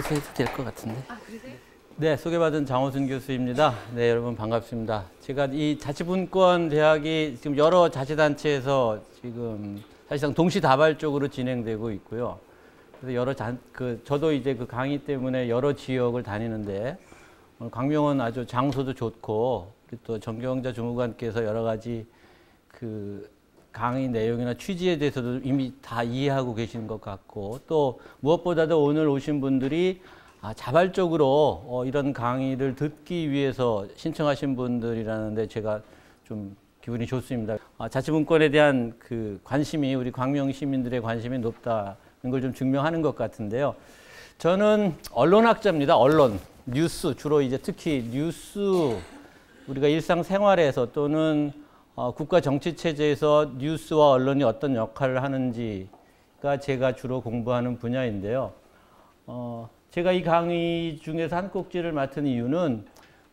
나가서 해도 될 것 같은데. 아, 그러세요? 네, 소개받은 장호순 교수입니다. 네, 여러분 반갑습니다. 제가 이 자치분권 대학이 지금 여러 자치단체에서 지금 사실상 동시다발적으로 진행되고 있고요. 그래서 저도 이제 그 강의 때문에 여러 지역을 다니는데, 오늘 광명은 아주 장소도 좋고, 그리고 또 정경자 주무관께서 여러 가지 그 강의 내용이나 취지에 대해서도 이미 다 이해하고 계시는 것 같고, 또 무엇보다도 오늘 오신 분들이 자발적으로 이런 강의를 듣기 위해서 신청하신 분들이라는데 제가 좀 기분이 좋습니다. 자치분권에 대한 그 관심이, 우리 광명 시민들의 관심이 높다는 걸 좀 증명하는 것 같은데요. 저는 언론학자입니다. 언론, 뉴스, 주로 이제 특히 뉴스, 우리가 일상생활에서 또는 국가 정치 체제에서 뉴스와 언론이 어떤 역할을 하는지가 제가 주로 공부하는 분야인데요. 제가 이 강의 중에서 한 꼭지를 맡은 이유는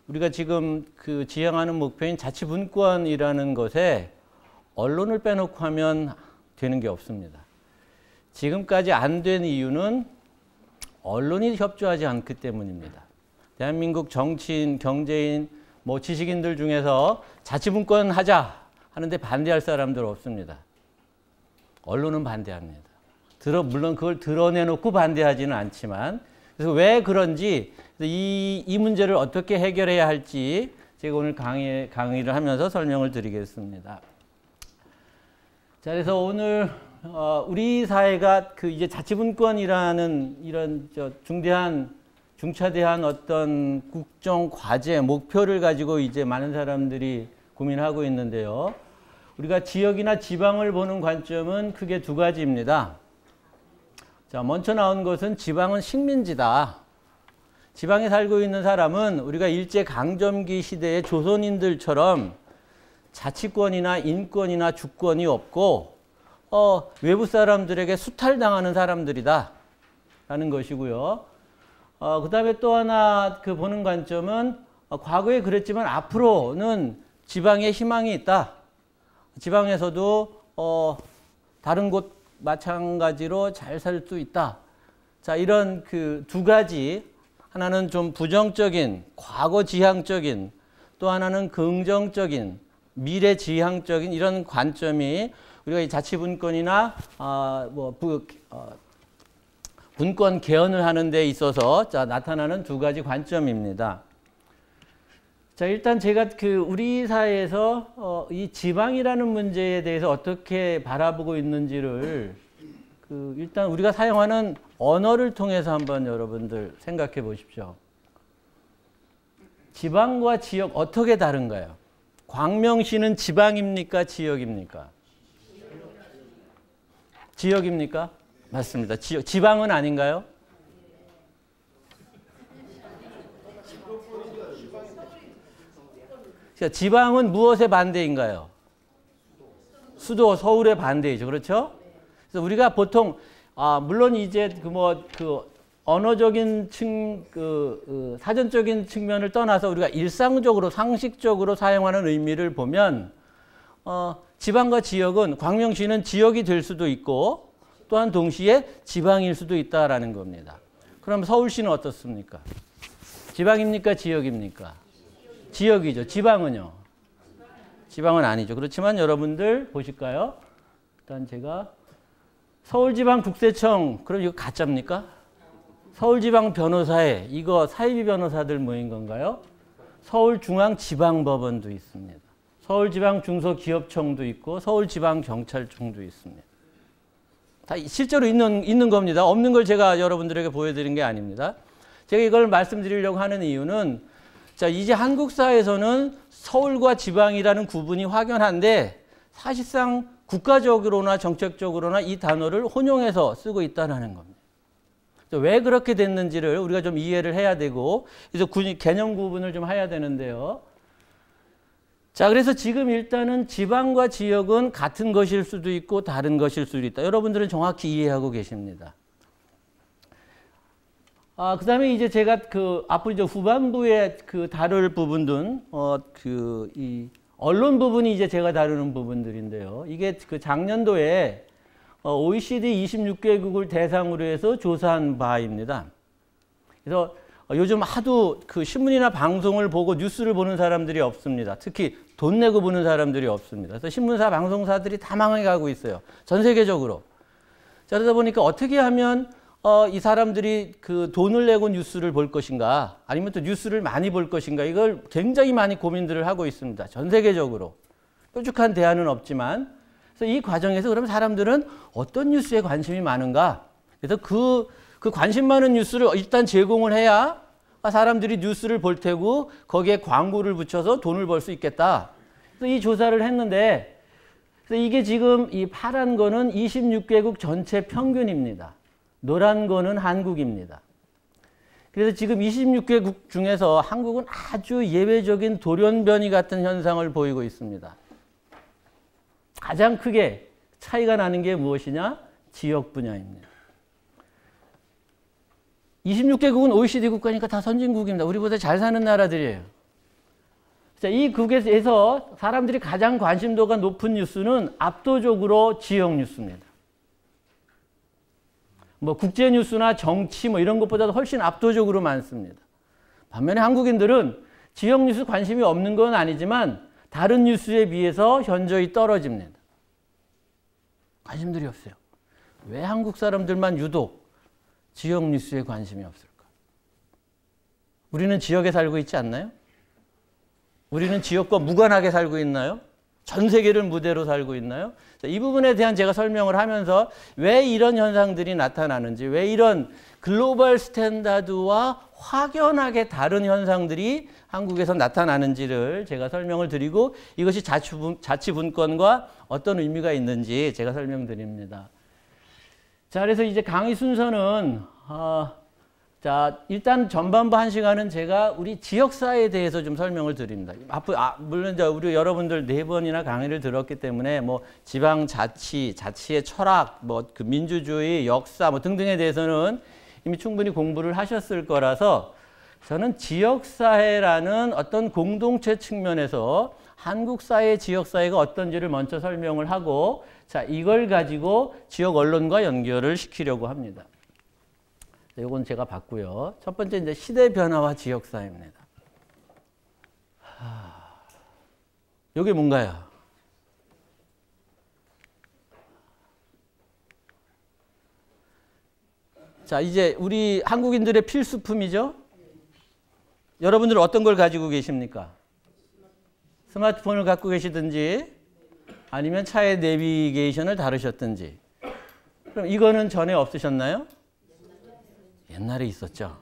우리가 지금 그 지향하는 목표인 자치분권이라는 것에 언론을 빼놓고 하면 되는 게 없습니다. 지금까지 안 된 이유는 언론이 협조하지 않기 때문입니다. 대한민국 정치인, 경제인, 지식인들 중에서 자치분권 하자 하는데 반대할 사람들 없습니다. 언론은 반대합니다. 물론 그걸 드러내놓고 반대하지는 않지만, 그래서 왜 그런지, 이 문제를 어떻게 해결해야 할지 제가 오늘 강의를 하면서 설명을 드리겠습니다. 자, 그래서 오늘 우리 사회가 그 이제 자치분권이라는 이런 중차대한 어떤 국정 과제, 목표를 가지고 이제 많은 사람들이 고민하고 있는데요. 우리가 지역이나 지방을 보는 관점은 크게 두 가지입니다. 자, 먼저 나온 것은 지방은 식민지다. 지방에 살고 있는 사람은 우리가 일제강점기 시대의 조선인들처럼 자치권이나 인권이나 주권이 없고 외부 사람들에게 수탈당하는 사람들이다 라는 것이고요. 그 다음에 또 하나 보는 관점은 과거에 그랬지만 앞으로는 지방에 희망이 있다. 지방에서도 다른 곳 마찬가지로 잘 살 수 있다. 자, 이런 그 두 가지, 하나는 좀 부정적인, 과거 지향적인, 또 하나는 긍정적인, 미래 지향적인 이런 관점이 우리가 이 자치분권이나 분권 개헌을 하는 데 있어서 나타나는 두 가지 관점입니다. 자, 일단 제가 우리 사회에서 이 지방이라는 문제에 대해서 어떻게 바라보고 있는지를 일단 우리가 사용하는 언어를 통해서 한번 여러분들 생각해 보십시오. 지방과 지역 어떻게 다른가요? 광명시는 지방입니까? 지역입니까? 지역입니까? 맞습니다. 지방은 아닌가요? 지방은 무엇의 반대인가요? 수도, 서울의 반대이죠. 그렇죠? 그래서 우리가 보통, 물론 이제 언어적인 사전적인 측면을 떠나서 우리가 일상적으로, 상식적으로 사용하는 의미를 보면, 지방과 지역은, 광명시는 지역이 될 수도 있고, 또한 동시에 지방일 수도 있다라는 겁니다. 그럼 서울시는 어떻습니까? 지방입니까? 지역입니까? 지역이죠. 지방은요? 지방은 아니죠. 그렇지만 여러분들 보실까요? 일단 제가 서울지방국세청, 그럼 이거 가짜입니까? 서울지방변호사회, 이거 사이비 변호사들 모인 건가요? 서울중앙지방법원도 있습니다. 서울지방중소기업청도 있고 서울지방경찰청도 있습니다. 다 실제로 있는 겁니다. 없는 걸 제가 여러분들에게 보여드린 게 아닙니다. 제가 이걸 말씀드리려고 하는 이유는, 자, 이제 한국 사회에서는 서울과 지방이라는 구분이 확연한데 사실상 국가적으로나 정책적으로나 이 단어를 혼용해서 쓰고 있다는 겁니다. 왜 그렇게 됐는지를 우리가 좀 이해를 해야 되고, 그래서 개념 구분을 좀 해야 되는데요. 자, 그래서 지금 일단은 지방과 지역은 같은 것일 수도 있고 다른 것일 수도 있다. 여러분들은 정확히 이해하고 계십니다. 그 다음에 이제 제가 앞으로 이제 후반부에 다룰 부분은, 이 언론 부분이 이제 제가 다루는 부분들인데요. 이게 작년도에 OECD 26개국을 대상으로 해서 조사한 바입니다. 그래서 요즘 하도 그 신문이나 방송을 보고 뉴스를 보는 사람들이 없습니다. 특히 돈 내고 보는 사람들이 없습니다. 그래서 신문사, 방송사들이 다 망해가고 있어요. 전 세계적으로. 자, 그러다 보니까 어떻게 하면 이 사람들이 그 돈을 내고 뉴스를 볼 것인가, 아니면 또 뉴스를 많이 볼 것인가, 이걸 굉장히 많이 고민들을 하고 있습니다. 전 세계적으로. 뾰족한 대안은 없지만. 그래서 이 과정에서 그러면 사람들은 어떤 뉴스에 관심이 많은가? 그래서 그 관심 많은 뉴스를 일단 제공을 해야 사람들이 뉴스를 볼 테고 거기에 광고를 붙여서 돈을 벌 수 있겠다. 그래서 이 조사를 했는데, 그래서 이게 지금 이 파란 거는 26개국 전체 평균입니다. 노란 거는 한국입니다. 그래서 지금 26개국 중에서 한국은 아주 예외적인 돌연변이 같은 현상을 보이고 있습니다. 가장 크게 차이가 나는 게 무엇이냐? 지역 분야입니다. 26개국은 OECD 국가니까 다 선진국입니다. 우리보다 잘 사는 나라들이에요. 자, 이 국에서 사람들이 가장 관심도가 높은 뉴스는 압도적으로 지역 뉴스입니다. 뭐 국제 뉴스나 정치 뭐 이런 것보다도 훨씬 압도적으로 많습니다. 반면에 한국인들은 지역 뉴스 관심이 없는 건 아니지만 다른 뉴스에 비해서 현저히 떨어집니다. 관심들이 없어요. 왜 한국 사람들만 유독 지역 뉴스에 관심이 없을까? 우리는 지역에 살고 있지 않나요? 우리는 지역과 무관하게 살고 있나요? 전 세계를 무대로 살고 있나요? 자, 이 부분에 대한 제가 설명을 하면서 왜 이런 현상들이 나타나는지, 왜 이런 글로벌 스탠다드와 확연하게 다른 현상들이 한국에서 나타나는지를 제가 설명을 드리고, 이것이 자치분권과 어떤 의미가 있는지 제가 설명드립니다. 자, 그래서 이제 강의 순서는 자, 일단 전반부 1시간은 제가 우리 지역사회에 대해서 좀 설명을 드립니다. 물론 이제 우리 여러분들 4번이나 강의를 들었기 때문에 뭐 지방자치, 자치의 철학, 뭐 그 민주주의, 역사 뭐 등등에 대해서는 이미 충분히 공부를 하셨을 거라서, 저는 지역사회라는 어떤 공동체 측면에서 한국 사회, 지역사회가 어떤지를 먼저 설명을 하고, 자, 이걸 가지고 지역 언론과 연결을 시키려고 합니다. 이건 제가 봤고요. 첫 번째 이제 시대 변화와 지역사회입니다. 이게 뭔가요? 자, 이제 우리 한국인들의 필수품이죠? 여러분들은 어떤 걸 가지고 계십니까? 스마트폰을 갖고 계시든지 아니면 차의 내비게이션을 다루셨든지. 그럼 이거는 전에 없으셨나요? 옛날에 있었죠.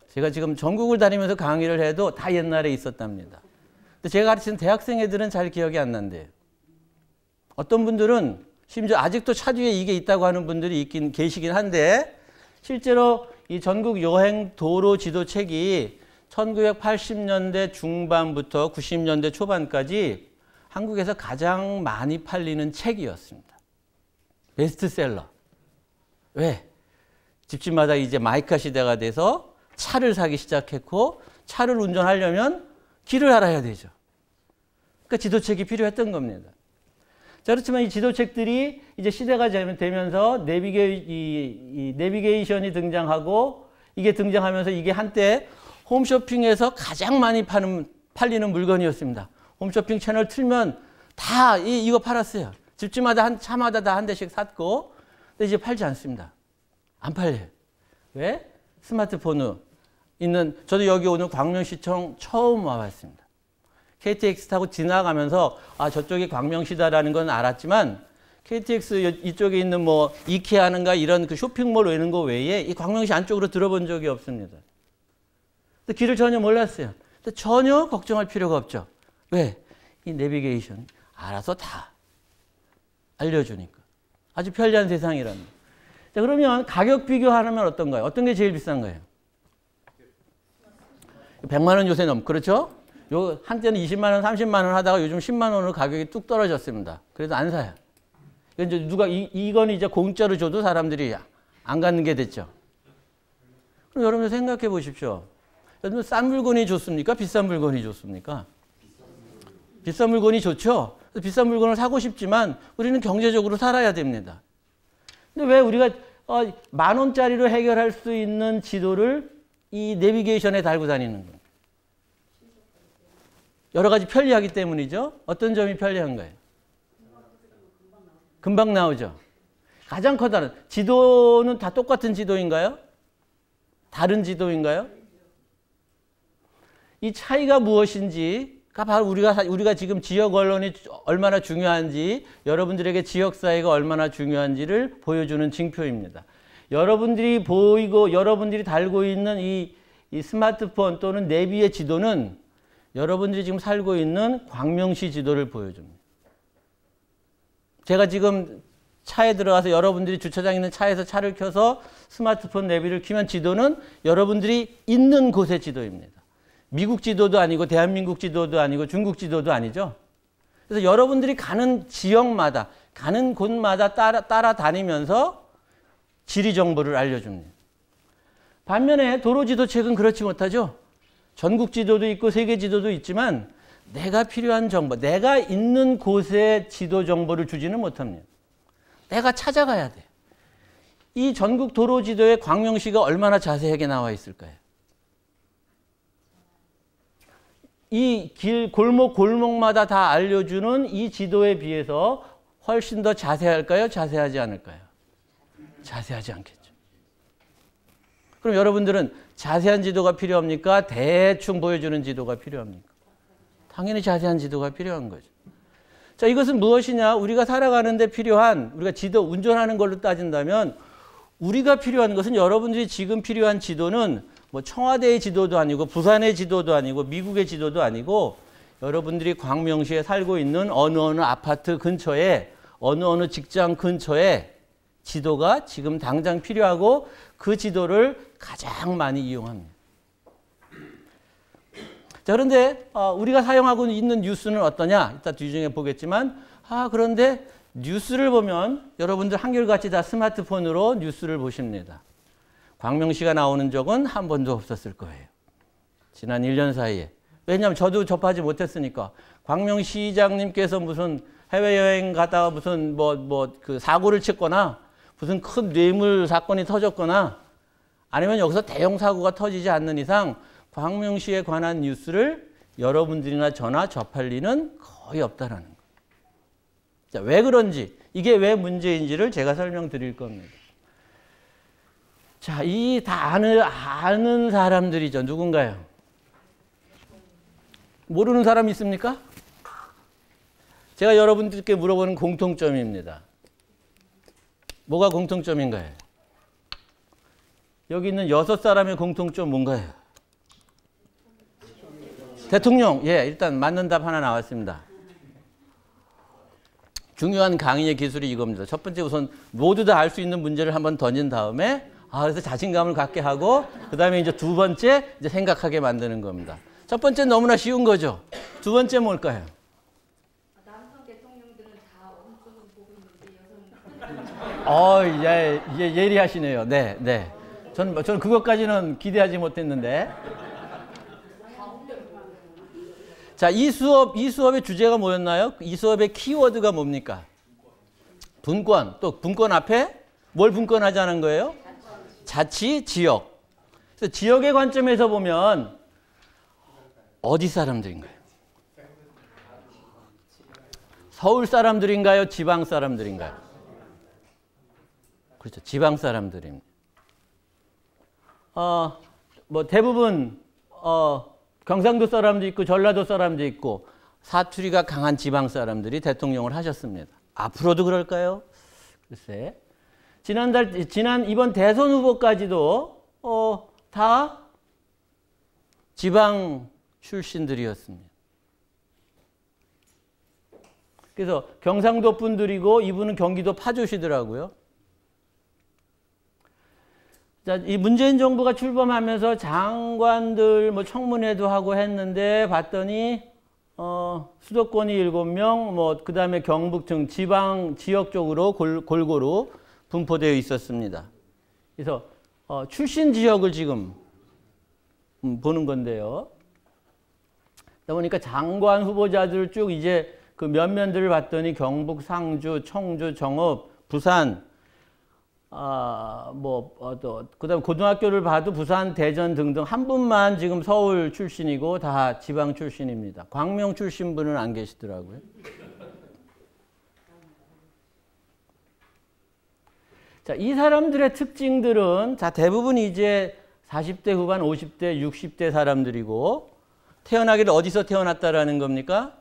제가 지금 전국을 다니면서 강의를 해도 다 옛날에 있었답니다. 근데 제가 가르치는 대학생 애들은 잘 기억이 안 난대요. 어떤 분들은 심지어 아직도 차 뒤에 이게 있다고 하는 분들이 있긴 계시긴 한데, 실제로 이 전국 여행 도로 지도책이 1980년대 중반부터 90년대 초반까지 한국에서 가장 많이 팔리는 책이었습니다. 베스트셀러. 왜? 집집마다 이제 마이카 시대가 돼서 차를 사기 시작했고, 차를 운전하려면 길을 알아야 되죠. 그러니까 지도책이 필요했던 겁니다. 자, 그렇지만 이 지도책들이 이제 시대가 되면서 내비게이션이 등장하고, 이게 등장하면서 이게 한때 홈쇼핑에서 가장 많이 팔리는 물건이었습니다. 홈쇼핑 채널 틀면 다 이거 팔았어요. 집집마다 차마다 다 한 대씩 샀고, 근데 이제 팔지 않습니다. 안 팔려요. 왜? 스마트폰으로 있는, 저도 여기 오늘 광명시청 처음 와봤습니다. KTX 타고 지나가면서 저쪽이 광명시다라는 건 알았지만, KTX 이쪽에 있는 뭐 이케아는가 이런 그 쇼핑몰 이런 거 외에 이 광명시 안쪽으로 들어본 적이 없습니다. 근데 길을 전혀 몰랐어요. 근데 전혀 걱정할 필요가 없죠. 왜? 이 내비게이션 알아서 다 알려주니까. 아주 편리한 세상이랍니다. 자, 그러면 가격 비교하면 어떤가요? 어떤 게 제일 비싼 거예요? 100만 원 요새 그렇죠? 한때는 20만 원, 30만 원 하다가 요즘 10만 원으로 가격이 뚝 떨어졌습니다. 그래도 안 사요. 이제 누가 이건 이제 공짜로 줘도 사람들이 안 갖는 게 됐죠. 그럼 여러분 생각해 보십시오. 여러분 싼 물건이 좋습니까? 비싼 물건이 좋습니까? 비싼 물건이 좋죠. 비싼 물건을 사고 싶지만 우리는 경제적으로 살아야 됩니다. 근데 왜 우리가 만 원짜리로 해결할 수 있는 지도를 이 내비게이션에 달고 다니는 거예요. 여러 가지 편리하기 때문이죠. 어떤 점이 편리한 거예요? 금방 나오죠. 가장 커다란 지도는 다 똑같은 지도인가요? 다른 지도인가요? 이 차이가 무엇인지가 바로 우리가 지금 지역 언론이 얼마나 중요한지, 여러분들에게 지역사회가 얼마나 중요한지를 보여주는 징표입니다. 여러분들이 보이고 여러분들이 달고 있는 이 스마트폰 또는 내비의 지도는 여러분들이 지금 살고 있는 광명시 지도를 보여줍니다. 제가 지금 차에 들어가서 여러분들이 주차장에 있는 차에서 차를 켜서 스마트폰 내비를 켜면 지도는 여러분들이 있는 곳의 지도입니다. 미국 지도도 아니고 대한민국 지도도 아니고 중국 지도도 아니죠. 그래서 여러분들이 가는 지역마다 가는 곳마다 따라다니면서 지리 정보를 알려줍니다. 반면에 도로지도책은 그렇지 못하죠. 전국 지도도 있고 세계 지도도 있지만 내가 필요한 정보, 내가 있는 곳의 지도 정보를 주지는 못합니다. 내가 찾아가야 돼. 이 전국 도로 지도에 광명시가 얼마나 자세하게 나와 있을까요? 이 길, 골목마다 다 알려주는 이 지도에 비해서 훨씬 더 자세할까요? 자세하지 않을까요? 자세하지 않겠죠. 그럼 여러분들은 자세한 지도가 필요합니까? 대충 보여주는 지도가 필요합니까? 당연히 자세한 지도가 필요한 거죠. 자, 이것은 무엇이냐? 우리가 살아가는데 필요한, 우리가 지도, 운전하는 걸로 따진다면 우리가 필요한 것은 여러분들이 지금 필요한 지도는 뭐 청와대의 지도도 아니고 부산의 지도도 아니고 미국의 지도도 아니고 여러분들이 광명시에 살고 있는 어느 아파트 근처에 어느 직장 근처에 지도가 지금 당장 필요하고 그 지도를 가장 많이 이용합니다. 자, 그런데 우리가 사용하고 있는 뉴스는 어떠냐? 이따 뒤중에 보겠지만 그런데 뉴스를 보면 여러분들 한결같이 다 스마트폰으로 뉴스를 보십니다. 광명시가 나오는 적은 한 번도 없었을 거예요. 지난 1년 사이에. 왜냐하면 저도 접하지 못했으니까. 광명시장님께서 무슨 해외여행 가다가 무슨 그 사고를 쳤거나 무슨 큰 뇌물 사건이 터졌거나 아니면 여기서 대형 사고가 터지지 않는 이상 광명시에 관한 뉴스를 여러분들이나 저나 접할 리는 거의 없다라는 거예요. 자, 왜 그런지, 이게 왜 문제인지를 제가 설명드릴 겁니다. 자, 이 다 아는 사람들이죠. 누군가요? 모르는 사람 있습니까? 제가 여러분들께 물어보는 공통점입니다. 뭐가 공통점인가요? 여기 있는 6사람의 공통점 뭔가요? 대통령. 예, 일단 맞는 답 하나 나왔습니다. 중요한 강의의 기술이 이겁니다. 첫 번째 우선 모두 다 알 수 있는 문제를 한번 던진 다음에 그래서 자신감을 갖게 하고 그 다음에 이제 두 번째 이제 생각하게 만드는 겁니다. 첫 번째 너무나 쉬운 거죠. 두 번째 뭘까요? 남성 대통령들은 다 오른쪽으로 보고 있는데 여성. 예리하시네요. 네, 네. 저는 그것까지는 기대하지 못했는데. 자, 이 수업의 주제가 뭐였나요? 이 수업의 키워드가 뭡니까? 분권. 또 분권 앞에 뭘 분권하자는 거예요? 자치, 지역. 그래서 지역의 관점에서 보면 어디 사람들인가요? 서울 사람들인가요? 지방 사람들인가요? 그렇죠. 지방 사람들입니다. 대부분 경상도 사람도 있고 전라도 사람도 있고 사투리가 강한 지방 사람들이 대통령을 하셨습니다. 앞으로도 그럴까요? 글쎄. 이번 대선 후보까지도 다 지방 출신들이었습니다. 그래서 경상도 분들이고 이분은 경기도 파주시더라고요. 자, 이 문재인 정부가 출범하면서 장관들 청문회도 하고 했는데 봤더니 수도권이 7명, 그다음에 경북 등 지역 쪽으로 골고루 분포되어 있었습니다. 그래서 출신 지역을 지금 보는 건데요. 그러다 보니까 장관 후보자들 쭉 이제 그 면면들을 봤더니 경북, 상주, 청주, 정읍, 부산 그다음 고등학교를 봐도 부산, 대전 등등 한 분만 지금 서울 출신이고 다 지방 출신입니다. 광명 출신 분은 안 계시더라고요. 자, 이 사람들의 특징들은 자, 대부분 이제 40대 후반, 50대, 60대 사람들이고 태어나기를 어디서 태어났다라는 겁니까?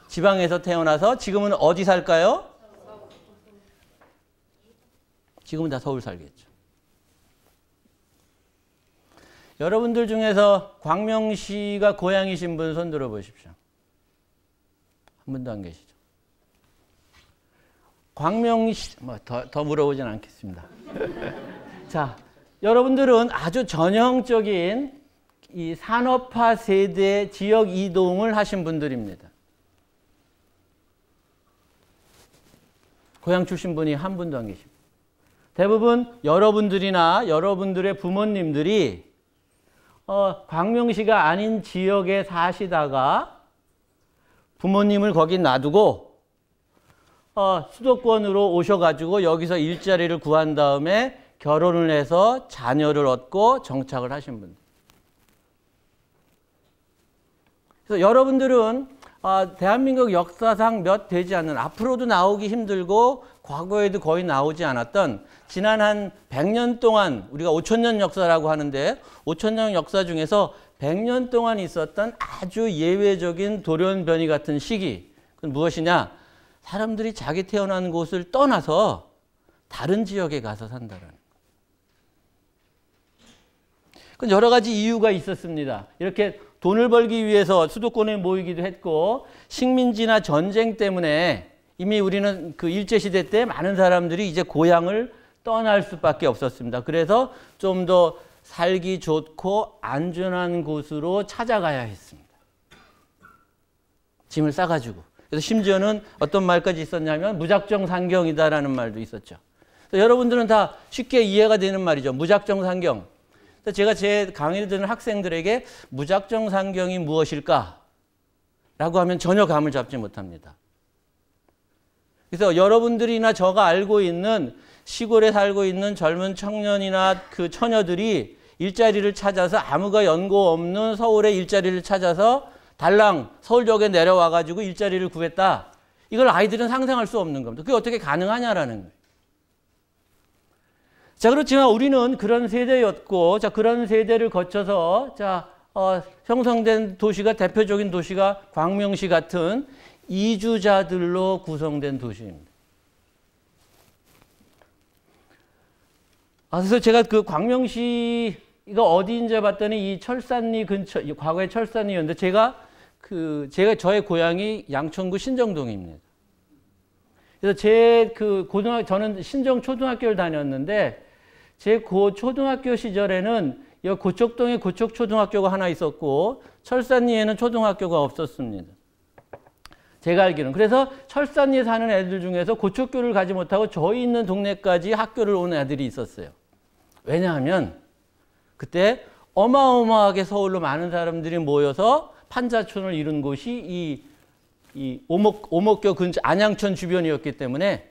지방에서 태어나서 지금은 어디 살까요? 지금은 다 서울 살겠죠. 여러분들 중에서 광명시가 고향이신 분 손 들어 보십시오. 한 분도 안 계시죠. 광명시, 더 물어보진 않겠습니다. 자, 여러분들은 아주 전형적인 이 산업화 세대 지역 이동을 하신 분들입니다. 고향 출신 분이 한 분도 안 계십니다. 대부분 여러분들이나 여러분들의 부모님들이 광명시가 아닌 지역에 사시다가 부모님을 거기 놔두고 수도권으로 오셔가지고 여기서 일자리를 구한 다음에 결혼을 해서 자녀를 얻고 정착을 하신 분들. 그래서 여러분들은 대한민국 역사상 몇 되지 않는, 앞으로도 나오기 힘들고 과거에도 거의 나오지 않았던 지난 한 100년 동안, 우리가 5천년 역사라고 하는데 5천년 역사 중에서 100년 동안 있었던 아주 예외적인 돌연변이 같은 시기. 그건 무엇이냐? 사람들이 자기 태어난 곳을 떠나서 다른 지역에 가서 산다는 거예요. 그건 여러 가지 이유가 있었습니다. 이렇게 돈을 벌기 위해서 수도권에 모이기도 했고, 식민지나 전쟁 때문에 이미 우리는 그 일제시대 때 많은 사람들이 이제 고향을 떠날 수밖에 없었습니다. 그래서 좀 더 살기 좋고 안전한 곳으로 찾아가야 했습니다. 짐을 싸가지고. 그래서 심지어는 어떤 말까지 있었냐면 무작정 상경이다라는 말도 있었죠. 그래서 여러분들은 다 쉽게 이해가 되는 말이죠. 무작정 상경. 그래서 제가 제 강의를 듣는 학생들에게 무작정 상경이 무엇일까? 라고 하면 전혀 감을 잡지 못합니다. 그래서 여러분들이나 저가 알고 있는 시골에 살고 있는 젊은 청년이나 그 처녀들이 일자리를 찾아서 아무가 연고 없는 서울에 일자리를 찾아서 달랑 서울역에 내려와가지고 일자리를 구했다. 이걸 아이들은 상상할 수 없는 겁니다. 그게 어떻게 가능하냐라는 거예요. 자, 그렇지만 우리는 그런 세대였고, 자, 그런 세대를 거쳐서, 형성된 도시가, 대표적인 도시가 광명시 같은 이주자들로 구성된 도시입니다. 그래서 제가 그 광명시가 어디인지 봤더니 이 철산리 근처, 과거에 철산리였는데 저의 고향이 양천구 신정동입니다. 그래서 저는 신정초등학교를 다녔는데, 제 초등학교 시절에는 여기 고척동에 고척초등학교가 하나 있었고, 철산리에는 초등학교가 없었습니다. 제가 알기로는. 그래서 철산리에 사는 애들 중에서 고척교를 가지 못하고 저희 있는 동네까지 학교를 온 애들이 있었어요. 왜냐하면 그때 어마어마하게 서울로 많은 사람들이 모여서 판자촌을 이룬 곳이 이 오목교 근처 안양천 주변이었기 때문에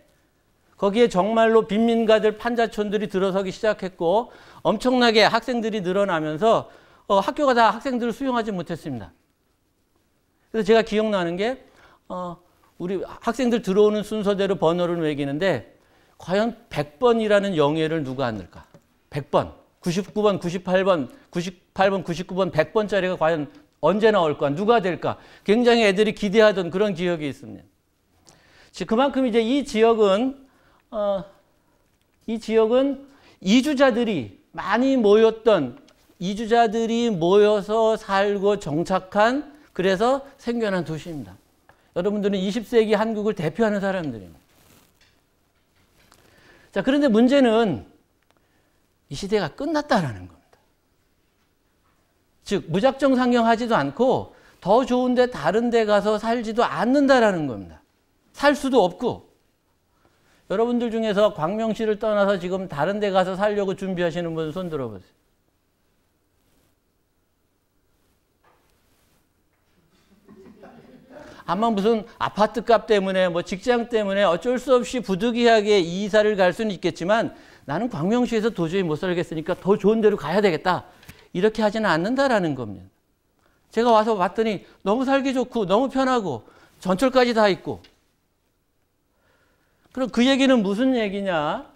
거기에 정말로 빈민가들 판자촌들이 들어서기 시작했고 엄청나게 학생들이 늘어나면서 학교가 다 학생들을 수용하지 못했습니다. 그래서 제가 기억나는 게 우리 학생들 들어오는 순서대로 번호를 매기는데 과연 100번이라는 영예를 누가 안을까? 100번, 99번, 98번, 99번, 100번짜리가 과연 언제 나올까? 누가 될까? 굉장히 애들이 기대하던 그런 기억이 있습니다. 그만큼 이제 이 지역은 이주자들이 많이 모였던, 이주자들이 모여서 살고 정착한, 그래서 생겨난 도시입니다. 여러분들은 20세기 한국을 대표하는 사람들입니다. 자, 그런데 문제는 이 시대가 끝났다라는 겁니다. 즉, 무작정 상경하지도 않고 더 좋은데 다른 데 가서 살지도 않는다라는 겁니다. 살 수도 없고. 여러분들 중에서 광명시를 떠나서 지금 다른 데 가서 살려고 준비하시는 분 손 들어보세요. 아마 무슨 아파트 값 때문에 뭐 직장 때문에 어쩔 수 없이 부득이하게 이 이사를 갈 수는 있겠지만 나는 광명시에서 도저히 못 살겠으니까 더 좋은 데로 가야 되겠다. 이렇게 하지는 않는다라는 겁니다. 제가 와서 봤더니 너무 살기 좋고 너무 편하고 전철까지 다 있고. 그럼 그 얘기는 무슨 얘기냐?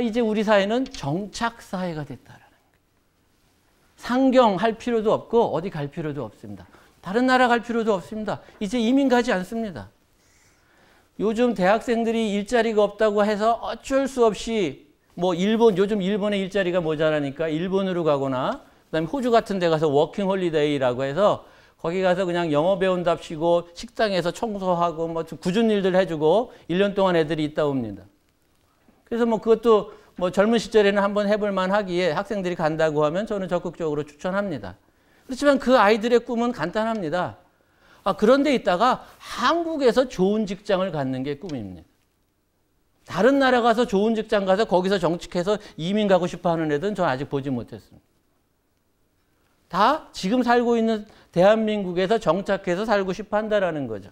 이제 우리 사회는 정착사회가 됐다라는 거예요. 상경할 필요도 없고 어디 갈 필요도 없습니다. 다른 나라 갈 필요도 없습니다. 이제 이민 가지 않습니다. 요즘 대학생들이 일자리가 없다고 해서 어쩔 수 없이 뭐 요즘 일본에 일자리가 모자라니까 일본으로 가거나 그다음에 호주 같은 데 가서 워킹 홀리데이라고 해서 거기 가서 그냥 영어 배운답시고 식당에서 청소하고 뭐 굳은 일들 해주고 1년 동안 애들이 있다 옵니다. 그래서 뭐 그것도 뭐 젊은 시절에는 한번 해볼 만하기에 학생들이 간다고 하면 저는 적극적으로 추천합니다. 그렇지만 그 아이들의 꿈은 간단합니다. 그런 데 있다가 한국에서 좋은 직장을 갖는 게 꿈입니다. 다른 나라 가서 좋은 직장 가서 거기서 정착해서 이민 가고 싶어 하는 애들은 저는 아직 보지 못했습니다. 다 지금 살고 있는 대한민국에서 정착해서 살고 싶어 한다라는 거죠.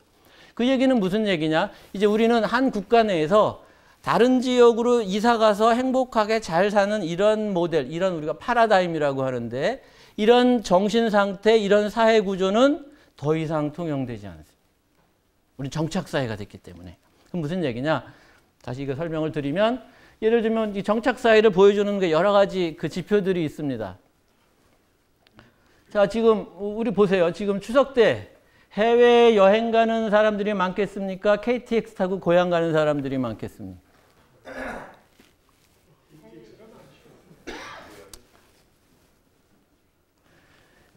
그 얘기는 무슨 얘기냐? 이제 우리는 한 국가 내에서 다른 지역으로 이사 가서 행복하게 잘 사는 이런 모델, 이런 우리가 파라다임이라고 하는데 이런 정신 상태, 이런 사회 구조는 더 이상 통용되지 않습니다. 우리 정착사회가 됐기 때문에. 그럼 무슨 얘기냐? 다시 이거 설명을 드리면 예를 들면 이 정착사회를 보여주는 게 여러 가지 그 지표들이 있습니다. 자, 지금 우리 보세요. 지금 추석 때 해외 여행 가는 사람들이 많겠습니까? KTX 타고 고향 가는 사람들이 많겠습니까?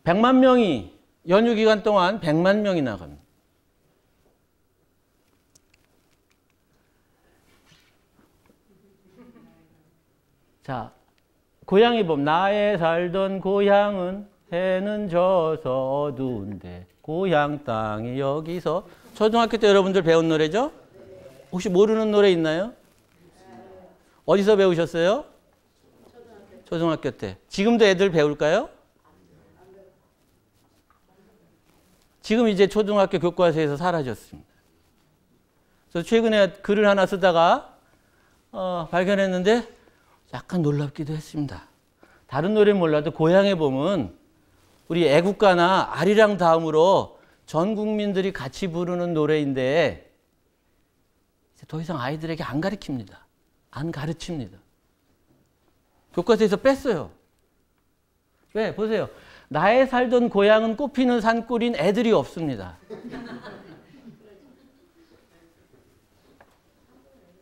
100만 명이 연휴 기간 동안 100만 명이 나갑니다. 자, 고향에 보면 나의 살던 고향은 해는 져서 어두운데 고향 땅이 여기서. 초등학교 때 여러분들 배운 노래죠? 혹시 모르는 노래 있나요? 어디서 배우셨어요? 초등학교 때. 지금도 애들 배울까요? 지금 이제 초등학교 교과서에서 사라졌습니다. 그래서 최근에 글을 하나 쓰다가 발견했는데 약간 놀랍기도 했습니다. 다른 노래는 몰라도 고향에 보면 우리 애국가나 아리랑 다음으로 전 국민들이 같이 부르는 노래인데 더 이상 아이들에게 안 가르칩니다. 안 가르칩니다. 교과서에서 뺐어요. 왜? 보세요. 나의 살던 고향은 꽃피는 산골인 애들이 없습니다.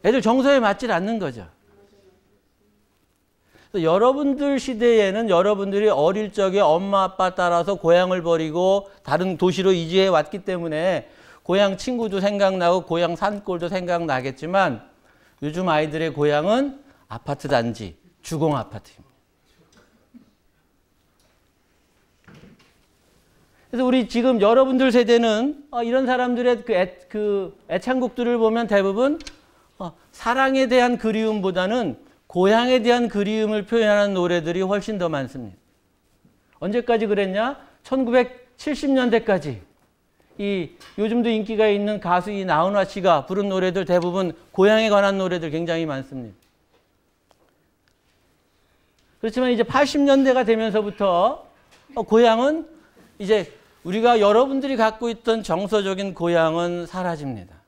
애들 정서에 맞질 않는 거죠. 여러분들 시대에는 여러분들이 어릴 적에 엄마 아빠 따라서 고향을 버리고 다른 도시로 이주해 왔기 때문에 고향 친구도 생각나고 고향 산골도 생각나겠지만 요즘 아이들의 고향은 아파트 단지, 주공 아파트입니다. 그래서 우리 지금 여러분들 세대는 이런 사람들의 그 애창곡들을 보면 대부분 사랑에 대한 그리움보다는 고향에 대한 그리움을 표현하는 노래들이 훨씬 더 많습니다. 언제까지 그랬냐? 1970년대까지 이 요즘도 인기가 있는 가수 이 나훈아 씨가 부른 노래들 대부분 고향에 관한 노래들 굉장히 많습니다. 그렇지만 이제 80년대가 되면서부터 고향은 이제 우리가 여러분들이 갖고 있던 정서적인 고향은 사라집니다.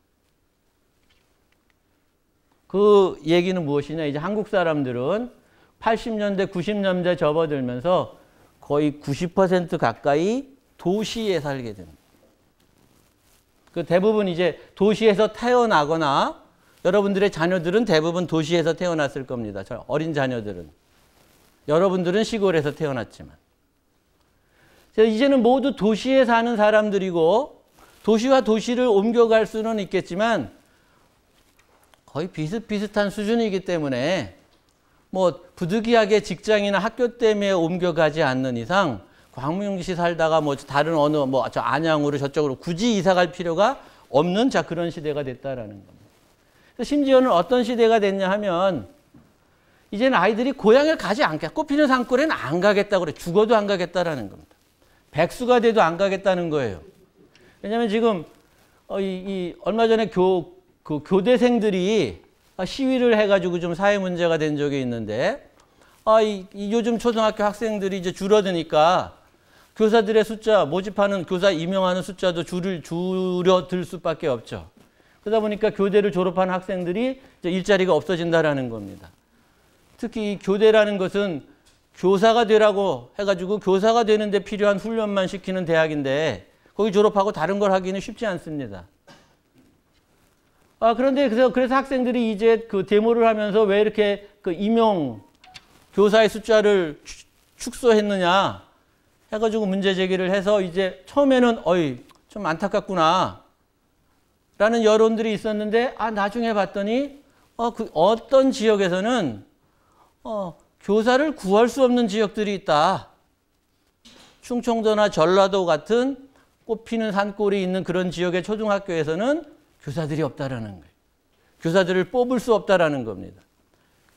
그 얘기는 무엇이냐? 이제 한국 사람들은 80년대, 90년대 접어들면서 거의 90% 가까이 도시에 살게 됩니다. 그 대부분 이제 도시에서 태어나거나 여러분들의 자녀들은 대부분 도시에서 태어났을 겁니다. 저 어린 자녀들은. 여러분들은 시골에서 태어났지만. 이제는 모두 도시에 사는 사람들이고 도시와 도시를 옮겨갈 수는 있겠지만 거의 비슷비슷한 수준이기 때문에 뭐 부득이하게 직장이나 학교 때문에 옮겨가지 않는 이상 광명시 살다가 뭐 다른 어느 뭐 저 안양으로 저쪽으로 굳이 이사 갈 필요가 없는 자 그런 시대가 됐다라는 겁니다. 심지어는 어떤 시대가 됐냐 하면 이제는 아이들이 고향을 가지 않겠다. 꽃피는 산골에는 안 가겠다고 그래. 죽어도 안 가겠다라는 겁니다. 백수가 돼도 안 가겠다는 거예요. 왜냐하면 지금 얼마 전에 교대생들이 시위를 해가지고 좀 사회 문제가 된 적이 있는데, 요즘 초등학교 학생들이 이제 줄어드니까 교사들의 숫자, 모집하는 교사 임용하는 숫자도 줄여들 수밖에 없죠. 그러다 보니까 교대를 졸업한 학생들이 이제 일자리가 없어진다라는 겁니다. 특히 이 교대라는 것은 교사가 되라고 해가지고 교사가 되는데 필요한 훈련만 시키는 대학인데 거기 졸업하고 다른 걸 하기는 쉽지 않습니다. 그런데 그래서 학생들이 이제 그 데모를 하면서 왜 이렇게 그 임용 교사의 숫자를 축소했느냐 해가지고 문제 제기를 해서 이제 처음에는 좀 안타깝구나 라는 여론들이 있었는데 나중에 봤더니 어떤 지역에서는 교사를 구할 수 없는 지역들이 있다. 충청도나 전라도 같은 꽃피는 산골이 있는 그런 지역의 초등학교에서는 교사들이 없다라는 거예요. 교사들을 뽑을 수 없다라는 겁니다.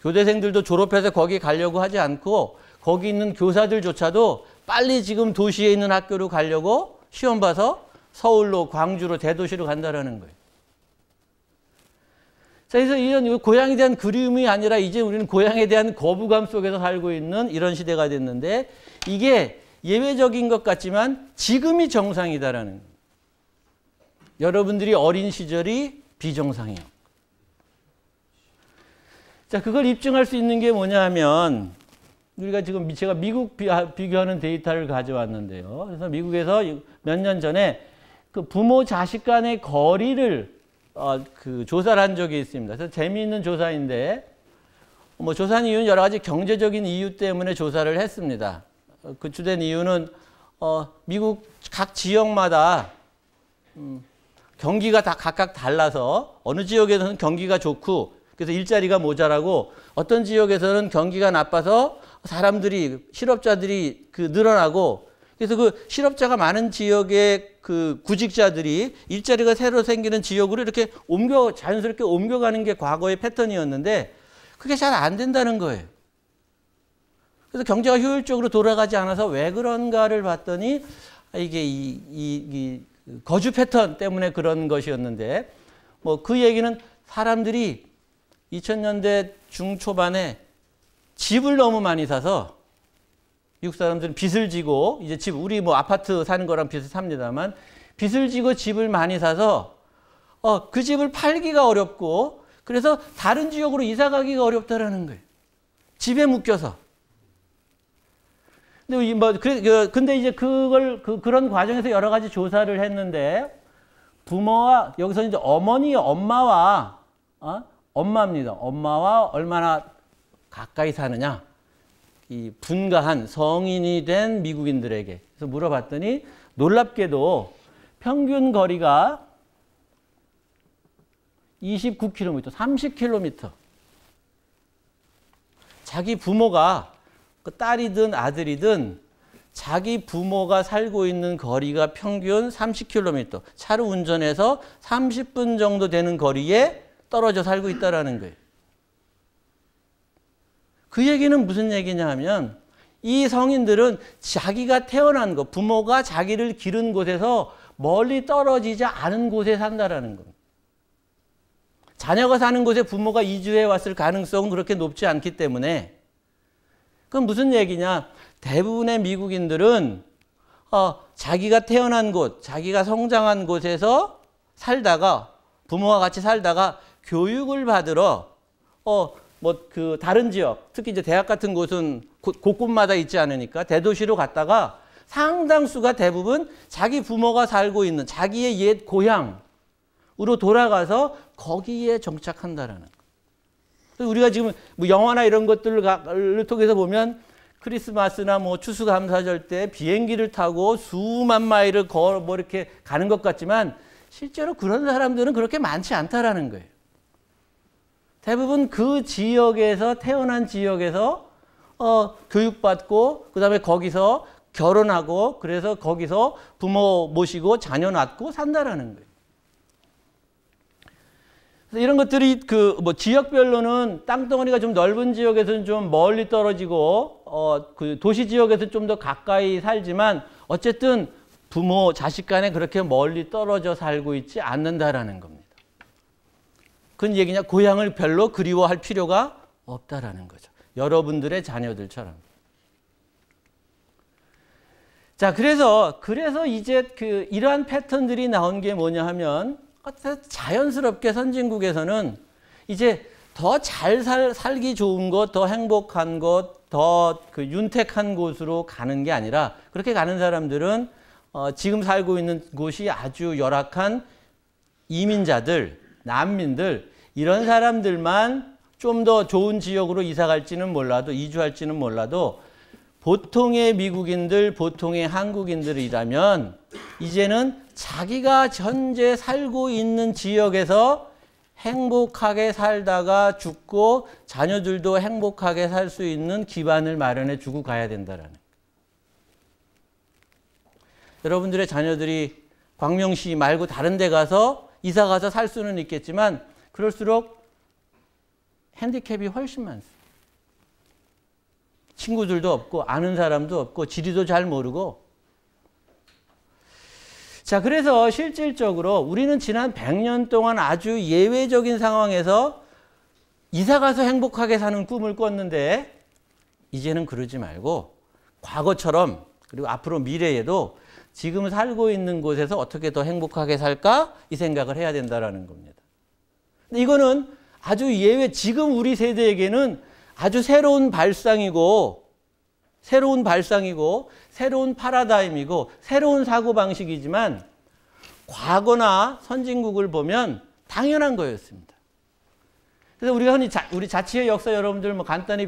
교대생들도 졸업해서 거기 가려고 하지 않고 거기 있는 교사들조차도 빨리 지금 도시에 있는 학교로 가려고 시험 봐서 서울로, 광주로, 대도시로 간다라는 거예요. 자, 그래서 이런 고향에 대한 그리움이 아니라 이제 우리는 고향에 대한 거부감 속에서 살고 있는 이런 시대가 됐는데 이게 예외적인 것 같지만 지금이 정상이다라는 거예요. 여러분들이 어린 시절이 비정상이에요. 자, 그걸 입증할 수 있는 게 뭐냐 하면 우리가 지금 제가 미국 비교하는 데이터를 가져왔는데요. 그래서 미국에서 몇 년 전에 그 부모 자식 간의 거리를 조사를 한 적이 있습니다. 그래서 재미있는 조사인데 조사한 이유는 여러 가지 경제적인 이유 때문에 조사를 했습니다. 그 주된 이유는 미국 각 지역마다 경기가 다 각각 달라서 어느 지역에서는 경기가 좋고 그래서 일자리가 모자라고 어떤 지역에서는 경기가 나빠서 사람들이 실업자들이 늘어나고 그래서 그 실업자가 많은 지역의 그 구직자들이 일자리가 새로 생기는 지역으로 이렇게 자연스럽게 옮겨가는 게 과거의 패턴이었는데 그게 잘 안 된다는 거예요. 그래서 경제가 효율적으로 돌아가지 않아서 왜 그런가를 봤더니 이게 이 거주 패턴 때문에 그런 것이었는데 그 얘기는 사람들이 2000년대 중초반에 집을 너무 많이 사서 미국 사람들은 빚을 지고 이제 우리 아파트 사는 거랑 비슷합니다만 빚을 지고 집을 많이 사서 그 집을 팔기가 어렵고 그래서 다른 지역으로 이사 가기가 어렵다라는 거예요. 집에 묶여서. 근데 이제 그런 과정에서 여러 가지 조사를 했는데 부모와 여기서 이제 엄마와 엄마입니다. 엄마와 얼마나 가까이 사느냐. 이 분가한 성인이 된 미국인들에게. 그래서 물어봤더니 놀랍게도 평균 거리가 29km, 30km. 자기 부모가 딸이든 아들이든 자기 부모가 살고 있는 거리가 평균 30km. 차로 운전해서 30분 정도 되는 거리에 떨어져 살고 있다는 거예요. 그 얘기는 무슨 얘기냐 하면 이 성인들은 자기가 태어난 곳, 부모가 자기를 기른 곳에서 멀리 떨어지지 않은 곳에 산다라는 겁니다. 자녀가 사는 곳에 부모가 이주해 왔을 가능성은 그렇게 높지 않기 때문에 그건 무슨 얘기냐? 대부분의 미국인들은 자기가 태어난 곳, 자기가 성장한 곳에서 살다가 부모와 같이 살다가 교육을 받으러 다른 지역, 특히 이제 대학 같은 곳은 곳곳마다 있지 않으니까 대도시로 갔다가 상당수가 대부분 자기 부모가 살고 있는 자기의 옛 고향으로 돌아가서 거기에 정착한다라는 거예요. 우리가 지금 영화나 이런 것들을 통해서 보면 크리스마스나 추수감사절 때 비행기를 타고 수만 마일을 이렇게 가는 것 같지만 실제로 그런 사람들은 그렇게 많지 않다라는 거예요. 대부분 그 지역에서 태어난 지역에서 교육받고 그다음에 거기서 결혼하고 그래서 거기서 부모 모시고 자녀 낳고 산다라는 거예요. 그래서 이런 것들이 지역별로는 땅덩어리가 좀 넓은 지역에서는 좀 멀리 떨어지고 그 도시 지역에서 좀 더 가까이 살지만 어쨌든 부모, 자식 간에 그렇게 멀리 떨어져 살고 있지 않는다라는 겁니다. 그건 얘기냐? 고향을 별로 그리워할 필요가 없다라는 거죠. 여러분들의 자녀들처럼. 자, 그래서 이제 이러한 패턴들이 나온 게 뭐냐 하면 자연스럽게 선진국에서는 이제 더 잘 살기 좋은 곳, 더 행복한 곳, 더 윤택한 곳으로 가는 게 아니라 그렇게 가는 사람들은 지금 살고 있는 곳이 아주 열악한 이민자들, 난민들 이런 사람들만 좀 더 좋은 지역으로 이사 갈지는 몰라도 이주할지는 몰라도 보통의 미국인들, 보통의 한국인들이라면 이제는 자기가 현재 살고 있는 지역에서 행복하게 살다가 죽고 자녀들도 행복하게 살 수 있는 기반을 마련해 주고 가야 된다라는. 여러분들의 자녀들이 광명시 말고 다른 데 가서 이사 가서 살 수는 있겠지만 그럴수록 핸디캡이 훨씬 많습니다. 친구들도 없고 아는 사람도 없고 지리도 잘 모르고. 자, 그래서 실질적으로 우리는 지난 100년 동안 아주 예외적인 상황에서 이사 가서 행복하게 사는 꿈을 꿨는데 이제는 그러지 말고 과거처럼 그리고 앞으로 미래에도 지금 살고 있는 곳에서 어떻게 더 행복하게 살까? 이 생각을 해야 된다라는 겁니다. 근데 이거는 아주 예외, 지금 우리 세대에게는 아주 새로운 발상이고 새로운 파라다임이고 새로운 사고방식이지만 과거나 선진국을 보면 당연한 거였습니다. 그래서 우리가 흔히 우리 자치의 역사 여러분들 뭐 간단히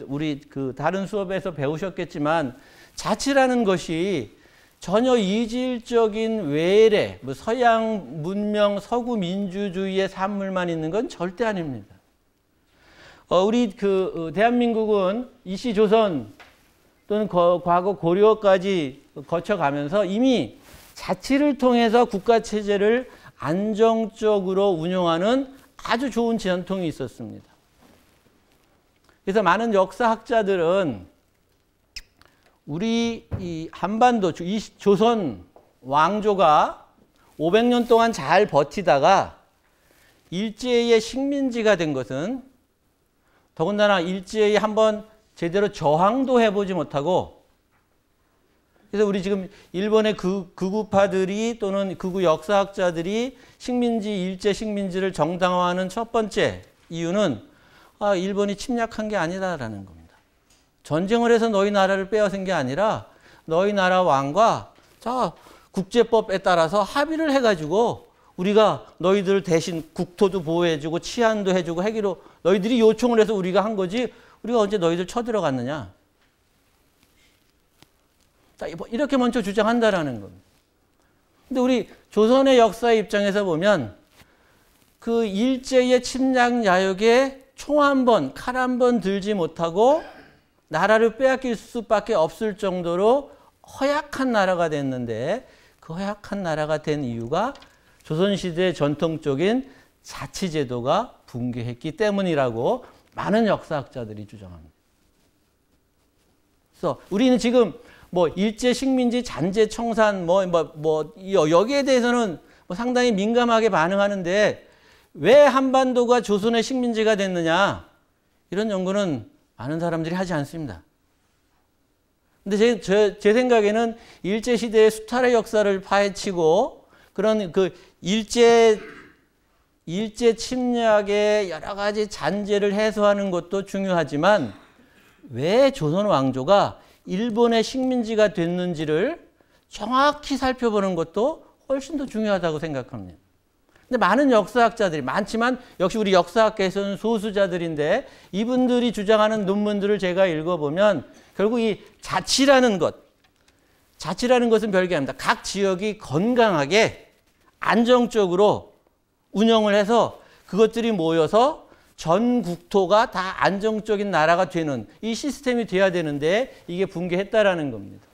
우리 다른 수업에서 배우셨겠지만 자치라는 것이 전혀 이질적인 외래, 뭐 서양 문명, 서구 민주주의의 산물만 있는 건 절대 아닙니다. 우리 대한민국은 이씨 조선 또는 과거 고려까지 거쳐가면서 이미 자치를 통해서 국가체제를 안정적으로 운영하는 아주 좋은 전통이 있었습니다. 그래서 많은 역사학자들은 우리 이 한반도, 이 조선 왕조가 500년 동안 잘 버티다가 일제의 식민지가 된 것은 더군다나 일제히 한번 제대로 저항도 해보지 못하고, 그래서 우리 지금 일본의 극우파들이 또는 극우 역사학자들이 일제 식민지를 정당화하는 첫 번째 이유는 일본이 침략한 게 아니다라는 겁니다. 전쟁을 해서 너희 나라를 빼앗은 게 아니라 너희 나라 왕과 국제법에 따라서 합의를 해가지고 우리가 너희들 대신 국토도 보호해주고 치안도 해주고 하기로 너희들이 요청을 해서 우리가 한 거지 우리가 언제 너희들 쳐들어갔느냐. 이렇게 먼저 주장한다라는 겁니다. 근데 우리 조선의 역사 입장에서 보면 그 일제의 침략 야욕에 총 한 번, 칼 한 번 들지 못하고 나라를 빼앗길 수밖에 없을 정도로 허약한 나라가 됐는데 그 허약한 나라가 된 이유가 조선시대 전통적인 자치제도가 붕괴했기 때문이라고 많은 역사학자들이 주장합니다. 그래서 우리는 지금 일제 식민지 잔재 청산 여기에 대해서는 상당히 민감하게 반응하는데 왜 한반도가 조선의 식민지가 됐느냐 이런 연구는 많은 사람들이 하지 않습니다. 근데 제 생각에는 일제 시대의 수탈의 역사를 파헤치고 그런 일제 침략의 여러 가지 잔재를 해소하는 것도 중요하지만 왜 조선 왕조가 일본의 식민지가 됐는지를 정확히 살펴보는 것도 훨씬 더 중요하다고 생각합니다. 근데 많은 역사학자들이 많지만 역시 우리 역사학계에서는 소수자들인데 이분들이 주장하는 논문들을 제가 읽어보면 결국 이 자치라는 것은 별게 아닙니다. 각 지역이 건강하게 안정적으로 운영을 해서 그것들이 모여서 전 국토가 다 안정적인 나라가 되는 이 시스템이 돼야 되는데 이게 붕괴했다라는 겁니다.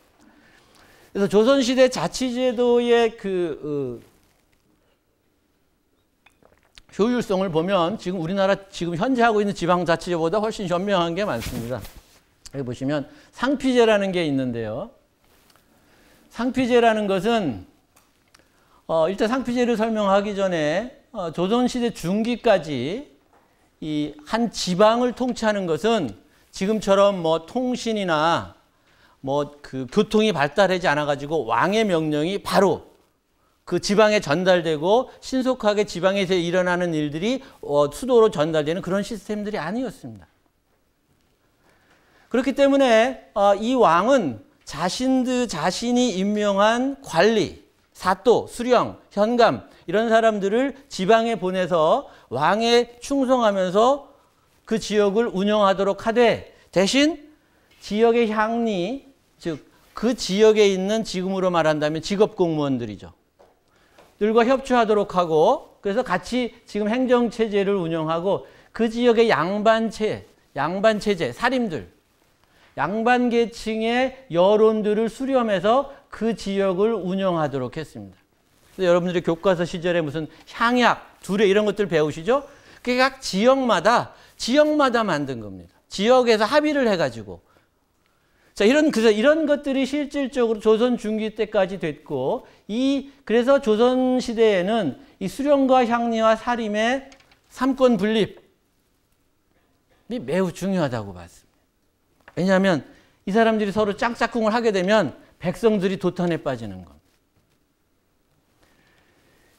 그래서 조선시대 자치제도의 효율성을 보면 지금 우리나라 지금 현재 하고 있는 지방자치제보다 훨씬 현명한 게 많습니다. 여기 보시면 상피제라는 게 있는데요. 상피제라는 것은 일단 상피제를 설명하기 전에 조선시대 중기까지 이 한 지방을 통치하는 것은 지금처럼 뭐 통신이나 뭐 그 교통이 발달하지 않아 가지고 왕의 명령이 바로 그 지방에 전달되고 신속하게 지방에서 일어나는 일들이 수도로 전달되는 그런 시스템들이 아니었습니다. 그렇기 때문에 이 왕은 자신이 임명한 관리, 사또, 수령, 현감 이런 사람들을 지방에 보내서 왕에 충성하면서 그 지역을 운영하도록 하되 대신 지역의 향리, 즉 그 지역에 있는 지금으로 말한다면 직업공무원들이죠. 들과 협조하도록 하고 그래서 같이 지금 행정체제를 운영하고 그 지역의 양반체제, 사림들, 양반계층의 여론들을 수렴해서 그 지역을 운영하도록 했습니다. 그래서 여러분들이 교과서 시절에 무슨 향약, 두례 이런 것들 배우시죠? 그게 각 지역마다 만든 겁니다. 지역에서 합의를 해가지고. 자, 그래서 이런 것들이 실질적으로 조선 중기 때까지 됐고, 그래서 조선 시대에는 이 수령과 향리와 사림의 삼권 분립이 매우 중요하다고 봤습니다. 왜냐하면 이 사람들이 서로 짝짝꿍을 하게 되면 백성들이 도탄에 빠지는 겁니다.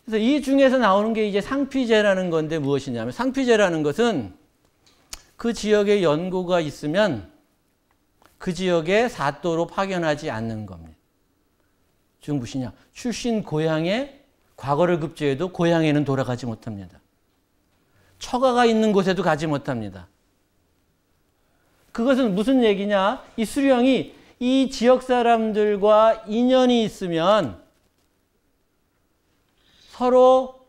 그래서 이 중에서 나오는 게 이제 상피제라는 건데 무엇이냐면 상피제라는 것은 그 지역에 연고가 있으면 그 지역에 사또로 파견하지 않는 겁니다. 지금 무엇이냐? 출신 고향에 과거를 급제해도 고향에는 돌아가지 못합니다. 처가가 있는 곳에도 가지 못합니다. 그것은 무슨 얘기냐? 이 수령이 이 지역 사람들과 인연이 있으면 서로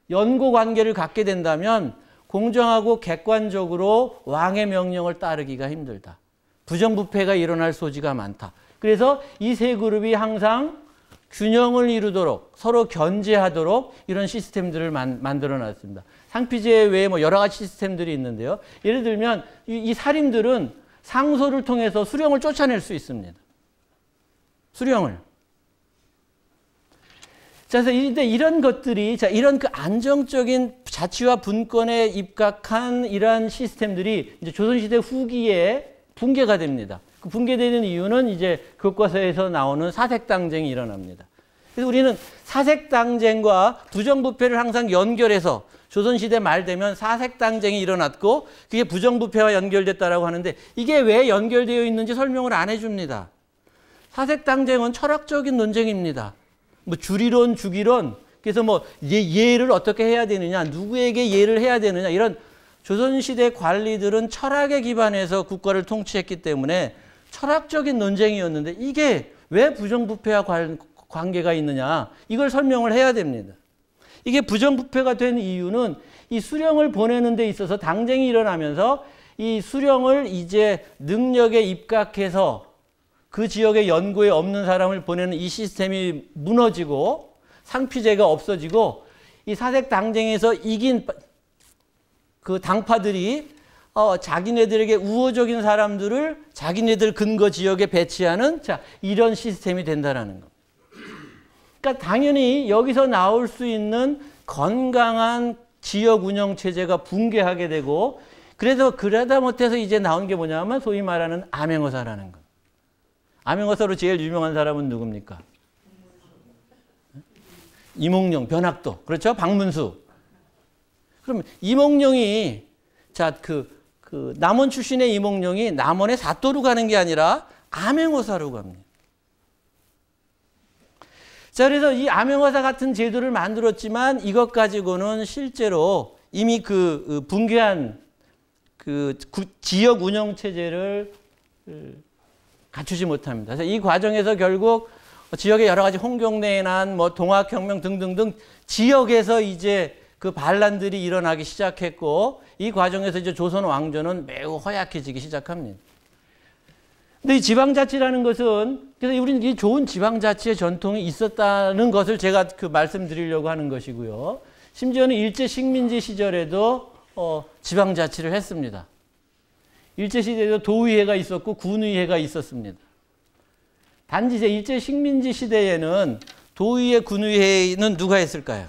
연고 관계를 갖게 된다면 공정하고 객관적으로 왕의 명령을 따르기가 힘들다. 부정부패가 일어날 소지가 많다. 그래서 이 세 그룹이 항상 균형을 이루도록 서로 견제하도록 이런 시스템들을 만들어 놨습니다. 상피제 외에 뭐 여러 가지 시스템들이 있는데요. 예를 들면 이 사림들은 상소를 통해서 수령을 쫓아낼 수 있습니다. 수령을. 자, 그래서 이런 것들이, 이런 그 안정적인 자치와 분권에 입각한 이러한 시스템들이 이제 조선시대 후기에 붕괴가 됩니다. 그 붕괴되는 이유는 이제 교과서에서 나오는 사색당쟁이 일어납니다. 그래서 우리는 사색당쟁과 부정부패를 항상 연결해서 조선시대 말 되면 사색당쟁이 일어났고 그게 부정부패와 연결됐다라고 하는데 이게 왜 연결되어 있는지 설명을 안 해줍니다. 사색당쟁은 철학적인 논쟁입니다. 뭐 주리론, 주기론, 그래서 뭐 예를 어떻게 해야 되느냐, 누구에게 예를 해야 되느냐 이런 조선시대 관리들은 철학에 기반해서 국가를 통치했기 때문에 철학적인 논쟁이었는데 이게 왜 부정부패와 관계가 있느냐 이걸 설명을 해야 됩니다. 이게 부정부패가 된 이유는 이 수령을 보내는 데 있어서 당쟁이 일어나면서 이 수령을 이제 능력에 입각해서 그 지역의 연고에 없는 사람을 보내는 이 시스템이 무너지고 상피제가 없어지고 이 사색 당쟁에서 이긴 그 당파들이 자기네들에게 우호적인 사람들을 자기네들 근거 지역에 배치하는 이런 시스템이 된다라는 거. 그러니까 당연히 여기서 나올 수 있는 건강한 지역 운영 체제가 붕괴하게 되고 그러다 못해서 이제 나온 게 뭐냐면 소위 말하는 암행어사라는 거. 암행어사로 제일 유명한 사람은 누굽니까? 이몽룡, 변학도. 그렇죠? 박문수. 그럼 이몽룡이 남원 출신의 이몽룡이 남원의 사또로 가는 게 아니라 암행어사로 갑니다. 자, 그래서 이 암행어사 같은 제도를 만들었지만 이것 가지고는 실제로 이미 그 붕괴한 그 지역 운영 체제를 갖추지 못합니다. 그래서 이 과정에서 결국 지역의 여러 가지 홍경래난 뭐 동학혁명 등등등 지역에서 이제 그 반란들이 일어나기 시작했고 이 과정에서 이제 조선 왕조는 매우 허약해지기 시작합니다. 근데 이 지방자치라는 것은 그래서 우리는 이 좋은 지방자치의 전통이 있었다는 것을 제가 말씀드리려고 하는 것이고요. 심지어는 일제 식민지 시절에도 지방자치를 했습니다. 일제 시대에도 도의회가 있었고 군의회가 있었습니다. 단지 이제 일제 식민지 시대에는 도의회, 군의회는 누가 했을까요?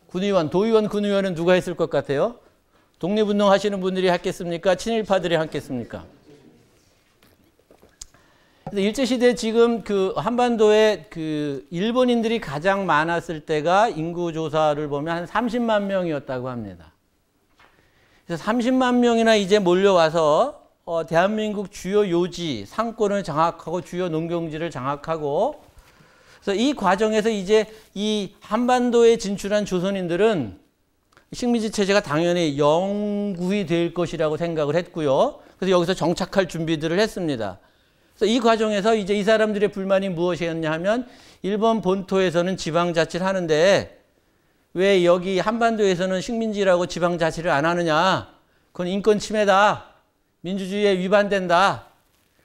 군의원, 도의원, 군의원은 누가 했을 것 같아요? 독립운동 하시는 분들이 했겠습니까? 친일파들이 했겠습니까? 일제시대 지금 그 한반도에 그 일본인들이 가장 많았을 때가 인구조사를 보면 한 30만 명이었다고 합니다. 그래서 30만 명이나 이제 몰려와서 대한민국 주요 요지, 상권을 장악하고 주요 농경지를 장악하고 그래서 이 과정에서 이제 이 한반도에 진출한 조선인들은 식민지 체제가 당연히 영구히 될 것이라고 생각을 했고요. 그래서 여기서 정착할 준비들을 했습니다. 그래서 이 과정에서 이제 이 사람들의 불만이 무엇이었냐 하면 일본 본토에서는 지방자치를 하는데 왜 여기 한반도에서는 식민지라고 지방자치를 안 하느냐. 그건 인권 침해다. 민주주의에 위반된다.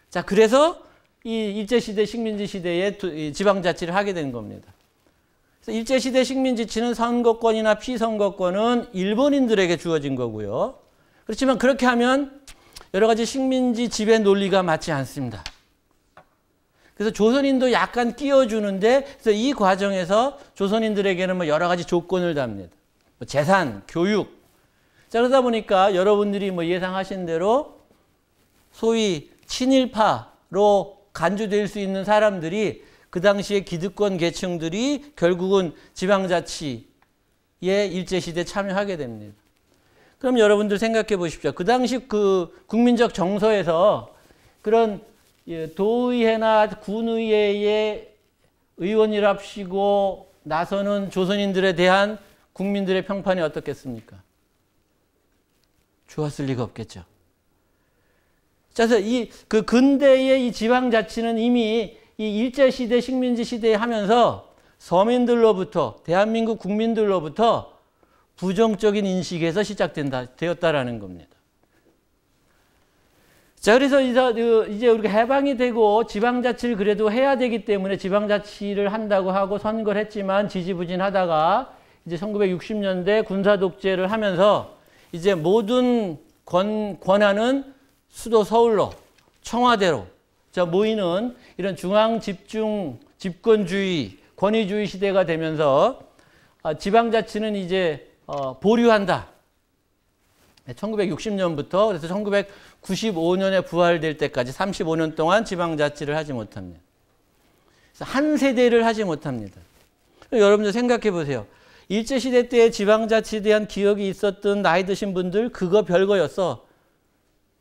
자, 그래서 이 일제시대 식민지 시대에 지방자치를 하게 된 겁니다. 그래서 일제시대 식민지치는 선거권이나 피선거권은 일본인들에게 주어진 거고요. 그렇지만 그렇게 하면 여러 가지 식민지 지배 논리가 맞지 않습니다. 그래서 조선인도 약간 끼워주는데 그래서 이 과정에서 조선인들에게는 뭐 여러 가지 조건을 답니다. 뭐 재산, 교육. 자, 그러다 보니까 여러분들이 뭐 예상하신 대로 소위 친일파로 간주될 수 있는 사람들이 그 당시에 기득권 계층들이 결국은 지방자치에 일제시대에 참여하게 됩니다. 그럼 여러분들 생각해 보십시오. 그 당시 그 국민적 정서에서 그런 도의회나 군의회의 의원이랍시고 나서는 조선인들에 대한 국민들의 평판이 어떻겠습니까? 좋았을 리가 없겠죠. 자, 그래서 그 근대의 이 지방자치는 이미 이 일제시대, 식민지 시대에 하면서 서민들로부터, 대한민국 국민들로부터 부정적인 인식에서 되었다라는 겁니다. 자, 그래서 이제 우리가 해방이 되고 지방자치를 그래도 해야 되기 때문에 지방자치를 한다고 하고 선거를 했지만 지지부진하다가 이제 1960년대 군사독재를 하면서 이제 모든 권한은 수도 서울로, 청와대로 모이는 이런 중앙집중 집권주의, 권위주의 시대가 되면서 지방자치는 이제 보류한다. 1960년부터 그래서 1995년에 부활될 때까지 35년 동안 지방자치를 하지 못합니다. 그래서 한 세대를 하지 못합니다. 여러분들 생각해 보세요. 일제시대 때 지방자치에 대한 기억이 있었던 나이 드신 분들 그거 별거였어.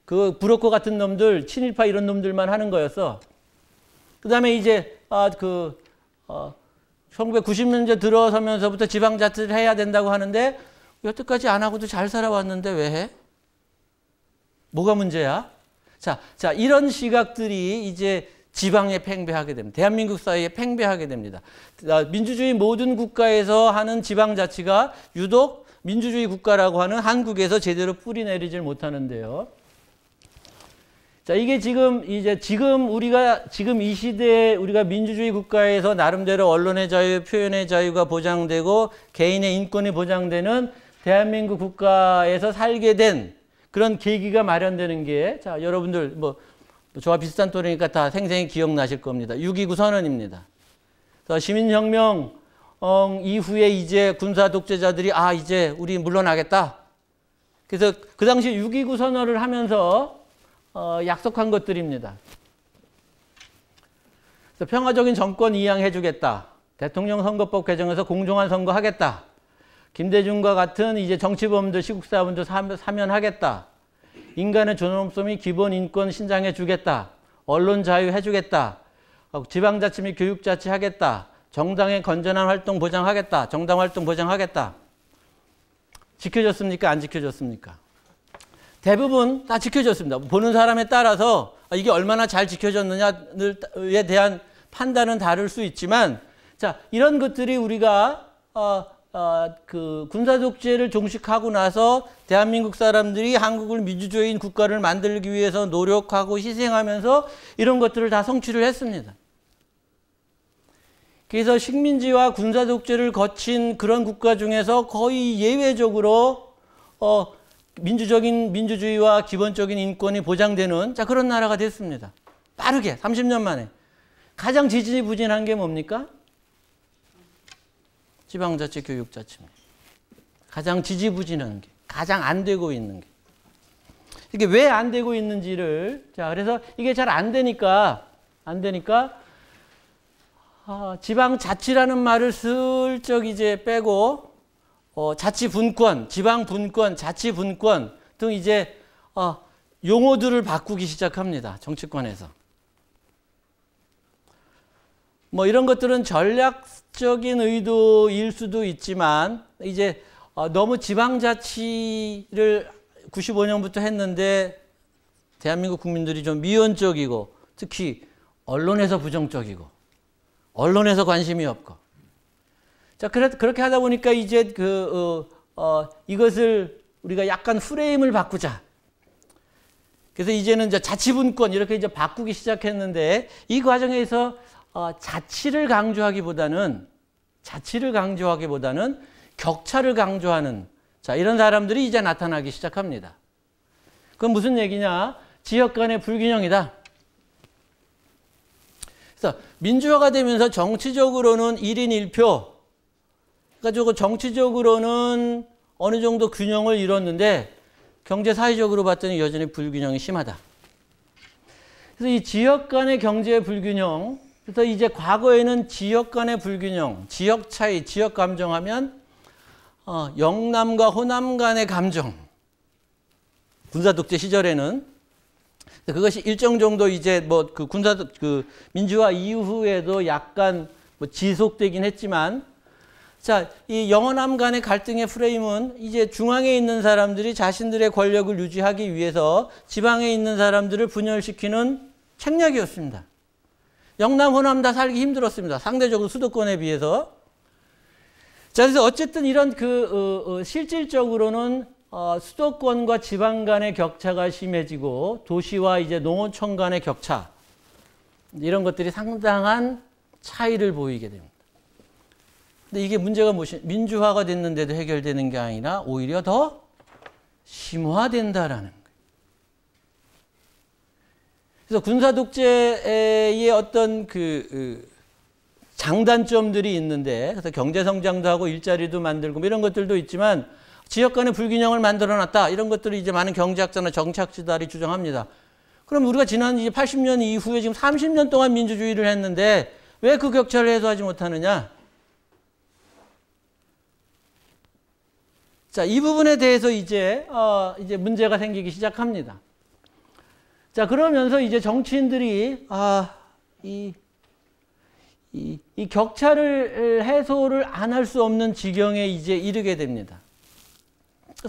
그 브로커 같은 놈들, 친일파 이런 놈들만 하는 거였어. 그 다음에 이제 1990년대 들어서면서부터 지방자치를 해야 된다고 하는데 여태까지 안 하고도 잘 살아왔는데 왜 해? 뭐가 문제야? 자, 이런 시각들이 이제 지방에 팽배하게 됩니다. 대한민국 사회에 팽배하게 됩니다. 민주주의 모든 국가에서 하는 지방자치가 유독 민주주의 국가라고 하는 한국에서 제대로 뿌리내리질 못하는데요. 자, 이게 지금 이 시대에 우리가 민주주의 국가에서 나름대로 언론의 자유, 표현의 자유가 보장되고 개인의 인권이 보장되는 대한민국 국가에서 살게 된 그런 계기가 마련되는 게, 자, 여러분들 뭐 저와 비슷한 또래니까 다 생생히 기억나실 겁니다. 6.29 선언입니다. 시민혁명 이후에 이제 군사 독재자들이 이제 우리 물러나겠다. 그래서 그 당시 6.29 선언을 하면서 약속한 것들입니다. 그래서 평화적인 정권 이양해 주겠다. 대통령 선거법 개정해서 공정한 선거 하겠다. 김대중과 같은 이제 정치범들, 시국사범들 사면하겠다. 인간의 존엄성 및 기본 인권 신장해 주겠다. 언론 자유 해주겠다. 지방자치 및 교육자치 하겠다. 정당의 건전한 활동 보장하겠다. 정당 활동 보장하겠다. 지켜졌습니까? 안 지켜졌습니까? 대부분 다 지켜졌습니다. 보는 사람에 따라서 이게 얼마나 잘 지켜졌느냐에 대한 판단은 다를 수 있지만, 자, 이런 것들이 우리가 그 군사독재를 종식하고 나서 대한민국 사람들이 한국을 민주주의인 국가를 만들기 위해서 노력하고 희생하면서 이런 것들을 다 성취를 했습니다. 그래서 식민지와 군사독재를 거친 그런 국가 중에서 거의 예외적으로 민주주의와 기본적인 인권이 보장되는 그런 나라가 됐습니다. 빠르게 30년 만에. 가장 지지부진한 게 뭡니까? 지방자치, 교육자치입니다. 가장 지지부진한 게, 가장 안 되고 있는 게. 이게 왜 안 되고 있는지를, 자, 그래서 이게 잘 안 되니까, 지방자치라는 말을 슬쩍 이제 빼고, 자치분권, 지방분권, 자치분권 등 이제, 용어들을 바꾸기 시작합니다. 정치권에서. 뭐 이런 것들은 전략적인 의도일 수도 있지만, 이제 너무 지방자치를 95년부터 했는데 대한민국 국민들이 좀 미온적이고 특히 언론에서 부정적이고 언론에서 관심이 없고 자 그렇게 하다 보니까 이제 이것을 우리가 약간 프레임을 바꾸자. 그래서 이제는 이제 자치분권 이렇게 이제 바꾸기 시작했는데 이 과정에서 자치를 강조하기보다는 격차를 강조하는 자, 이런 사람들이 이제 나타나기 시작합니다. 그건 무슨 얘기냐? 지역 간의 불균형이다. 그래서 민주화가 되면서 정치적으로는 1인 1표. 그러니까 정치적으로는 어느 정도 균형을 이뤘는데 경제 사회적으로 봤더니 여전히 불균형이 심하다. 그래서 이 지역 간의 경제 불균형. 그래서 이제 과거에는 지역 간의 불균형, 지역 차이, 지역 감정하면 영남과 호남 간의 감정. 군사독재 시절에는 그것이 일정 정도 이제 뭐 민주화 이후에도 약간 뭐 지속되긴 했지만 자, 이 영호남 간의 갈등의 프레임은 이제 중앙에 있는 사람들이 자신들의 권력을 유지하기 위해서 지방에 있는 사람들을 분열시키는 책략이었습니다. 영남, 호남 다 살기 힘들었습니다. 상대적으로 수도권에 비해서. 자, 그래서 어쨌든 이런 실질적으로는 수도권과 지방 간의 격차가 심해지고 도시와 이제 농어촌 간의 격차 이런 것들이 상당한 차이를 보이게 됩니다. 근데 이게 문제가 무엇이 민주화가 됐는데도 해결되는 게 아니라 오히려 더 심화된다라는 거예요. 그래서 군사독재의 어떤 장단점들이 있는데 그래서 경제성장도 하고 일자리도 만들고 이런 것들도 있지만 지역 간의 불균형을 만들어놨다. 이런 것들을 이제 많은 경제학자나 정치학자들이 주장합니다. 그럼 우리가 지난 이제 80년 이후에 지금 30년 동안 민주주의를 했는데 왜 그 격차를 해소하지 못하느냐? 자, 이 부분에 대해서 이제 문제가 생기기 시작합니다. 자, 그러면서 이제 정치인들이 이 격차를 해소를 안 할 수 없는 지경에 이제 이르게 됩니다.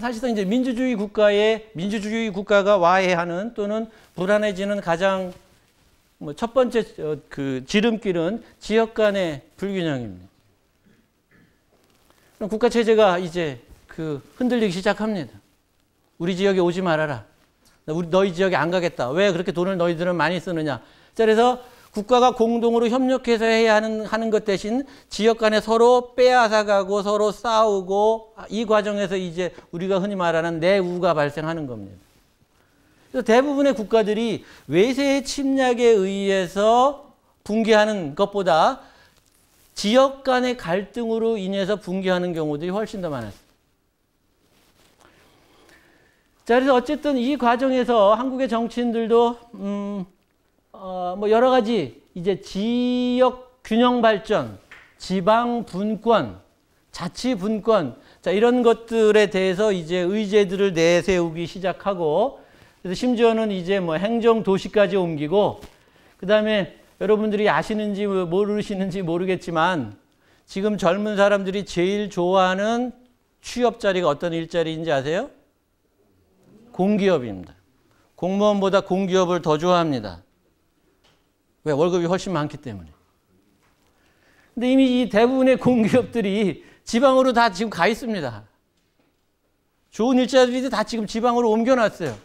사실상 이제 민주주의 국가가 와해하는 또는 불안해지는 가장 첫 번째 지름길은 지역 간의 불균형입니다. 그럼 국가 체제가 이제 흔들리기 시작합니다. 우리 지역에 오지 말아라. 너희 지역에 안 가겠다. 왜 그렇게 돈을 너희들은 많이 쓰느냐. 자, 그래서 국가가 공동으로 협력해서 해야 하는 것 대신 지역 간에 서로 빼앗아가고 서로 싸우고 이 과정에서 이제 우리가 흔히 말하는 내우가 발생하는 겁니다. 그래서 대부분의 국가들이 외세의 침략에 의해서 붕괴하는 것보다 지역 간의 갈등으로 인해서 붕괴하는 경우들이 훨씬 더 많았습니다. 자, 그래서 어쨌든 이 과정에서 한국의 정치인들도 뭐 여러 가지 이제 지역 균형 발전, 지방 분권, 자치 분권, 자, 이런 것들에 대해서 이제 의제들을 내세우기 시작하고, 그래서 심지어는 이제 뭐 행정 도시까지 옮기고, 그 다음에 여러분들이 아시는지 모르시는지 모르겠지만, 지금 젊은 사람들이 제일 좋아하는 취업 자리가 어떤 일자리인지 아세요? 공기업입니다. 공무원보다 공기업을 더 좋아합니다. 왜? 월급이 훨씬 많기 때문에. 근데 이미 이 대부분의 공기업들이 지방으로 다 지금 가 있습니다. 좋은 일자리들이 다 지금 지방으로 옮겨놨어요.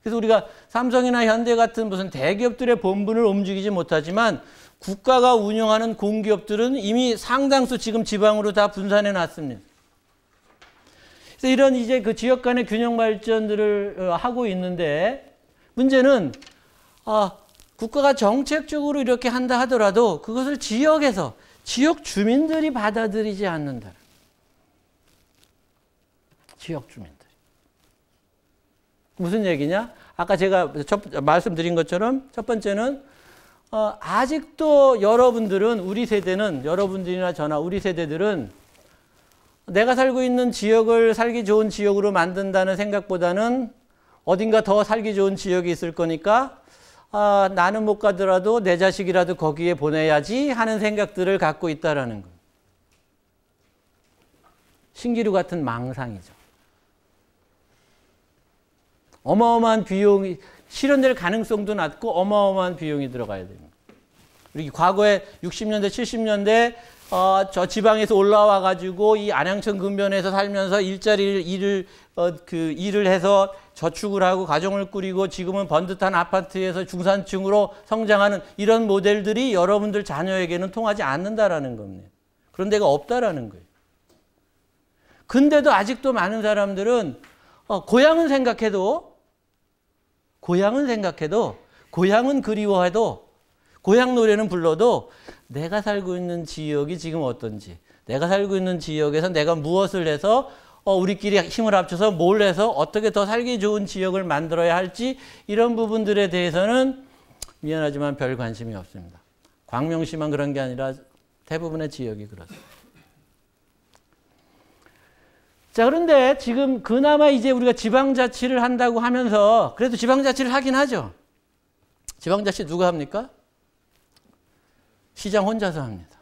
그래서 우리가 삼성이나 현대 같은 무슨 대기업들의 본분을 움직이지 못하지만 국가가 운영하는 공기업들은 이미 상당수 지금 지방으로 다 분산해 놨습니다. 그래서 이런 이제 지역 간의 균형 발전들을 하고 있는데 문제는 국가가 정책적으로 이렇게 한다 하더라도 그것을 지역에서 지역 주민들이 받아들이지 않는다. 지역 주민들이. 무슨 얘기냐? 아까 제가 말씀드린 것처럼 첫 번째는 아직도 여러분들은 우리 세대는 여러분들이나 저나 우리 세대들은 내가 살고 있는 지역을 살기 좋은 지역으로 만든다는 생각보다는 어딘가 더 살기 좋은 지역이 있을 거니까 나는 못 가더라도 내 자식이라도 거기에 보내야지 하는 생각들을 갖고 있다라는 거. 신기루 같은 망상이죠. 어마어마한 비용이 실현될 가능성도 낮고 어마어마한 비용이 들어가야 됩니다. 우리 과거에 60년대, 70년대 저 지방에서 올라와 가지고 이 안양천 근변에서 살면서 일을 해서 저축을 하고 가정을 꾸리고 지금은 번듯한 아파트에서 중산층으로 성장하는 이런 모델들이 여러분들 자녀에게는 통하지 않는다라는 겁니다. 그런 데가 없다라는 거예요. 근데도 아직도 많은 사람들은 고향은 생각해도 고향은 그리워해도 고향 노래는 불러도 내가 살고 있는 지역이 지금 어떤지, 내가 살고 있는 지역에서 내가 무엇을 해서 우리끼리 힘을 합쳐서 뭘 해서 어떻게 더 살기 좋은 지역을 만들어야 할지 이런 부분들에 대해서는 미안하지만 별 관심이 없습니다. 광명시만 그런 게 아니라 대부분의 지역이 그렇습니다. 자, 그런데 지금 그나마 이제 우리가 지방자치를 한다고 하면서 그래도 지방자치를 하긴 하죠. 지방자치 누가 합니까? 시장 혼자서 합니다.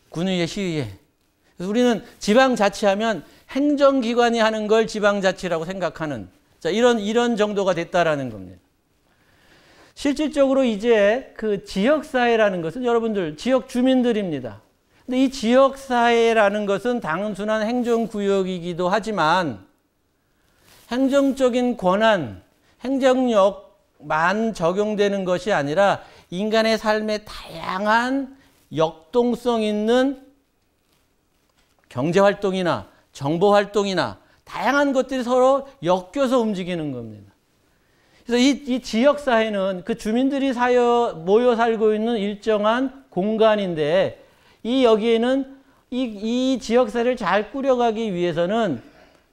군의회, 시의회. 그래서 우리는 지방자치하면 행정기관이 하는 걸 지방자치라고 생각하는 자, 이런 정도가 됐다라는 겁니다. 실질적으로 이제 그 지역사회라는 것은 여러분들 지역 주민들입니다. 근데 이 지역사회라는 것은 단순한 행정구역이기도 하지만 행정적인 권한, 행정력만 적용되는 것이 아니라 인간의 삶에 다양한 역동성 있는 경제활동이나 정보활동이나 다양한 것들이 서로 엮여서 움직이는 겁니다. 그래서 이 지역사회는 그 주민들이 모여 살고 있는 일정한 공간인데 여기에는 이 지역사회를 잘 꾸려가기 위해서는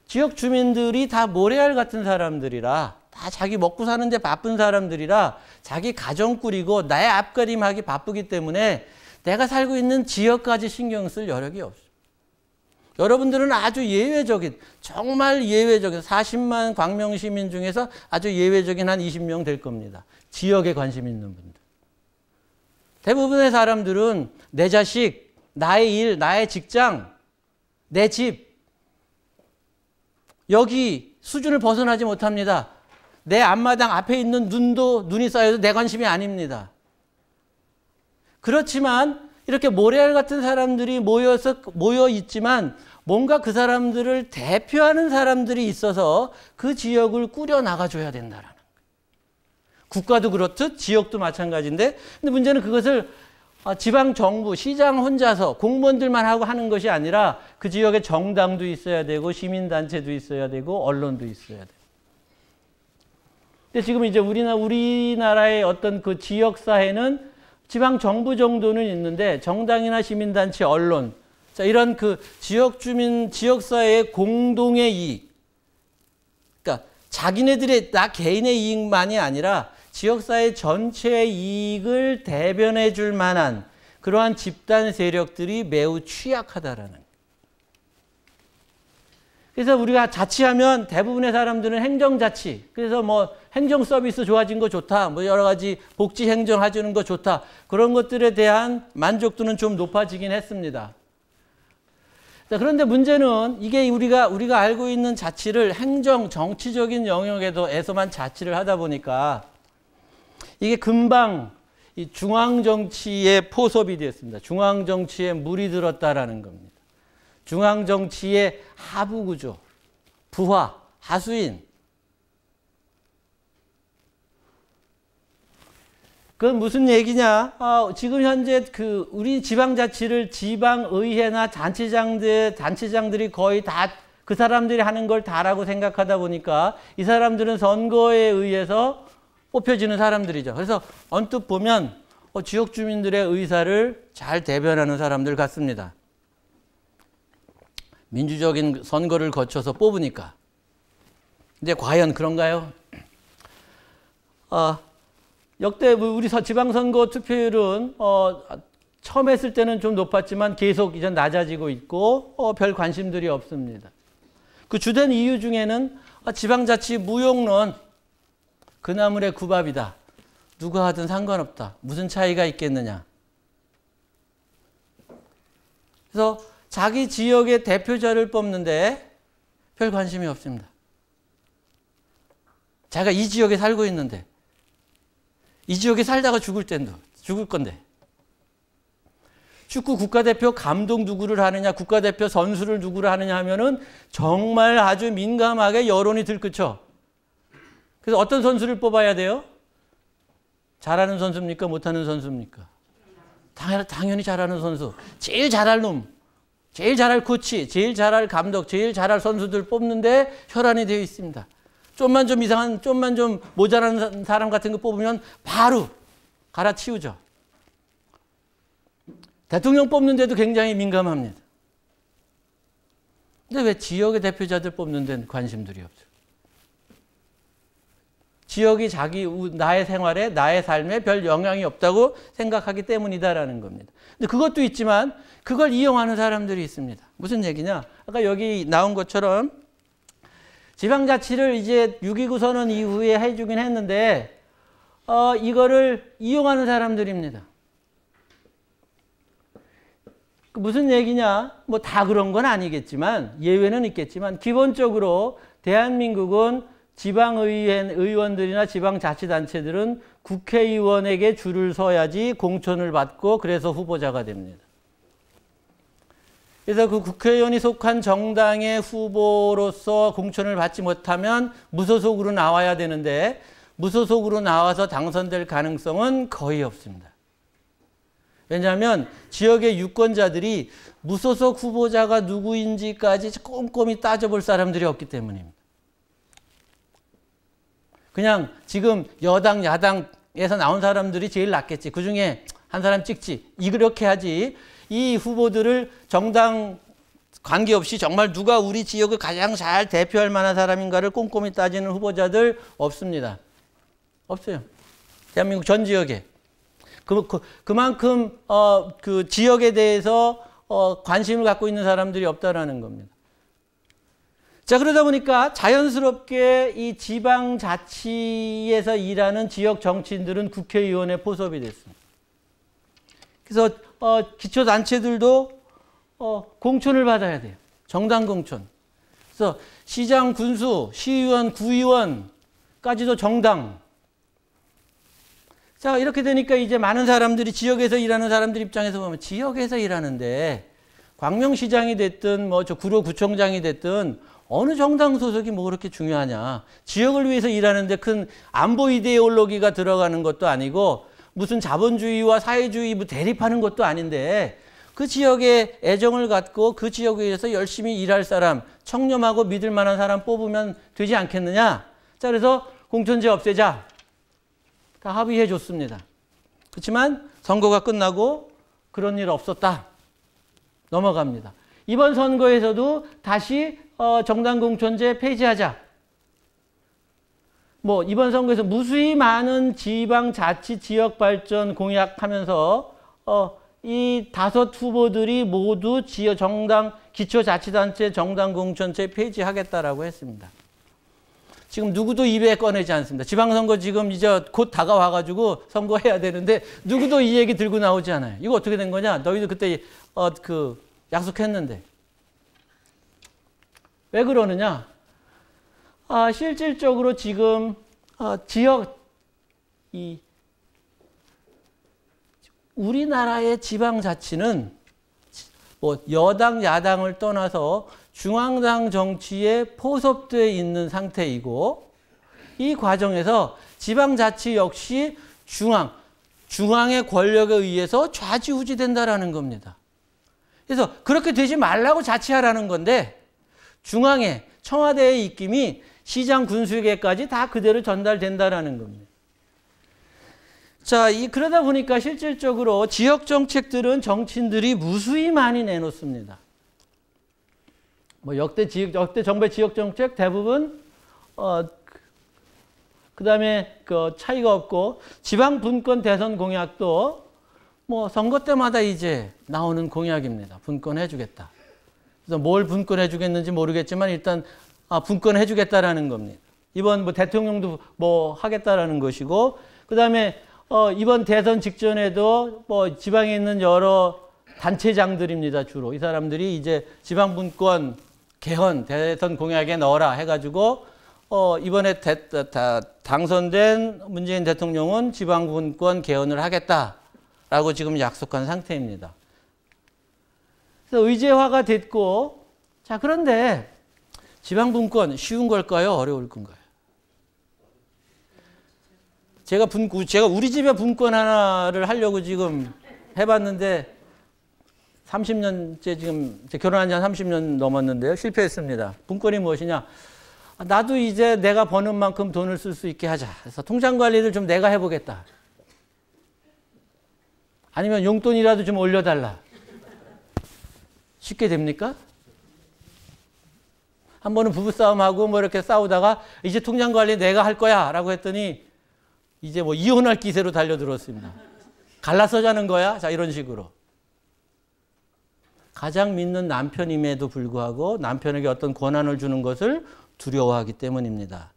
지역 주민들이 다 모래알 같은 사람들이라 다 자기 먹고 사는데 바쁜 사람들이라 자기 가정 꾸리고 나의 앞가림하기 바쁘기 때문에 내가 살고 있는 지역까지 신경 쓸 여력이 없어요. 여러분들은 아주 예외적인 정말 예외적인 40만 광명 시민 중에서 아주 예외적인 한 20명 될 겁니다. 지역에 관심 있는 분들. 대부분의 사람들은 내 자식, 나의 일, 나의 직장, 내 집 여기 수준을 벗어나지 못합니다. 내 앞마당 앞에 있는 눈이 쌓여도 내 관심이 아닙니다. 그렇지만 이렇게 모래알 같은 사람들이 모여 있지만 뭔가 그 사람들을 대표하는 사람들이 있어서 그 지역을 꾸려 나가줘야 된다라는 거예요. 국가도 그렇듯 지역도 마찬가지인데 근데 문제는 그것을 지방정부, 시장 혼자서 공무원들만 하고 하는 것이 아니라 그 지역에 정당도 있어야 되고 시민단체도 있어야 되고 언론도 있어야 돼요. 근데 지금 이제 우리나라의 어떤 그 지역사회는 지방정부 정도는 있는데 정당이나 시민단체, 언론 자, 이런 그 지역사회의 공동의 이익 그러니까 자기네들의 나 개인의 이익만이 아니라 지역사회 전체의 이익을 대변해 줄 만한 그러한 집단 세력들이 매우 취약하다라는 거예요. 그래서 우리가 자치하면 대부분의 사람들은 행정자치 그래서 뭐 행정 서비스 좋아진 거 좋다 뭐 여러 가지 복지 행정 해주는 거 좋다 그런 것들에 대한 만족도는 좀 높아지긴 했습니다. 자, 그런데 문제는 이게 우리가 알고 있는 자치를 행정 정치적인 영역에서만 자치를 하다 보니까 이게 금방 이 중앙정치의 포섭이 되었습니다. 중앙정치에 물이 들었다라는 겁니다. 중앙정치의 하부구조, 부하, 하수인. 그건 무슨 얘기냐? 지금 현재 우리 지방자치를 지방의회나 잔치장들이 거의 다 그 사람들이 하는 걸 다라고 생각하다 보니까 이 사람들은 선거에 의해서 뽑혀지는 사람들이죠. 그래서 언뜻 보면 지역 주민들의 의사를 잘 대변하는 사람들 같습니다. 민주적인 선거를 거쳐서 뽑으니까. 근데 과연 그런가요? 역대 우리 지방선거 투표율은 처음 했을 때는 좀 높았지만 계속 이제 낮아지고 있고 별 관심들이 없습니다. 그 주된 이유 중에는 지방자치 무용론, 그나물의 구밥이다. 누가 하든 상관없다. 무슨 차이가 있겠느냐. 그래서 자기 지역의 대표자를 뽑는데 별 관심이 없습니다. 자기가 이 지역에 살고 있는데 이 지역에 살다가 죽을 건데 축구 국가대표 감독 누구를 하느냐, 국가대표 선수를 누구를 하느냐 하면은 정말 아주 민감하게 여론이 들끓죠. 그래서 어떤 선수를 뽑아야 돼요? 잘하는 선수입니까? 못하는 선수입니까? 당연히 잘하는 선수. 제일 잘할 놈, 제일 잘할 코치, 제일 잘할 감독, 제일 잘할 선수들 뽑는데 혈안이 되어 있습니다. 좀만 좀 이상한, 좀만 좀 모자란 사람 같은 거 뽑으면 바로 갈아치우죠. 대통령 뽑는데도 굉장히 민감합니다. 근데 왜 지역의 대표자들 뽑는 데는 관심들이 없죠? 지역이 나의 생활에, 나의 삶에 별 영향이 없다고 생각하기 때문이다라는 겁니다. 근데 그것도 있지만 그걸 이용하는 사람들이 있습니다. 무슨 얘기냐? 아까 여기 나온 것처럼 지방자치를 이제 6.29 선언 이후에 해주긴 했는데 이거를 이용하는 사람들입니다. 무슨 얘기냐? 뭐 다 그런 건 아니겠지만 예외는 있겠지만 기본적으로 대한민국은 지방의원들이나 지방자치단체들은 국회의원에게 줄을 서야지 공천을 받고 그래서 후보자가 됩니다. 그래서 그 국회의원이 속한 정당의 후보로서 공천을 받지 못하면 무소속으로 나와야 되는데 무소속으로 나와서 당선될 가능성은 거의 없습니다. 왜냐하면 지역의 유권자들이 무소속 후보자가 누구인지까지 꼼꼼히 따져볼 사람들이 없기 때문입니다. 그냥 지금 여당, 야당에서 나온 사람들이 제일 낫겠지. 그중에 한 사람 찍지. 이렇게 하지. 이 후보들을 정당 관계없이 정말 누가 우리 지역을 가장 잘 대표할 만한 사람인가를 꼼꼼히 따지는 후보자들 없습니다. 없어요. 대한민국 전 지역에. 그만큼 그 지역에 대해서 관심을 갖고 있는 사람들이 없다라는 겁니다. 자, 그러다 보니까 자연스럽게 이 지방자치에서 일하는 지역 정치인들은 국회의원에 포섭이 됐습니다. 그래서 기초단체들도 공천을 받아야 돼요. 정당 공천. 그래서 시장, 군수, 시의원, 구의원까지도 정당. 자, 이렇게 되니까 이제 많은 사람들이 지역에서 일하는 사람들 입장에서 보면 지역에서 일하는데 광명시장이 됐든 뭐 저 구로구청장이 됐든 어느 정당 소속이 뭐 그렇게 중요하냐. 지역을 위해서 일하는데 큰 안보 이데올로기가 들어가는 것도 아니고 무슨 자본주의와 사회주의 뭐 대립하는 것도 아닌데 그 지역에 애정을 갖고 그 지역에 의해서 열심히 일할 사람, 청렴하고 믿을 만한 사람 뽑으면 되지 않겠느냐. 자, 그래서 공천제 없애자. 다 합의해 줬습니다. 그렇지만 선거가 끝나고 그런 일 없었다. 넘어갑니다. 이번 선거에서도 다시 정당 공천제 폐지하자. 뭐 이번 선거에서 무수히 많은 지방자치 지역발전 공약하면서 이 5 후보들이 모두 정당 기초자치단체 정당 공천제 폐지하겠다라고 했습니다. 지금 누구도 입에 꺼내지 않습니다. 지방선거 지금 이제 곧 다가와가지고 선거해야 되는데 누구도 이 얘기 들고 나오지 않아요. 이거 어떻게 된 거냐? 너희도 그때 약속했는데. 왜 그러느냐? 실질적으로 지금 우리나라의 지방자치는 뭐 여당, 야당을 떠나서 중앙당 정치에 포섭되어 있는 상태이고 이 과정에서 지방자치 역시 중앙의 권력에 의해서 좌지우지된다라는 겁니다. 그래서 그렇게 되지 말라고 자치하라는 건데 중앙에 청와대의 입김이 시장 군수에게까지 다 그대로 전달된다라는 겁니다. 자, 그러다 보니까 실질적으로 지역 정책들은 정치인들이 무수히 많이 내놓습니다. 뭐 역대 정부의 지역 정책 대부분 그다음에 그 차이가 없고 지방 분권 대선 공약도 뭐 선거 때마다 이제 나오는 공약입니다. 분권해 주겠다. 그래서 뭘 분권해 주겠는지 모르겠지만 일단 분권해 주겠다라는 겁니다. 이번 뭐 대통령도 뭐 하겠다라는 것이고 그다음에 이번 대선 직전에도 뭐 지방에 있는 여러 단체장들입니다. 주로 이 사람들이 이제 지방 분권 개헌 대선 공약에 넣어라 해가지고 이번에 당선된 문재인 대통령은 지방 분권 개헌을 하겠다라고 지금 약속한 상태입니다. 그래서 의제화가 됐고 자 그런데 지방 분권 쉬운 걸까요? 어려울 건가요? 제가 우리 집에 분권 하나를 하려고 지금 해봤는데 30년째 지금 결혼한 지 한 30년 넘었는데요. 실패했습니다. 분권이 무엇이냐? 나도 이제 내가 버는 만큼 돈을 쓸 수 있게 하자. 그래서 통장 관리를 좀 내가 해보겠다. 아니면 용돈이라도 좀 올려달라. 쉽게 됩니까? 한 번은 부부싸움하고 뭐 이렇게 싸우다가 이제 통장 관리 내가 할 거야 라고 했더니 이제 뭐 이혼할 기세로 달려들었습니다. 갈라서 자는 거야? 자, 이런 식으로. 가장 믿는 남편임에도 불구하고 남편에게 어떤 권한을 주는 것을 두려워하기 때문입니다.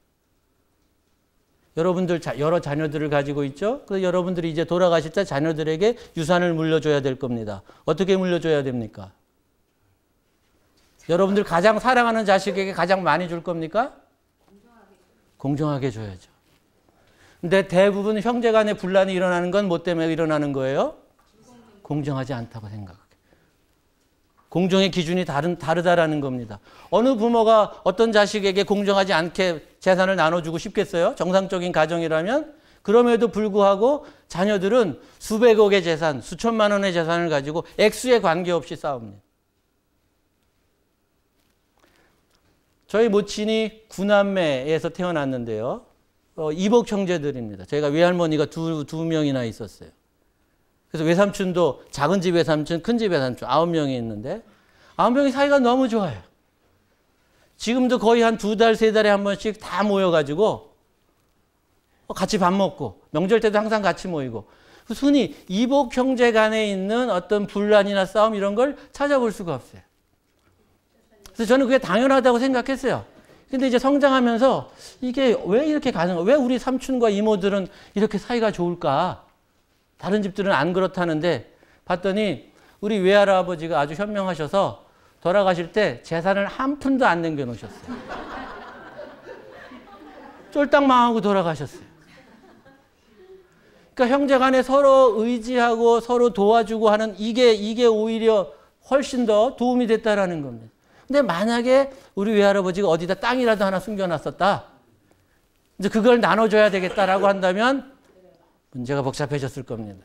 여러분들 여러 자녀들을 가지고 있죠? 그래서 여러분들이 이제 돌아가실 때 자녀들에게 유산을 물려줘야 될 겁니다. 어떻게 물려줘야 됩니까? 여러분들 가장 사랑하는 자식에게 가장 많이 줄 겁니까? 공정하게 줘야죠. 근데 대부분 형제 간의 분란이 일어나는 건 뭐 때문에 일어나는 거예요? 공정하지 않다고 생각해요. 공정의 기준이 다르다라는 겁니다. 어느 부모가 어떤 자식에게 공정하지 않게 재산을 나눠주고 싶겠어요? 정상적인 가정이라면? 그럼에도 불구하고 자녀들은 수백억의 재산, 수천만 원의 재산을 가지고 액수에 관계없이 싸웁니다. 저희 모친이 9남매에서 태어났는데요. 이복 형제들입니다. 제가 외할머니가 두 명이나 있었어요. 그래서 외삼촌도 작은 집 외삼촌, 큰 집 외삼촌 9명이 있는데 9명이 사이가 너무 좋아요. 지금도 거의 한 2달, 3달에 한 번씩 다 모여가지고 같이 밥 먹고 명절 때도 항상 같이 모이고 흔히 이복 형제 간에 있는 어떤 분란이나 싸움 이런 걸 찾아볼 수가 없어요. 그래서 저는 그게 당연하다고 생각했어요. 근데 이제 성장하면서 이게 왜 이렇게 가능할까? 왜 우리 삼촌과 이모들은 이렇게 사이가 좋을까? 다른 집들은 안 그렇다는데 봤더니 우리 외할아버지가 아주 현명하셔서 돌아가실 때 재산을 한 푼도 안 남겨놓으셨어요. 쫄딱 망하고 돌아가셨어요. 그러니까 형제 간에 서로 의지하고 서로 도와주고 하는 이게 오히려 훨씬 더 도움이 됐다라는 겁니다. 근데 만약에 우리 외할아버지가 어디다 땅이라도 하나 숨겨놨었다. 이제 그걸 나눠줘야 되겠다라고 한다면 문제가 복잡해졌을 겁니다.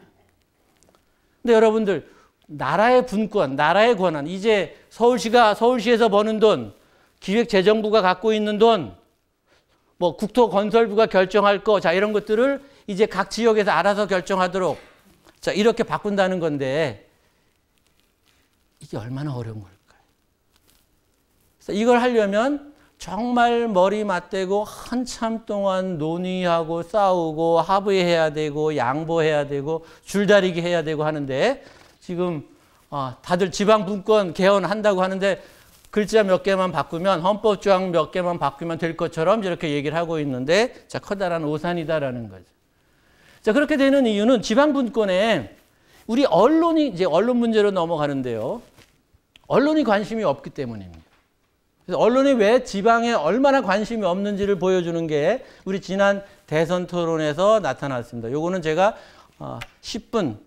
근데 여러분들 나라의 분권, 나라의 권한, 이제 서울시에서 버는 돈, 기획재정부가 갖고 있는 돈, 뭐 국토건설부가 결정할 거, 자 이런 것들을 이제 각 지역에서 알아서 결정하도록 자 이렇게 바꾼다는 건데 이게 얼마나 어려운 걸까요? 그래서 이걸 하려면 정말 머리 맞대고 한참 동안 논의하고 싸우고 합의해야 되고 양보해야 되고 줄다리기 해야 되고 하는데 지금 다들 지방분권 개헌한다고 하는데 글자 몇 개만 바꾸면 헌법조항 몇 개만 바꾸면 될 것처럼 이렇게 얘기를 하고 있는데 자 커다란 오산이다라는 거죠. 자 그렇게 되는 이유는 지방분권에 우리 언론이 이제 언론 문제로 넘어가는데요. 언론이 관심이 없기 때문입니다. 그래서 언론이 왜 지방에 얼마나 관심이 없는지를 보여주는 게 우리 지난 대선 토론에서 나타났습니다. 요거는 제가 10분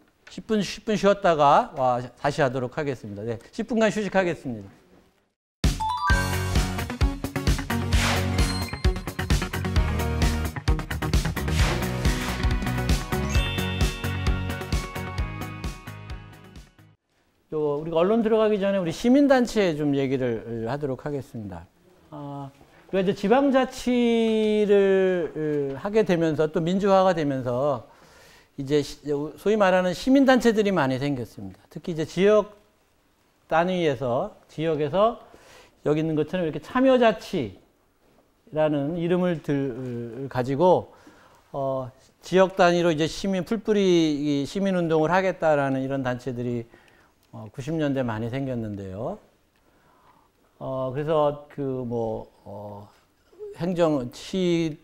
쉬었다가 다시 하도록 하겠습니다. 네, 10분간 휴식하겠습니다. 우리가 언론 들어가기 전에 우리 시민단체 좀 얘기를 하도록 하겠습니다. 우리가 이제 지방자치를 하게 되면서 또 민주화가 되면서 이제 소위 말하는 시민단체들이 많이 생겼습니다. 특히 이제 지역 단위에서, 지역에서 여기 있는 것처럼 이렇게 참여자치라는 이름을 가지고, 지역 단위로 이제 풀뿌리 시민운동을 하겠다라는 이런 단체들이 90년대 많이 생겼는데요. 그래서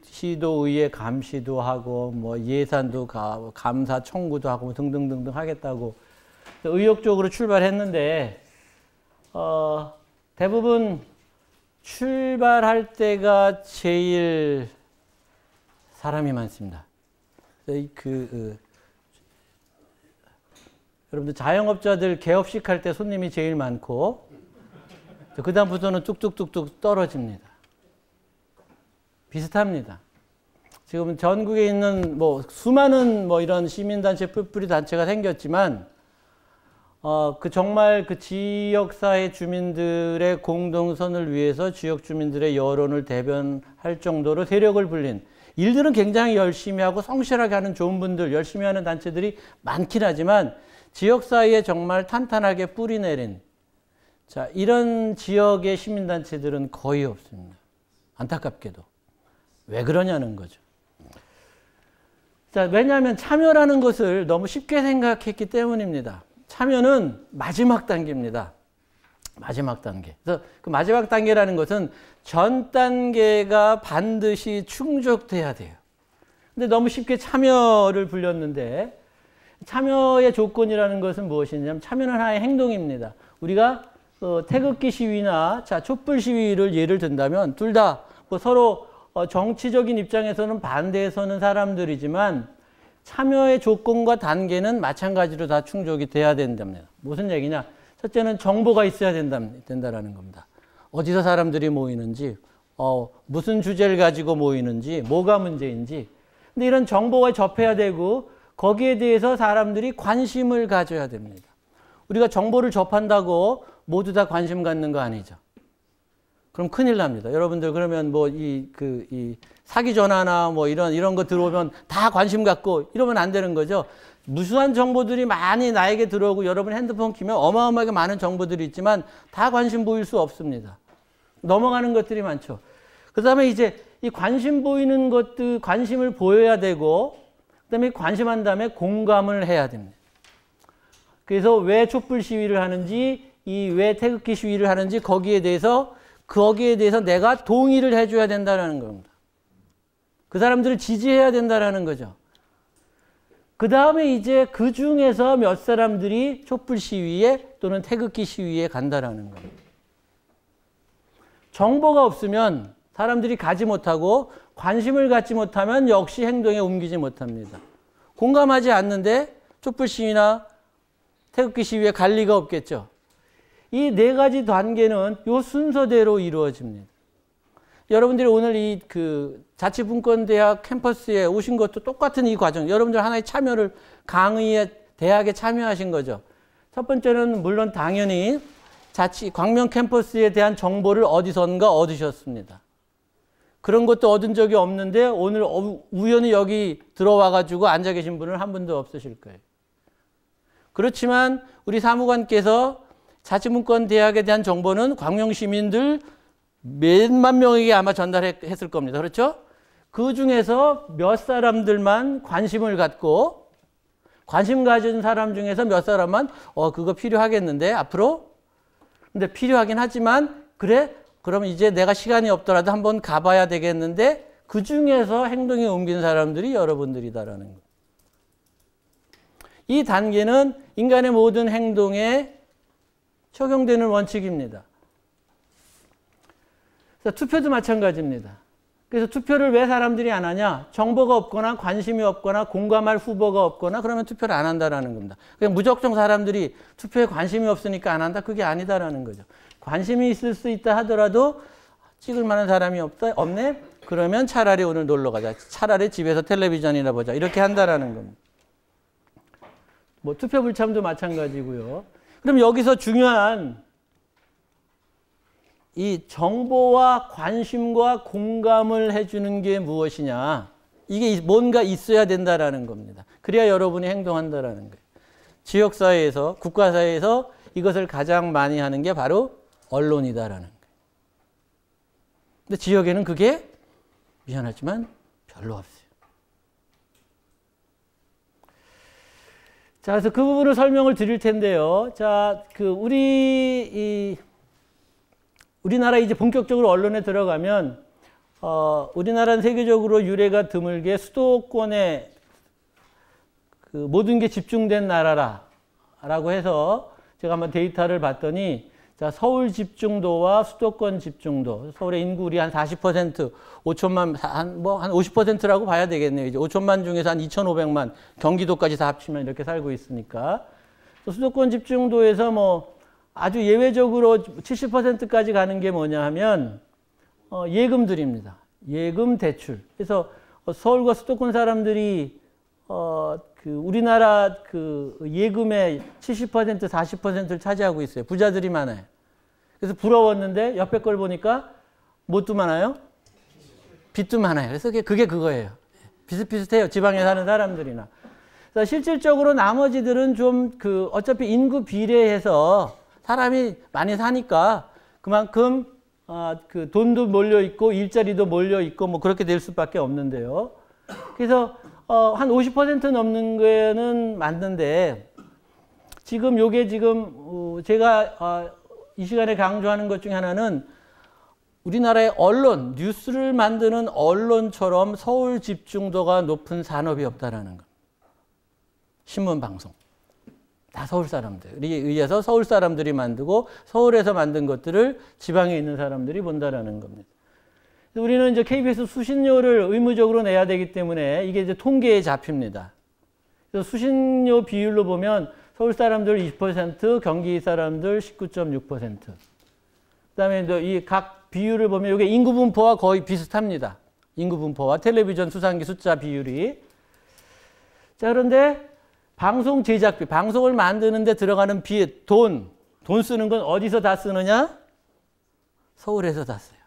시도의회 감시도 하고, 예산도 감사 청구도 하고, 등등등등 하겠다고 의욕적으로 출발했는데, 대부분 출발할 때가 제일 사람이 많습니다. 여러분들 자영업자들 개업식 할 때 손님이 제일 많고, 그 다음부터는 뚝뚝뚝뚝 떨어집니다. 비슷합니다. 지금 전국에 있는 수많은 이런 시민단체, 뿔뿔이 단체가 생겼지만, 정말 그 지역사회 주민들의 공동선을 위해서 지역 주민들의 여론을 대변할 정도로 세력을 불린, 일들은 굉장히 열심히 하고 성실하게 하는 좋은 분들, 열심히 하는 단체들이 많긴 하지만, 지역사회에 정말 탄탄하게 뿌리 내린, 자, 이런 지역의 시민단체들은 거의 없습니다. 안타깝게도. 왜 그러냐는 거죠. 자, 왜냐하면 참여라는 것을 너무 쉽게 생각했기 때문입니다. 참여는 마지막 단계입니다. 마지막 단계. 그래서 그 마지막 단계라는 것은 전 단계가 반드시 충족돼야 돼요. 근데 너무 쉽게 참여를 불렸는데, 참여의 조건이라는 것은 무엇이냐면 참여는 하나의 행동입니다. 우리가 태극기 시위나 촛불 시위를 예를 든다면 둘 다 서로 정치적인 입장에서는 반대에 서는 사람들이지만 참여의 조건과 단계는 마찬가지로 다 충족이 돼야 된답니다. 무슨 얘기냐? 첫째는 정보가 있어야 된다라는 겁니다. 어디서 사람들이 모이는지, 무슨 주제를 가지고 모이는지, 뭐가 문제인지. 근데 이런 정보가 접해야 되고 거기에 대해서 사람들이 관심을 가져야 됩니다. 우리가 정보를 접한다고 모두 다 관심 갖는 거 아니죠. 그럼 큰일 납니다. 여러분들 그러면 사기 전화나 이런 거 들어오면 다 관심 갖고 이러면 안 되는 거죠. 무수한 정보들이 많이 나에게 들어오고 여러분 핸드폰 키면 어마어마하게 많은 정보들이 있지만 다 관심 보일 수 없습니다. 넘어가는 것들이 많죠. 그 다음에 이제 이 관심 보이는 것들, 관심을 보여야 되고, 그 다음에 관심한 다음에 공감을 해야 됩니다. 그래서 왜 촛불 시위를 하는지, 왜 태극기 시위를 하는지 거기에 대해서 내가 동의를 해줘야 된다는 겁니다. 그 사람들을 지지해야 된다는 거죠. 그 다음에 이제 그 중에서 몇 사람들이 촛불 시위에 또는 태극기 시위에 간다라는 겁니다. 정보가 없으면 사람들이 가지 못하고 관심을 갖지 못하면 역시 행동에 옮기지 못합니다. 공감하지 않는데 촛불 시위나 태극기 시위에 갈 리가 없겠죠. 이 네 가지 단계는 요 순서대로 이루어집니다. 여러분들이 오늘 자치분권대학 캠퍼스에 오신 것도 똑같은 이 과정. 여러분들 하나의 참여를 강의에 대학에 참여하신 거죠. 첫 번째는 물론 당연히 광명 캠퍼스에 대한 정보를 어디선가 얻으셨습니다. 그런 것도 얻은 적이 없는데 오늘 우연히 여기 들어와 가지고 앉아 계신 분은 한 분도 없으실 거예요. 그렇지만 우리 사무관께서 자치분권대학에 대한 정보는 광명 시민들 몇만 명에게 아마 전달했을 겁니다. 그렇죠? 그 중에서 몇 사람들만 관심을 갖고 관심 가진 사람 중에서 몇 사람만 그거 필요하겠는데 앞으로? 근데 필요하긴 하지만 그래? 그러면 이제 내가 시간이 없더라도 한번 가봐야 되겠는데 그 중에서 행동에 옮긴 사람들이 여러분들이다라는 거예요. 이 단계는 인간의 모든 행동에 적용되는 원칙입니다. 그래서 투표도 마찬가지입니다. 그래서 투표를 왜 사람들이 안 하냐? 정보가 없거나 관심이 없거나 공감할 후보가 없거나 그러면 투표를 안 한다라는 겁니다. 그냥 무작정 사람들이 투표에 관심이 없으니까 안 한다? 그게 아니다라는 거죠. 관심이 있을 수 있다 하더라도 찍을 만한 사람이 없네? 그러면 차라리 오늘 놀러 가자. 차라리 집에서 텔레비전이나 보자. 이렇게 한다라는 겁니다. 투표 불참도 마찬가지고요. 그럼 여기서 중요한 이 정보와 관심과 공감을 해주는 게 무엇이냐. 이게 뭔가 있어야 된다라는 겁니다. 그래야 여러분이 행동한다라는 거예요. 지역사회에서, 국가사회에서 이것을 가장 많이 하는 게 바로 언론이다라는 거예요. 근데 지역에는 그게 미안하지만 별로 없어요. 자, 그래서 그 부분을 설명을 드릴 텐데요. 자, 우리나라 이제 본격적으로 언론에 들어가면, 우리나라는 세계적으로 유례가 드물게 수도권에 그 모든 게 집중된 나라라고 해서 제가 한번 데이터를 봤더니, 자, 서울 집중도와 수도권 집중도, 서울의 인구율이 한 40%, 5천만, 한 50%라고 봐야 되겠네요. 이제 5천만 중에서 한 2,500만, 경기도까지 다 합치면 이렇게 살고 있으니까. 수도권 집중도에서 뭐 아주 예외적으로 70%까지 가는 게 뭐냐 하면, 예금들입니다. 예금 대출. 그래서 서울과 수도권 사람들이, 우리나라 예금의 70%, 40%를 차지하고 있어요. 부자들이 많아요. 그래서 부러웠는데 옆에 걸 보니까 뭣도 많아요? 빚도 많아요. 그래서 그게 그거예요. 비슷비슷해요. 지방에 사는 사람들이나. 그래서 실질적으로 나머지들은 좀 어차피 인구 비례해서 사람이 많이 사니까 그만큼 돈도 몰려 있고 일자리도 몰려 있고 뭐 그렇게 될 수밖에 없는데요. 그래서 한 50% 넘는 거는 맞는데 지금 요게 지금 제가 이 시간에 강조하는 것 중에 하나는 우리나라의 언론, 뉴스를 만드는 언론처럼 서울 집중도가 높은 산업이 없다라는 것. 신문, 방송. 다 서울 사람들에 의해서 서울 사람들이 만들고 서울에서 만든 것들을 지방에 있는 사람들이 본다라는 겁니다. 우리는 이제 KBS 수신료를 의무적으로 내야 되기 때문에 이게 이제 통계에 잡힙니다. 그래서 수신료 비율로 보면 서울 사람들 20%, 경기 사람들 19.6%. 그다음에 이제 이 각 비율을 보면 이게 인구 분포와 거의 비슷합니다. 인구 분포와 텔레비전 수상기 숫자 비율이. 자, 그런데 방송 제작비, 방송을 만드는데 들어가는 돈 쓰는 건 어디서 다 쓰느냐? 서울에서 다 써요.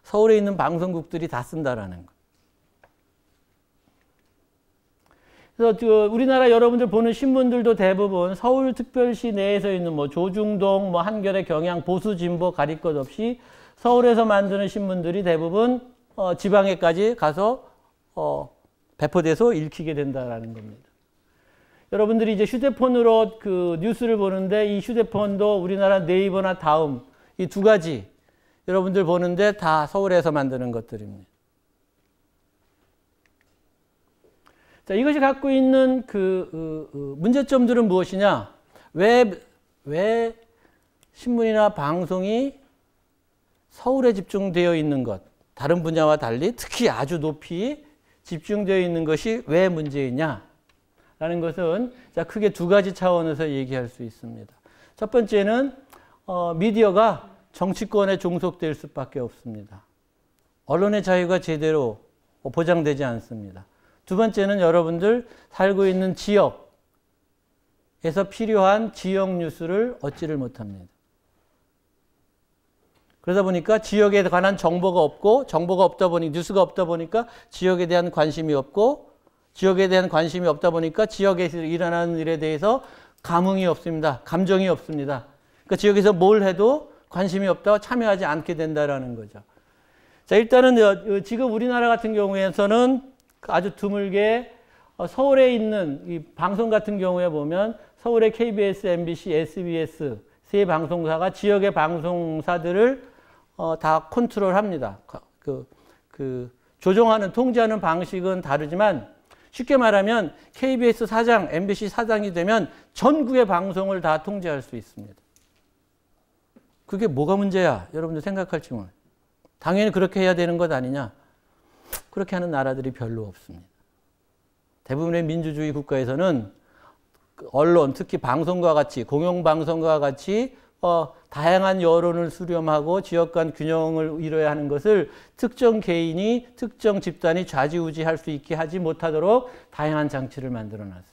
서울에 있는 방송국들이 다 쓴다라는 거. 그래서 우리나라 여러분들 보는 신문들도 대부분 서울특별시 내에서 있는 뭐 조중동, 뭐 한겨레, 경향, 보수, 진보 가릴 것 없이 서울에서 만드는 신문들이 대부분 지방에까지 가서 배포돼서 읽히게 된다라는 겁니다. 여러분들이 이제 휴대폰으로 뉴스를 보는데 이 휴대폰도 우리나라 네이버나 다음 이 두 가지 여러분들 보는데 다 서울에서 만드는 것들입니다. 자, 이것이 갖고 있는 문제점들은 무엇이냐? 왜 신문이나 방송이 서울에 집중되어 있는 것, 다른 분야와 달리 특히 아주 높이 집중되어 있는 것이 왜 문제이냐? 라는 것은 자, 크게 두 가지 차원에서 얘기할 수 있습니다. 첫 번째는 미디어가 정치권에 종속될 수밖에 없습니다. 언론의 자유가 제대로 보장되지 않습니다. 두 번째는 여러분들 살고 있는 지역에서 필요한 지역 뉴스를 얻지를 못합니다. 그러다 보니까 지역에 관한 정보가 없고 정보가 없다 보니 뉴스가 없다 보니까 지역에 대한 관심이 없고 지역에 대한 관심이 없다 보니까 지역에서 일어나는 일에 대해서 감흥이 없습니다. 감정이 없습니다. 그러니까 지역에서 뭘 해도 관심이 없다고 참여하지 않게 된다라는 거죠. 자, 일단은 지금 우리나라 같은 경우에서는 아주 드물게 서울에 있는 이 방송 같은 경우에 보면 서울의 KBS, MBC, SBS 세 방송사가 지역의 방송사들을 다 컨트롤합니다. 조종하는 통제하는 방식은 다르지만 쉽게 말하면 KBS 사장, MBC 사장이 되면 전국의 방송을 다 통제할 수 있습니다. 그게 뭐가 문제야? 여러분들 생각할지 몰라요. 당연히 그렇게 해야 되는 것 아니냐? 그렇게 하는 나라들이 별로 없습니다. 대부분의 민주주의 국가에서는 언론, 특히 방송과 같이, 공영방송과 같이 다양한 여론을 수렴하고 지역 간 균형을 이뤄야 하는 것을 특정 개인이, 특정 집단이 좌지우지할 수 있게 하지 못하도록 다양한 장치를 만들어 놨습니다.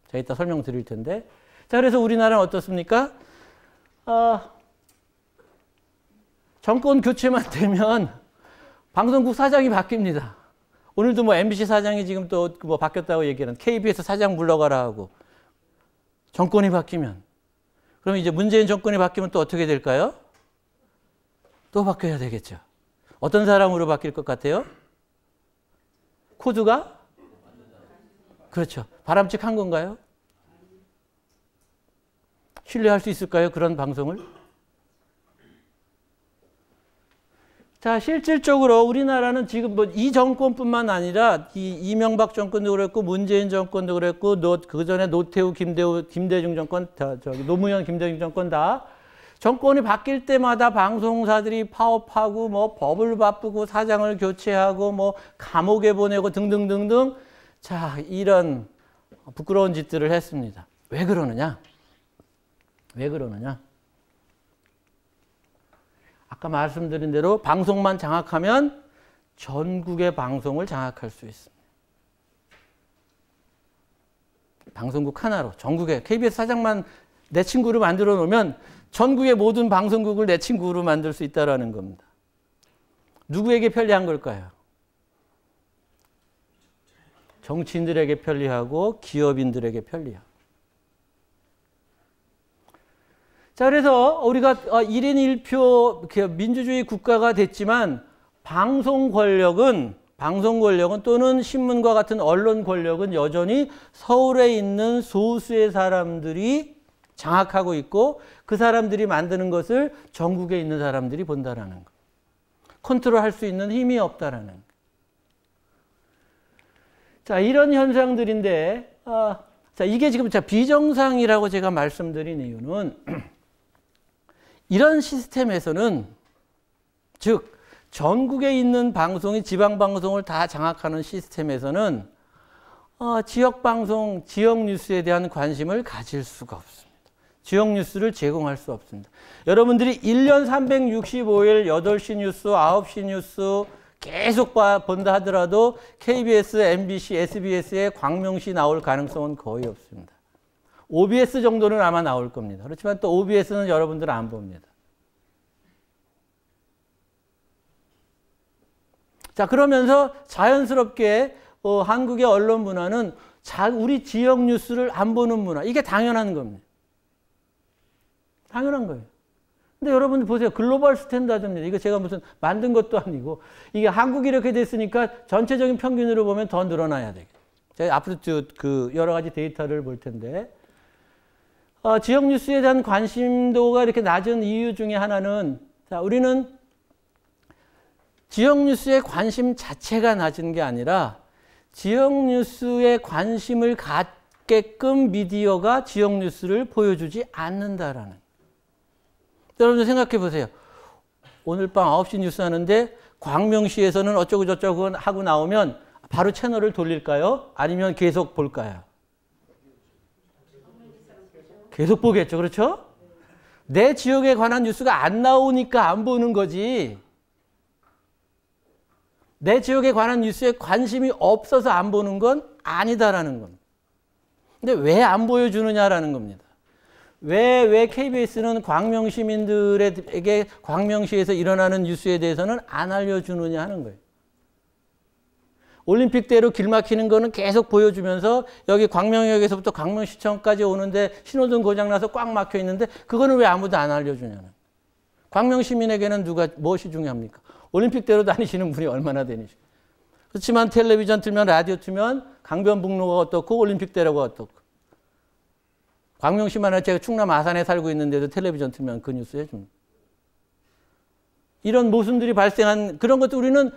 자, 이따 설명드릴 텐데. 자, 그래서 우리나라는 어떻습니까? 정권 교체만 되면 방송국 사장이 바뀝니다. 오늘도 뭐 MBC 사장이 지금 또 뭐 바뀌었다고 얘기하는 KBS 사장 물러가라 하고 정권이 바뀌면 그럼 이제 문재인 정권이 바뀌면 또 어떻게 될까요? 또 바뀌어야 되겠죠. 어떤 사람으로 바뀔 것 같아요? 코드가? 그렇죠. 바람직한 건가요? 신뢰할 수 있을까요? 그런 방송을? 자, 실질적으로 우리나라는 지금 뭐 이 정권뿐만 아니라 이명박 정권도 그랬고 문재인 정권도 그랬고 그 전에 노태우, 김대중 정권, 노무현, 김대중 정권 다 정권이 바뀔 때마다 방송사들이 파업하고 뭐 법을 바꾸고 사장을 교체하고 뭐 감옥에 보내고 등등등등 자, 이런 부끄러운 짓들을 했습니다. 왜 그러느냐? 왜 그러느냐? 아까 말씀드린 대로 방송만 장악하면 전국의 방송을 장악할 수 있습니다. 방송국 하나로 전국에 KBS 사장만 내 친구로 만들어 놓으면 전국의 모든 방송국을 내 친구로 만들 수 있다는 겁니다. 누구에게 편리한 걸까요? 정치인들에게 편리하고 기업인들에게 편리하고. 자, 그래서 우리가 1인 1표 민주주의 국가가 됐지만 방송 권력은 또는 신문과 같은 언론 권력은 여전히 서울에 있는 소수의 사람들이 장악하고 있고 그 사람들이 만드는 것을 전국에 있는 사람들이 본다라는 거. 컨트롤할 수 있는 힘이 없다라는 거. 자, 이런 현상들인데 자, 이게 지금 비정상이라고 제가 말씀드린 이유는 이런 시스템에서는 즉 전국에 있는 방송이 지방방송을 다 장악하는 시스템에서는 지역방송, 지역뉴스에 대한 관심을 가질 수가 없습니다. 지역뉴스를 제공할 수 없습니다. 여러분들이 1년 365일 8시 뉴스, 9시 뉴스 계속 본다 하더라도 KBS, MBC, SBS에 광명시 나올 가능성은 거의 없습니다. OBS 정도는 아마 나올 겁니다. 그렇지만 또 OBS는 여러분들은 안 봅니다. 자, 그러면서 자연스럽게 한국의 언론 문화는 우리 지역 뉴스를 안 보는 문화. 이게 당연한 겁니다. 당연한 거예요. 근데 여러분들 보세요. 글로벌 스탠다드입니다. 이거 제가 무슨 만든 것도 아니고 이게 한국이 이렇게 됐으니까 전체적인 평균으로 보면 더 늘어나야 되겠죠. 제가 앞으로 그 여러 가지 데이터를 볼 텐데 지역 뉴스에 대한 관심도가 이렇게 낮은 이유 중에 하나는 자, 우리는 지역 뉴스의 관심 자체가 낮은 게 아니라 지역 뉴스에 관심을 갖게끔 미디어가 지역 뉴스를 보여주지 않는다라는. 여러분들 생각해 보세요. 오늘 밤 9시 뉴스 하는데 광명시에서는 어쩌고 저쩌고 하고 나오면 바로 채널을 돌릴까요? 아니면 계속 볼까요? 계속 보겠죠. 그렇죠? 내 지역에 관한 뉴스가 안 나오니까 안 보는 거지. 내 지역에 관한 뉴스에 관심이 없어서 안 보는 건 아니다라는 겁니다. 근데 왜 안 보여주느냐라는 겁니다. 왜 KBS는 광명 시민들에게 광명시에서 일어나는 뉴스에 대해서는 안 알려주느냐 하는 거예요. 올림픽대로 길 막히는 거는 계속 보여주면서 여기 광명역에서부터 광명시청까지 오는데 신호등 고장나서 꽉 막혀 있는데 그거는 왜 아무도 안 알려주냐는. 광명 시민에게는 무엇이 중요합니까? 올림픽대로 다니시는 분이 얼마나 되니까. 그렇지만 텔레비전 틀면 라디오 틀면 강변북로가 어떻고 올림픽대로가 어떻고. 광명시만 제가 충남 아산에 살고 있는데도 텔레비전 틀면 그 뉴스 해줍니다. 이런 모순들이 발생한 그런 것도 우리는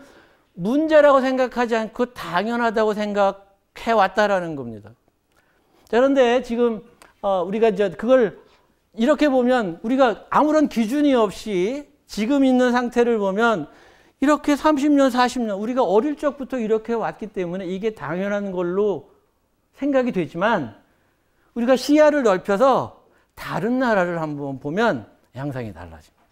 문제라고 생각하지 않고 당연하다고 생각해 왔다라는 겁니다. 자, 그런데 지금 우리가 이제 그걸 이렇게 보면 우리가 아무런 기준이 없이 지금 있는 상태를 보면 이렇게 30년, 40년 우리가 어릴 적부터 이렇게 왔기 때문에 이게 당연한 걸로 생각이 되지만 우리가 시야를 넓혀서 다른 나라를 한번 보면 양상이 달라집니다.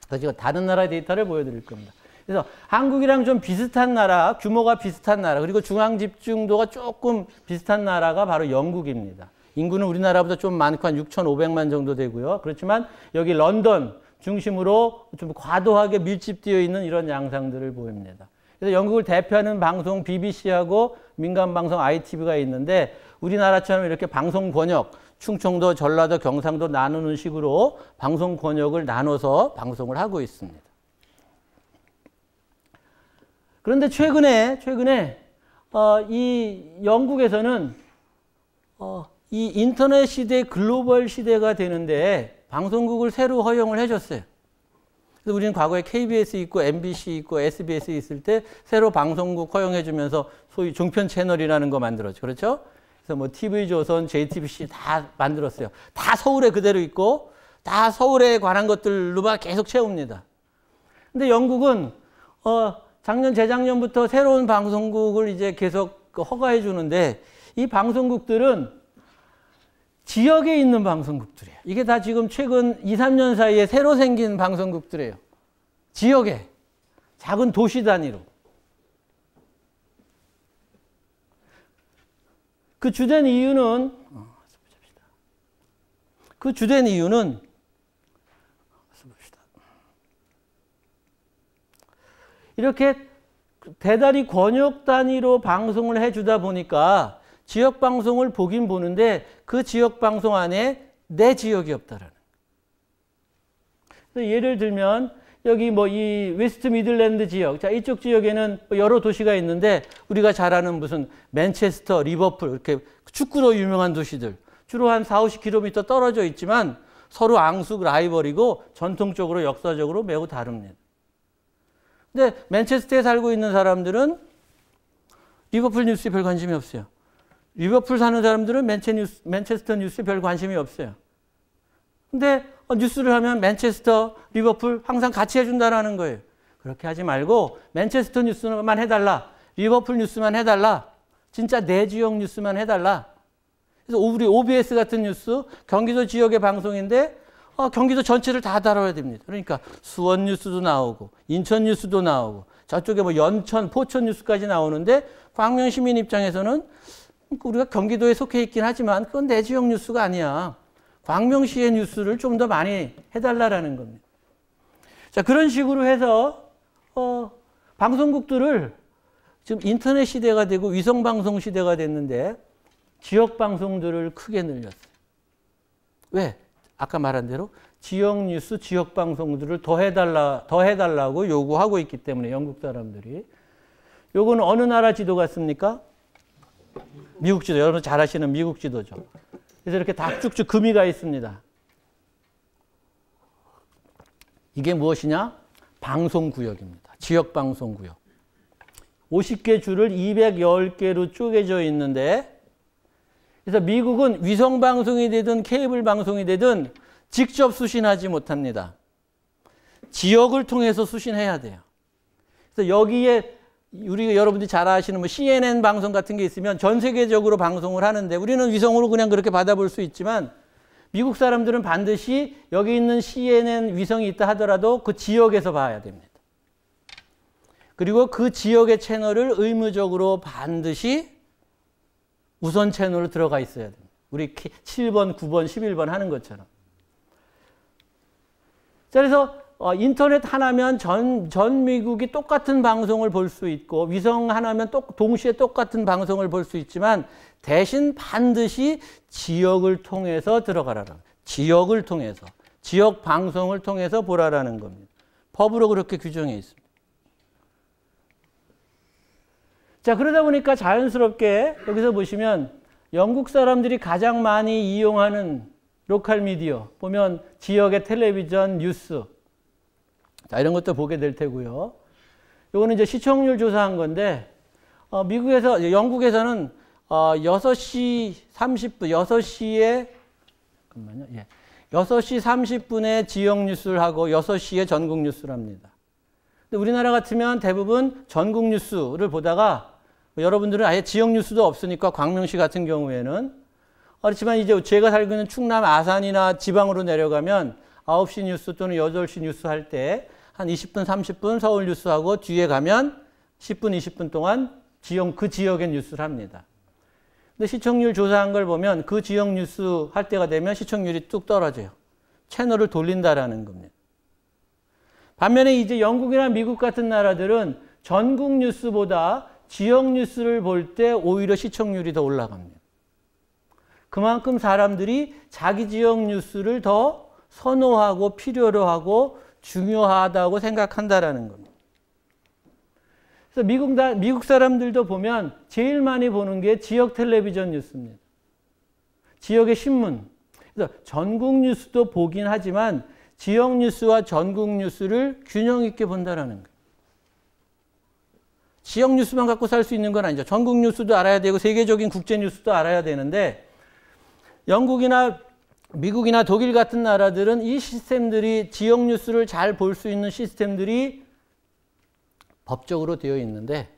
그래서 제가 다른 나라의 데이터를 보여드릴 겁니다. 그래서 한국이랑 좀 비슷한 나라, 규모가 비슷한 나라, 그리고 중앙 집중도가 조금 비슷한 나라가 바로 영국입니다. 인구는 우리나라보다 좀 많고 한 6,500만 정도 되고요. 그렇지만 여기 런던 중심으로 좀 과도하게 밀집되어 있는 이런 양상들을 보입니다. 그래서 영국을 대표하는 방송 BBC하고 민간 방송 ITV가 있는데 우리나라처럼 이렇게 방송 권역, 충청도, 전라도, 경상도 나누는 식으로 방송 권역을 나눠서 방송을 하고 있습니다. 그런데 최근에 이 영국에서는 이 인터넷 시대, 글로벌 시대가 되는데 방송국을 새로 허용을 해줬어요. 그래서 우리는 과거에 KBS 있고 MBC 있고 SBS 있을 때 새로 방송국 허용해주면서 소위 종편 채널이라는 거 만들었죠. 그렇죠? 그래서 뭐 TV조선, JTBC 다 만들었어요. 다 서울에 그대로 있고 다 서울에 관한 것들로만 계속 채웁니다. 근데 영국은 작년, 재작년부터 새로운 방송국을 이제 계속 허가해 주는데 이 방송국들은 지역에 있는 방송국들이에요. 이게 다 지금 최근 2, 3년 사이에 새로 생긴 방송국들이에요. 지역에, 작은 도시 단위로. 그 주된 이유는 이렇게 대단히 권역 단위로 방송을 해주다 보니까 지역 방송을 보긴 보는데 그 지역 방송 안에 내 지역이 없다라는. 그래서 예를 들면 여기 뭐 이 웨스트 미들랜드 지역, 자 이쪽 지역에는 여러 도시가 있는데 우리가 잘 아는 무슨 맨체스터, 리버풀 이렇게 축구로 유명한 도시들 주로 한 4, 50km 떨어져 있지만 서로 앙숙 라이벌이고 전통적으로 역사적으로 매우 다릅니다. 근데 맨체스터에 살고 있는 사람들은 리버풀 뉴스에 별 관심이 없어요. 리버풀 사는 사람들은 맨체스터 뉴스에 별 관심이 없어요. 근데 뉴스를 하면 맨체스터, 리버풀 항상 같이 해준다라는 거예요. 그렇게 하지 말고 맨체스터 뉴스만 해달라. 리버풀 뉴스만 해달라. 진짜 내 지역 뉴스만 해달라. 그래서 우리 OBS 같은 뉴스, 경기도 지역의 방송인데 경기도 전체를 다 다뤄야 됩니다. 그러니까 수원 뉴스도 나오고 인천 뉴스도 나오고 저쪽에 뭐 연천, 포천 뉴스까지 나오는데 광명 시민 입장에서는 우리가 경기도에 속해 있긴 하지만 그건 내 지역 뉴스가 아니야. 광명시의 뉴스를 좀 더 많이 해달라는 겁니다. 자, 그런 식으로 해서 방송국들을 지금 인터넷 시대가 되고 위성방송 시대가 됐는데 지역 방송들을 크게 늘렸어요. 왜? 아까 말한 대로 지역 뉴스, 지역 방송들을 더 해달라고 요구하고 있기 때문에 영국 사람들이. 요거는 어느 나라 지도 같습니까? 미국 지도. 여러분 잘 아시는 미국 지도죠. 그래서 이렇게 다 쭉쭉 금이 가 있습니다. 이게 무엇이냐? 방송구역입니다. 지역방송구역. 50개 주를 210개로 쪼개져 있는데 그래서 미국은 위성방송이 되든 케이블 방송이 되든 직접 수신하지 못합니다. 지역을 통해서 수신해야 돼요. 그래서 여기에 우리가 여러분들이 잘 아시는 뭐 CNN 방송 같은 게 있으면 전 세계적으로 방송을 하는데 우리는 위성으로 그냥 그렇게 받아볼 수 있지만 미국 사람들은 반드시 여기 있는 CNN 위성이 있다 하더라도 그 지역에서 봐야 됩니다. 그리고 그 지역의 채널을 의무적으로 반드시 우선 채널로 들어가 있어야 됩니다. 우리 7번, 9번, 11번 하는 것처럼. 자, 그래서 인터넷 하나면 전 미국이 똑같은 방송을 볼 수 있고 위성 하나면 동시에 똑같은 방송을 볼 수 있지만 대신 반드시 지역을 통해서 들어가라는 지역을 통해서 지역 방송을 통해서 보라라는 겁니다. 법으로 그렇게 규정해 있습니다. 자, 그러다 보니까 자연스럽게 여기서 보시면 영국 사람들이 가장 많이 이용하는 로컬 미디어 보면 지역의 텔레비전, 뉴스 자, 이런 것도 보게 될 테고요. 요거는 이제 시청률 조사한 건데 영국에서는 6시 30분, 6시에 잠깐만요. 예. 6시 30분에 지역 뉴스를 하고 6시에 전국 뉴스를 합니다. 근데 우리나라 같으면 대부분 전국 뉴스를 보다가 여러분들은 아예 지역 뉴스도 없으니까 광명시 같은 경우에는 그렇지만 이제 제가 살고 있는 충남 아산이나 지방으로 내려가면 9시 뉴스 또는 8시 뉴스 할 때 한 20분, 30분 서울 뉴스하고 뒤에 가면 10분, 20분 동안 그 지역의 뉴스를 합니다. 근데 시청률 조사한 걸 보면 그 지역 뉴스 할 때가 되면 시청률이 뚝 떨어져요. 채널을 돌린다라는 겁니다. 반면에 이제 영국이나 미국 같은 나라들은 전국 뉴스보다 지역 뉴스를 볼 때 오히려 시청률이 더 올라갑니다. 그만큼 사람들이 자기 지역 뉴스를 더 선호하고 필요로 하고 중요하다고 생각한다라는 겁니다. 그래서 미국 사람들도 보면 제일 많이 보는 게 지역 텔레비전 뉴스입니다. 지역의 신문. 그래서 전국 뉴스도 보긴 하지만 지역 뉴스와 전국 뉴스를 균형 있게 본다라는 거예요. 지역 뉴스만 갖고 살 수 있는 건 아니죠. 전국 뉴스도 알아야 되고 세계적인 국제 뉴스도 알아야 되는데 영국이나 미국이나 독일 같은 나라들은 이 시스템들이 지역 뉴스를 잘 볼 수 있는 시스템들이 법적으로 되어 있는데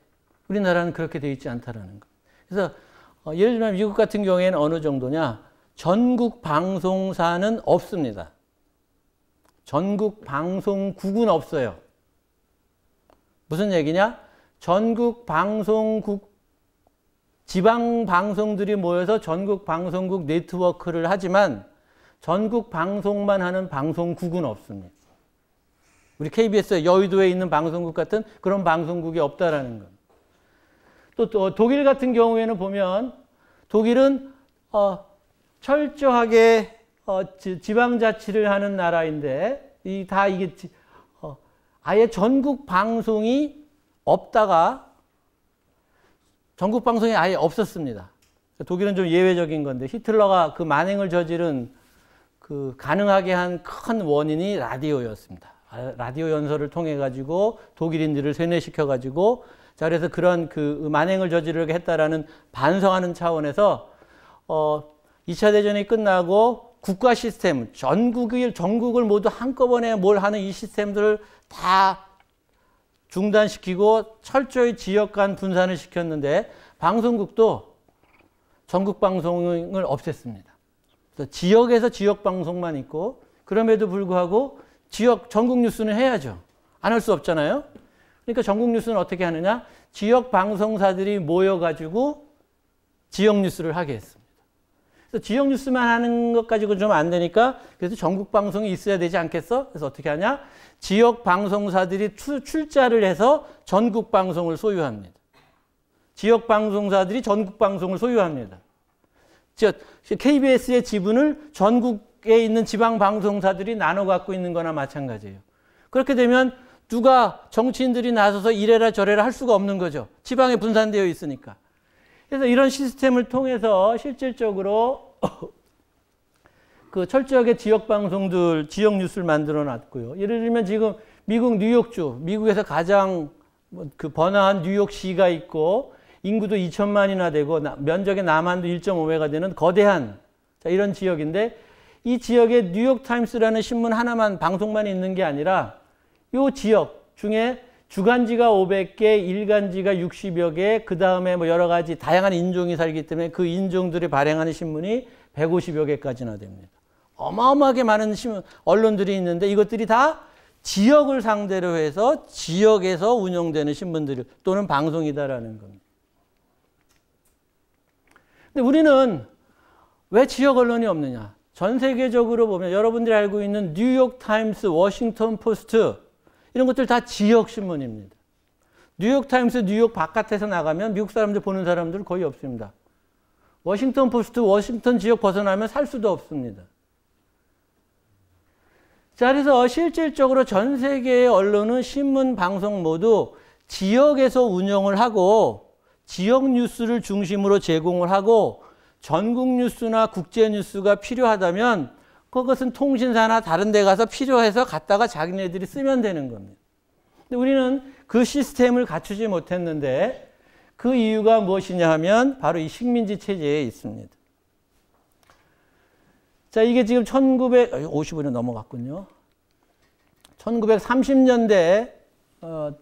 우리나라는 그렇게 되어 있지 않다라는 거. 그래서 예를 들면 미국 같은 경우에는 어느 정도냐? 전국 방송사는 없습니다. 전국 방송국은 없어요. 무슨 얘기냐? 전국 방송국 지방 방송들이 모여서 전국 방송국 네트워크를 하지만 전국 방송만 하는 방송국은 없습니다. 우리 KBS 여의도에 있는 방송국 같은 그런 방송국이 없다라는 것. 또 독일 같은 경우에는 보면 독일은 철저하게 지방자치를 하는 나라인데 이게 아예 전국 방송이 없다가 전국 방송이 아예 없었습니다. 독일은 좀 예외적인 건데 히틀러가 그 만행을 저지른 그 가능하게 한 큰 원인이 라디오였습니다. 라디오 연설을 통해 가지고 독일인들을 세뇌시켜 가지고 자 그래서 그런 그 만행을 저지르게 했다라는 반성하는 차원에서 2차 대전이 끝나고 국가 시스템 전국을 모두 한꺼번에 뭘 하는 이 시스템들을 다 중단시키고 철저히 지역 간 분산을 시켰는데 방송국도 전국 방송을 없앴습니다. 그래서 지역에서 지역 방송만 있고 그럼에도 불구하고 전국 뉴스는 해야죠. 안 할 수 없잖아요. 그러니까 전국 뉴스는 어떻게 하느냐? 지역 방송사들이 모여가지고 지역 뉴스를 하게 했습니다. 그래서 지역 뉴스만 하는 것 가지고 좀 안 되니까 그래서 전국 방송이 있어야 되지 않겠어? 그래서 어떻게 하냐? 지역 방송사들이 출자를 해서 전국 방송을 소유합니다. 지역 방송사들이 전국 방송을 소유합니다. 즉 KBS의 지분을 전국에 있는 지방 방송사들이 나눠 갖고 있는 거나 마찬가지예요. 그렇게 되면 누가 정치인들이 나서서 이래라 저래라 할 수가 없는 거죠. 지방에 분산되어 있으니까. 그래서 이런 시스템을 통해서 실질적으로 그 철저하게 지역 방송들, 지역 뉴스를 만들어 놨고요. 예를 들면 지금 미국 뉴욕주, 미국에서 가장 그 번화한 뉴욕시가 있고 인구도 2천만이나 되고 면적의 남한도 1.5배가 되는 거대한 이런 지역인데 이 지역에 뉴욕타임스라는 신문 하나만 방송만 있는 게 아니라 이 지역 중에 주간지가 500개, 일간지가 60여 개, 그 다음에 뭐 여러 가지 다양한 인종이 살기 때문에 그 인종들이 발행하는 신문이 150여 개까지나 됩니다. 어마어마하게 많은 언론들이 있는데 이것들이 다 지역을 상대로 해서 지역에서 운영되는 신문들 또는 방송이다라는 겁니다. 근데 우리는 왜 지역 언론이 없느냐? 전 세계적으로 보면 여러분들이 알고 있는 뉴욕타임스, 워싱턴 포스트 이런 것들 다 지역 신문입니다. 뉴욕타임스, 뉴욕 바깥에서 나가면 미국 사람들 보는 사람들 거의 없습니다. 워싱턴 포스트, 워싱턴 지역 벗어나면 살 수도 없습니다. 자, 그래서 실질적으로 전 세계의 언론은 신문, 방송 모두 지역에서 운영을 하고 지역 뉴스를 중심으로 제공을 하고 전국 뉴스나 국제 뉴스가 필요하다면 그것은 통신사나 다른 데 가서 필요해서 갖다가 자기네들이 쓰면 되는 겁니다. 근데 우리는 그 시스템을 갖추지 못했는데 그 이유가 무엇이냐 하면 바로 이 식민지 체제에 있습니다. 자, 이게 지금 1950년에 넘어갔군요. 1930년대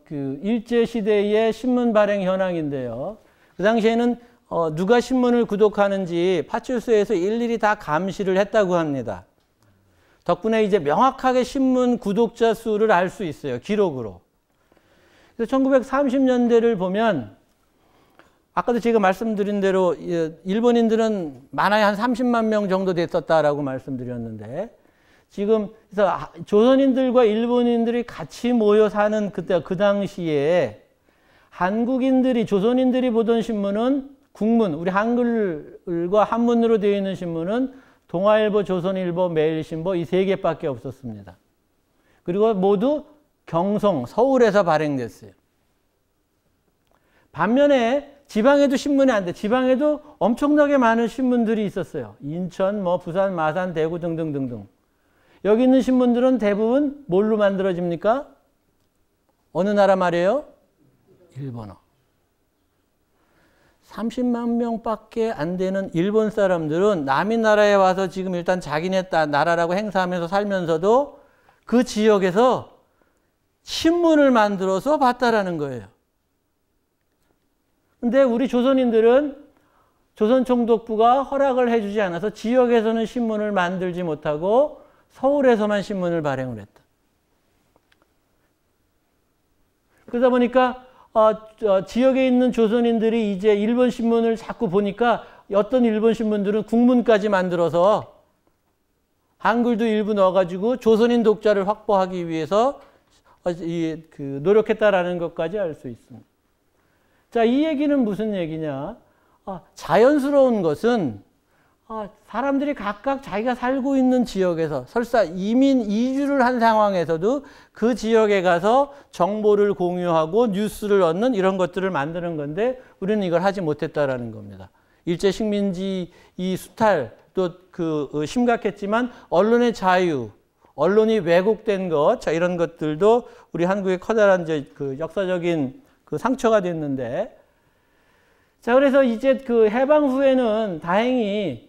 그 일제시대의 신문 발행 현황인데요. 그 당시에는 누가 신문을 구독하는지 파출소에서 일일이 다 감시를 했다고 합니다. 덕분에 이제 명확하게 신문 구독자 수를 알 수 있어요. 기록으로. 그래서 1930년대를 보면 아까도 제가 말씀드린 대로 일본인들은 많아야 한 30만 명 정도 됐었다라고 말씀드렸는데 지금 그래서 조선인들과 일본인들이 같이 모여 사는 그 당시에 한국인들이, 조선인들이 보던 신문은 국문, 우리 한글과 한문으로 되어 있는 신문은 동아일보, 조선일보, 매일신보 이 세 개밖에 없었습니다. 그리고 모두 경성, 서울에서 발행됐어요. 반면에 지방에도 신문이 안 돼. 지방에도 엄청나게 많은 신문들이 있었어요. 인천, 부산, 마산, 대구 등등등등. 여기 있는 신문들은 대부분 뭘로 만들어집니까? 어느 나라 말이에요? 일본어. 30만 명밖에 안 되는 일본 사람들은 남의 나라에 와서 지금 일단 자기네 나라라고 행사하면서 살면서도 그 지역에서 신문을 만들어서 봤다라는 거예요. 근데 우리 조선인들은 조선총독부가 허락을 해주지 않아서 지역에서는 신문을 만들지 못하고 서울에서만 신문을 발행을 했다. 그러다 보니까 지역에 있는 조선인들이 이제 일본 신문을 자꾸 보니까 어떤 일본 신문들은 국문까지 만들어서 한글도 일부 넣어가지고 조선인 독자를 확보하기 위해서 노력했다라는 것까지 알 수 있습니다. 자, 이 얘기는 무슨 얘기냐? 자연스러운 것은 사람들이 각각 자기가 살고 있는 지역에서 설사 이민 이주를 한 상황에서도 그 지역에 가서 정보를 공유하고 뉴스를 얻는 이런 것들을 만드는 건데 우리는 이걸 하지 못했다라는 겁니다. 일제 식민지 이 수탈도 심각했지만 언론의 자유, 언론이 왜곡된 것, 자 이런 것들도 우리 한국의 커다란 역사적인 상처가 됐는데, 자 그래서 이제 해방 후에는 다행히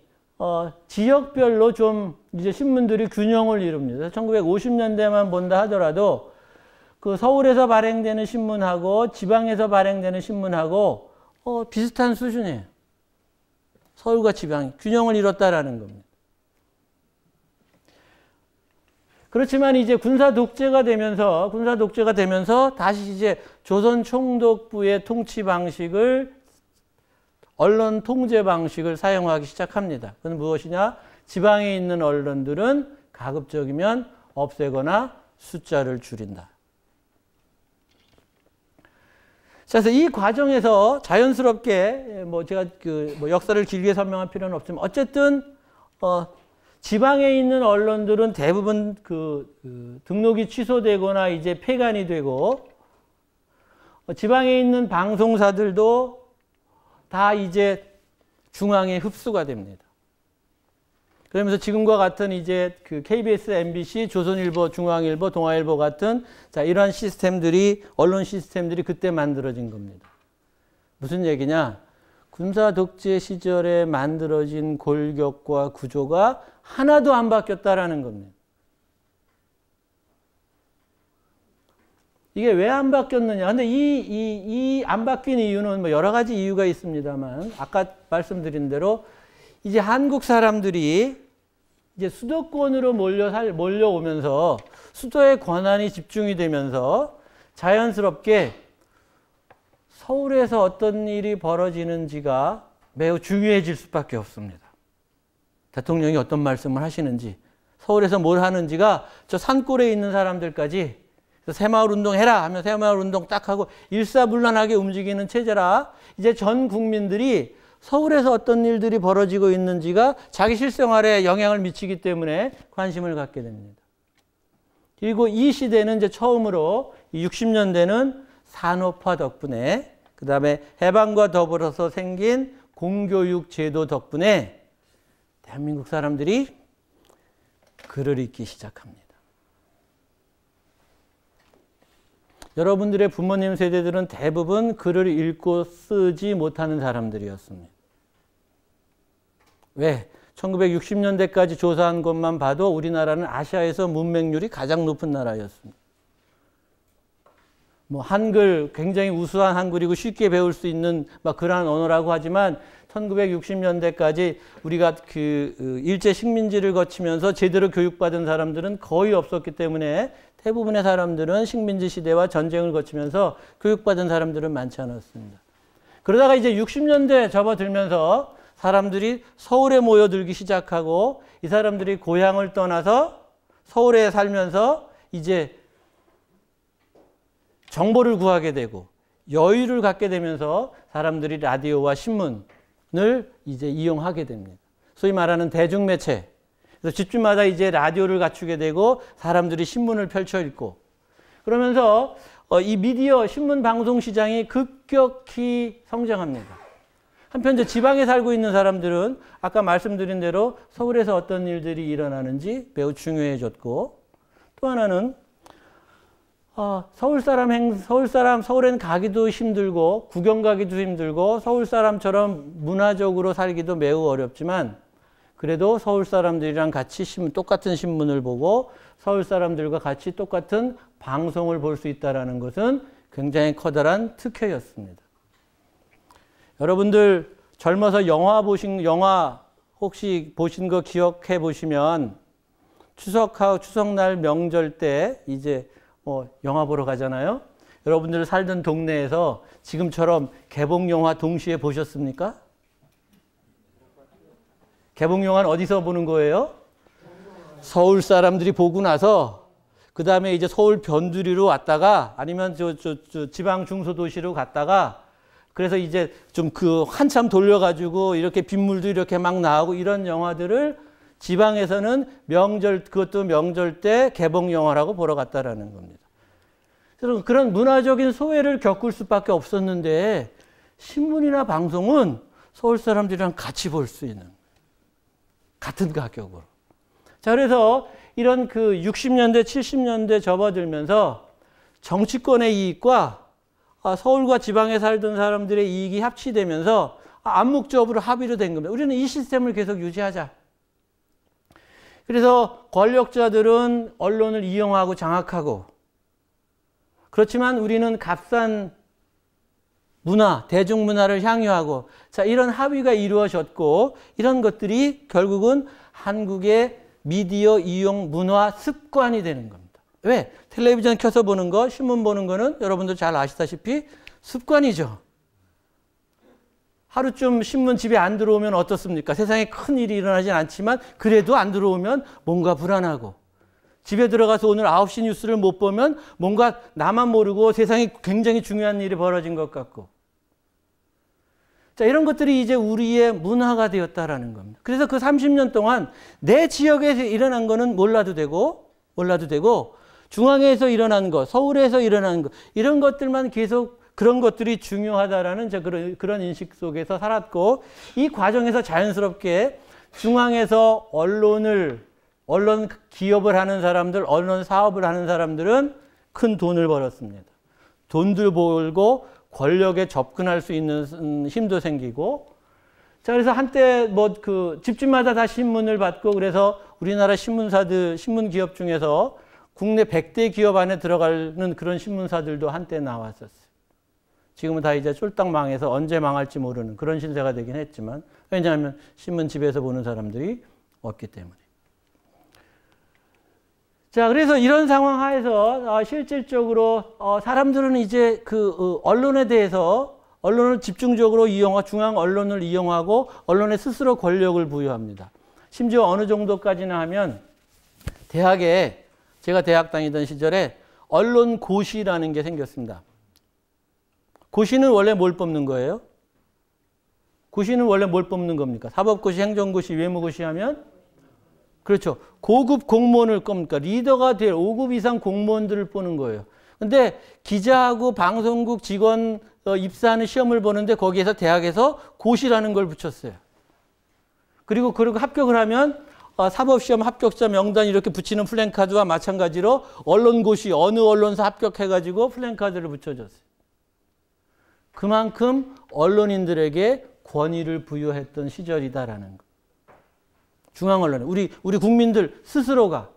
지역별로 좀 이제 신문들이 균형을 이룹니다. 1950년대만 본다 하더라도 서울에서 발행되는 신문하고 지방에서 발행되는 신문하고 비슷한 수준이에요. 서울과 지방이 균형을 이뤘다라는 겁니다. 그렇지만 이제 군사 독재가 되면서 다시 이제 조선 총독부의 통치 방식을, 언론 통제 방식을 사용하기 시작합니다. 그건 무엇이냐? 지방에 있는 언론들은 가급적이면 없애거나 숫자를 줄인다. 그래서 이 과정에서 자연스럽게 제가 역사를 길게 설명할 필요는 없지만 어쨌든 지방에 있는 언론들은 대부분 등록이 취소되거나 이제 폐간이 되고 지방에 있는 방송사들도 다 이제 중앙에 흡수가 됩니다. 그러면서 지금과 같은 이제 KBS, MBC, 조선일보, 중앙일보, 동아일보 같은 이러한 시스템들이, 언론 시스템들이 그때 만들어진 겁니다. 무슨 얘기냐? 군사 독재 시절에 만들어진 골격과 구조가 하나도 안 바뀌었다라는 겁니다. 이게 왜 안 바뀌었느냐? 근데 이 안 바뀐 이유는 여러 가지 이유가 있습니다만, 아까 말씀드린 대로 이제 한국 사람들이 이제 수도권으로 몰려오면서 수도의 권한이 집중이 되면서 자연스럽게 서울에서 어떤 일이 벌어지는지가 매우 중요해질 수밖에 없습니다. 대통령이 어떤 말씀을 하시는지, 서울에서 뭘 하는지가 저 산골에 있는 사람들까지 새마을 운동 해라 하면 새마을 운동 딱 하고 일사불란하게 움직이는 체제라 이제 전 국민들이 서울에서 어떤 일들이 벌어지고 있는지가 자기 실생활에 영향을 미치기 때문에 관심을 갖게 됩니다. 그리고 이 시대는 이제 처음으로 60년대는 산업화 덕분에, 그 다음에 해방과 더불어서 생긴 공교육 제도 덕분에 대한민국 사람들이 글을 읽기 시작합니다. 여러분들의 부모님 세대들은 대부분 글을 읽고 쓰지 못하는 사람들이었습니다. 왜? 1960년대까지 조사한 것만 봐도 우리나라는 아시아에서 문맹률이 가장 높은 나라였습니다. 한글, 굉장히 우수한 한글이고 쉽게 배울 수 있는 그러한 언어라고 하지만 1960년대까지 우리가 일제 식민지를 거치면서 제대로 교육받은 사람들은 거의 없었기 때문에 대부분의 사람들은 식민지 시대와 전쟁을 거치면서 교육받은 사람들은 많지 않았습니다. 그러다가 이제 60년대 접어들면서 사람들이 서울에 모여들기 시작하고 이 사람들이 고향을 떠나서 서울에 살면서 이제 정보를 구하게 되고 여유를 갖게 되면서 사람들이 라디오와 신문을 이제 이용하게 됩니다. 소위 말하는 대중매체. 그래서 집집마다 이제 라디오를 갖추게 되고 사람들이 신문을 펼쳐 읽고 그러면서 이 미디어 신문 방송 시장이 급격히 성장합니다. 한편 이제 지방에 살고 있는 사람들은 아까 말씀드린 대로 서울에서 어떤 일들이 일어나는지 매우 중요해졌고 또 하나는 서울에는 가기도 힘들고 구경 가기도 힘들고 서울 사람처럼 문화적으로 살기도 매우 어렵지만 그래도 서울 사람들이랑 같이 똑같은 신문을 보고 서울 사람들과 같이 똑같은 방송을 볼 수 있다는 것은 굉장히 커다란 특혜였습니다. 여러분들 젊어서 영화 혹시 보신 거 기억해 보시면 추석날 명절 때 이제 영화 보러 가잖아요. 여러분들 살던 동네에서 지금처럼 개봉 영화 동시에 보셨습니까? 개봉 영화는 어디서 보는 거예요? 서울 사람들이 보고 나서 그 다음에 이제 서울 변두리로 왔다가 아니면 지방 중소도시로 갔다가 그래서 이제 좀 한참 돌려가지고 이렇게 빗물도 이렇게 막 나오고 이런 영화들을 지방에서는 그것도 명절 때 개봉 영화라고 보러 갔다라는 겁니다. 그런 문화적인 소외를 겪을 수밖에 없었는데 신문이나 방송은 서울 사람들이랑 같이 볼 수 있는 같은 가격으로. 자, 그래서 이런 60년대, 70년대 접어들면서 정치권의 이익과 서울과 지방에 살던 사람들의 이익이 합치되면서 암묵적으로 합의로 된 겁니다. 우리는 이 시스템을 계속 유지하자. 그래서 권력자들은 언론을 이용하고 장악하고 그렇지만 우리는 값싼 문화, 대중문화를 향유하고 자, 이런 합의가 이루어졌고 이런 것들이 결국은 한국의 미디어 이용 문화 습관이 되는 겁니다. 왜? 텔레비전 켜서 보는 거, 신문 보는 거는 여러분들 잘 아시다시피 습관이죠. 하루쯤 신문 집에 안 들어오면 어떻습니까? 세상에 큰 일이 일어나진 않지만 그래도 안 들어오면 뭔가 불안하고 집에 들어가서 오늘 9시 뉴스를 못 보면 뭔가 나만 모르고 세상에 굉장히 중요한 일이 벌어진 것 같고 자, 이런 것들이 이제 우리의 문화가 되었다라는 겁니다. 그래서 그 30년 동안 내 지역에서 일어난 거는 몰라도 되고 중앙에서 일어난 것, 서울에서 일어난 것 이런 것들만 계속 그런 것들이 중요하다라는 그런 인식 속에서 살았고 이 과정에서 자연스럽게 중앙에서 언론 기업을 하는 사람들, 언론 사업을 하는 사람들은 큰 돈을 벌었습니다. 돈들 벌고 권력에 접근할 수 있는 힘도 생기고 자, 그래서 한때 집집마다 다 신문을 받고 그래서 우리나라 신문 기업 중에서 국내 100대 기업 안에 들어가는 그런 신문사들도 한때 나왔었어요. 지금은 다 이제 쫄딱 망해서 언제 망할지 모르는 그런 신세가 되긴 했지만 왜냐하면 신문 집에서 보는 사람들이 없기 때문에. 자, 그래서 이런 상황 하에서 실질적으로 사람들은 이제 언론에 대해서 언론을 집중적으로 이용하고 중앙 언론을 이용하고 언론에 스스로 권력을 부여합니다. 심지어 어느 정도까지나 하면 제가 대학 다니던 시절에 언론고시라는 게 생겼습니다. 고시는 원래 뭘 뽑는 거예요? 고시는 원래 뭘 뽑는 겁니까? 사법고시, 행정고시, 외무고시 하면 그렇죠. 고급 공무원을 겁니까? 리더가 될 5급 이상 공무원들을 보는 거예요. 근데 기자하고 방송국 직원 입사하는 시험을 보는데 거기에서 대학에서 고시라는 걸 붙였어요. 그리고 합격을 하면 사법시험 합격자 명단 이렇게 붙이는 플랜카드와 마찬가지로 언론고시 어느 언론사 합격해가지고 플랜카드를 붙여줬어요. 그만큼 언론인들에게 권위를 부여했던 시절이다라는 거. 중앙 언론, 우리 국민들 스스로가.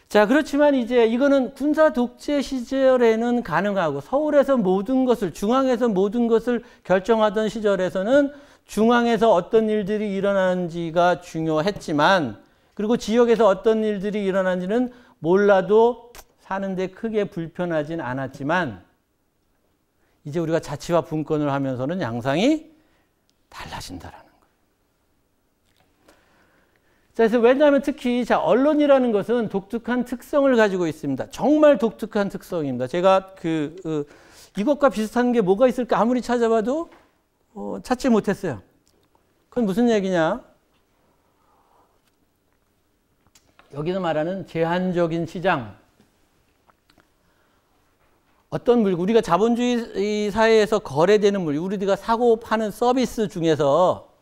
자, 그렇지만 이제 이거는 군사 독재 시절에는 가능하고 서울에서 모든 것을 중앙에서 모든 것을 결정하던 시절에서는 중앙에서 어떤 일들이 일어나는지가 중요했지만 그리고 지역에서 어떤 일들이 일어나는지는 몰라도 사는데 크게 불편하진 않았지만 이제 우리가 자치와 분권을 하면서는 양상이 달라진다라는 거예요. 그래서 왜냐하면 특히 언론이라는 것은 독특한 특성을 가지고 있습니다. 정말 독특한 특성입니다. 제가 이것과 비슷한 게 뭐가 있을까 아무리 찾아봐도 찾지 못했어요. 그건 무슨 얘기냐? 여기서 말하는 제한적인 시장. 어떤 물건, 우리가 자본주의 사회에서 거래되는 물건, 우리가 사고 파는 서비스 중에서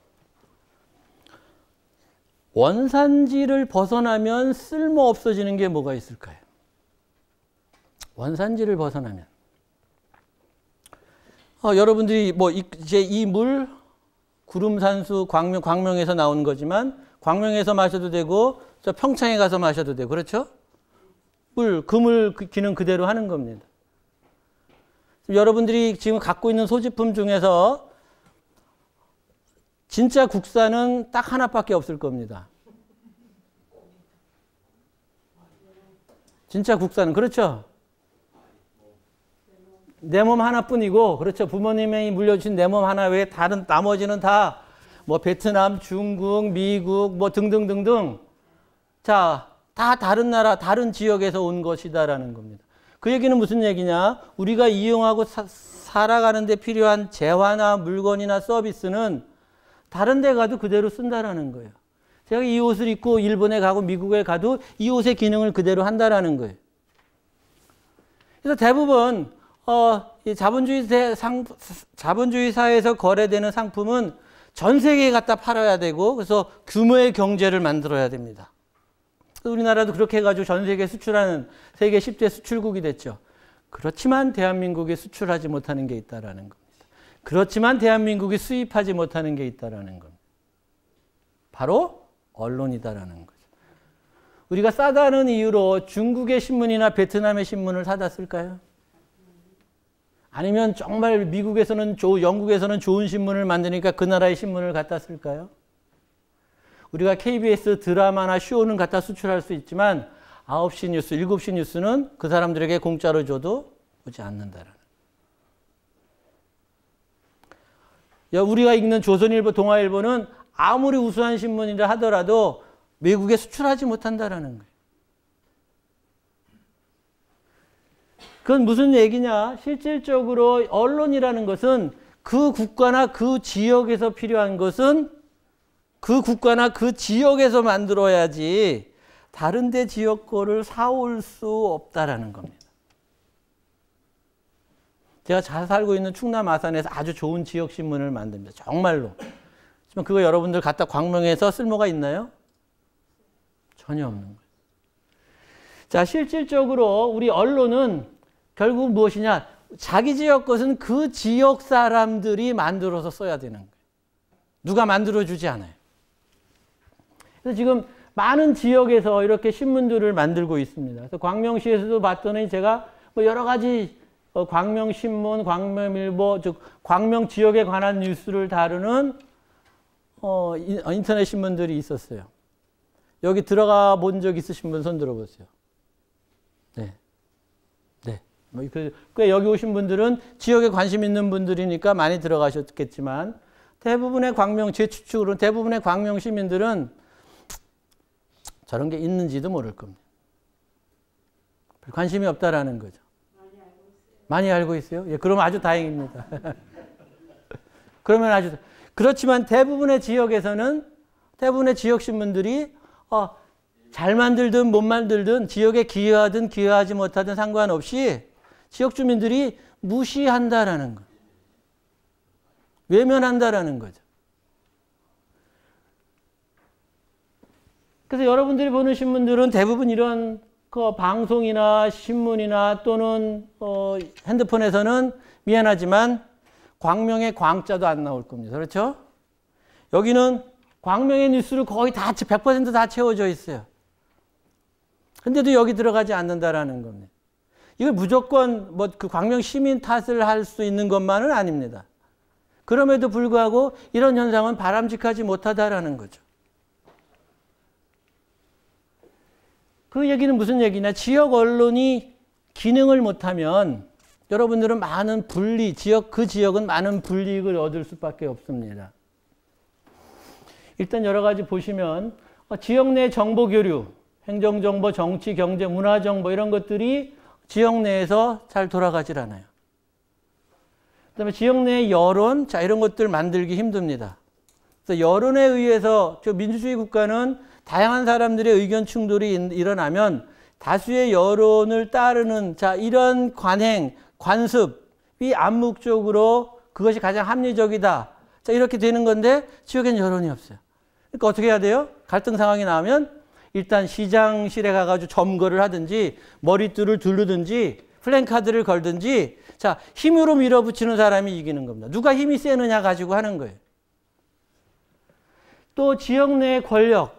원산지를 벗어나면 쓸모 없어지는 게 뭐가 있을까요? 원산지를 벗어나면. 여러분들이 뭐 이제 이 물, 구름산수, 광명에서 나온 거지만 광명에서 마셔도 되고 저 평창에 가서 마셔도 되고 그렇죠? 그 기능 그대로 하는 겁니다. 여러분들이 지금 갖고 있는 소지품 중에서 진짜 국산은 딱 하나밖에 없을 겁니다. 진짜 국산은 그렇죠? 내 몸 하나뿐이고 그렇죠? 부모님이 물려주신 내 몸 하나 외에 다른 나머지는 다 뭐 베트남, 중국, 미국 뭐 등등등등 자, 다 다른 나라, 다른 지역에서 온 것이다라는 겁니다. 그 얘기는 무슨 얘기냐? 우리가 이용하고 살아가는 데 필요한 재화나 물건이나 서비스는 다른 데 가도 그대로 쓴다라는 거예요. 제가 이 옷을 입고 일본에 가고 미국에 가도 이 옷의 기능을 그대로 한다라는 거예요. 그래서 대부분 이 자본주의 사회에서 거래되는 상품은 전 세계에 갖다 팔아야 되고 그래서 규모의 경제를 만들어야 됩니다. 우리나라도 그렇게 해가지고 전 세계 수출하는 세계 10대 수출국이 됐죠. 그렇지만 대한민국이 수출하지 못하는 게 있다라는 겁니다. 그렇지만 대한민국이 수입하지 못하는 게 있다라는 겁니다. 바로 언론이다라는 거죠. 우리가 싸다는 이유로 중국의 신문이나 베트남의 신문을 사다 쓸까요? 아니면 정말 미국에서는 영국에서는 좋은 신문을 만드니까 그 나라의 신문을 갖다 쓸까요? 우리가 KBS 드라마나 쇼는 갖다 수출할 수 있지만 9시 뉴스, 7시 뉴스는 그 사람들에게 공짜로 줘도 오지 않는다라는. 우리가 읽는 조선일보, 동아일보는 아무리 우수한 신문이라 하더라도 외국에 수출하지 못한다라는 거예요. 그건 무슨 얘기냐? 실질적으로 언론이라는 것은 그 국가나 그 지역에서 필요한 것은 그 국가나 그 지역에서 만들어야지 다른 데 지역 거를 사올 수 없다라는 겁니다. 제가 잘 살고 있는 충남 아산에서 아주 좋은 지역 신문을 만듭니다. 정말로. 하지만 그거 여러분들 갖다 광명에서 쓸모가 있나요? 전혀 없는 거예요. 자, 실질적으로 우리 언론은 결국 무엇이냐? 자기 지역 것은 그 지역 사람들이 만들어서 써야 되는 거예요. 누가 만들어주지 않아요. 그래서 지금 많은 지역에서 이렇게 신문들을 만들고 있습니다. 그래서 광명시에서도 봤더니 제가 뭐 여러 가지 광명신문, 광명일보, 즉 광명 지역에 관한 뉴스를 다루는 인터넷 신문들이 있었어요. 여기 들어가 본 적 있으신 분 손 들어보세요. 네. 네. 꽤 여기 오신 분들은 지역에 관심 있는 분들이니까 많이 들어가셨겠지만 대부분의 제 추측으로는 대부분의 광명 시민들은 저런 게 있는지도 모를 겁니다. 관심이 없다라는 거죠. 많이 알고 있어요? 예, 그러면 아주 다행입니다. 그러면 그렇지만 대부분의 지역에서는 대부분의 지역 신문들이 잘 만들든 못 만들든 지역에 기여하든 기여하지 못하든 상관없이 지역 주민들이 무시한다라는 거. 외면한다라는 거죠. 그래서 여러분들이 보는 신문들은 대부분 이런 방송이나 신문이나 또는 핸드폰에서는 미안하지만 광명의 광자도 안 나올 겁니다. 그렇죠? 여기는 광명의 뉴스를 거의 다 100% 다 채워져 있어요. 근데도 여기 들어가지 않는다라는 겁니다. 이걸 무조건 그 광명 시민 탓을 할 수 있는 것만은 아닙니다. 그럼에도 불구하고 이런 현상은 바람직하지 못하다라는 거죠. 그 얘기는 무슨 얘기냐? 지역 언론이 기능을 못하면 여러분들은 많은 그 지역은 많은 불이익을 얻을 수밖에 없습니다. 일단 여러 가지 보시면 지역 내 정보 교류, 행정정보, 정치, 경제, 문화정보 이런 것들이 지역 내에서 잘 돌아가질 않아요. 그다음에 지역 내 여론, 자 이런 것들 만들기 힘듭니다. 그래서 여론에 의해서 저 민주주의 국가는 다양한 사람들의 의견 충돌이 일어나면 다수의 여론을 따르는 자 이런 관행, 관습이 암묵적으로 그것이 가장 합리적이다. 자 이렇게 되는 건데 지역엔 여론이 없어요. 그러니까 어떻게 해야 돼요? 갈등 상황이 나오면 일단 시장실에 가가지고 점거를 하든지 머리띠를 두르든지 플랜카드를 걸든지 자 힘으로 밀어붙이는 사람이 이기는 겁니다. 누가 힘이 세느냐 가지고 하는 거예요. 또 지역 내의 권력,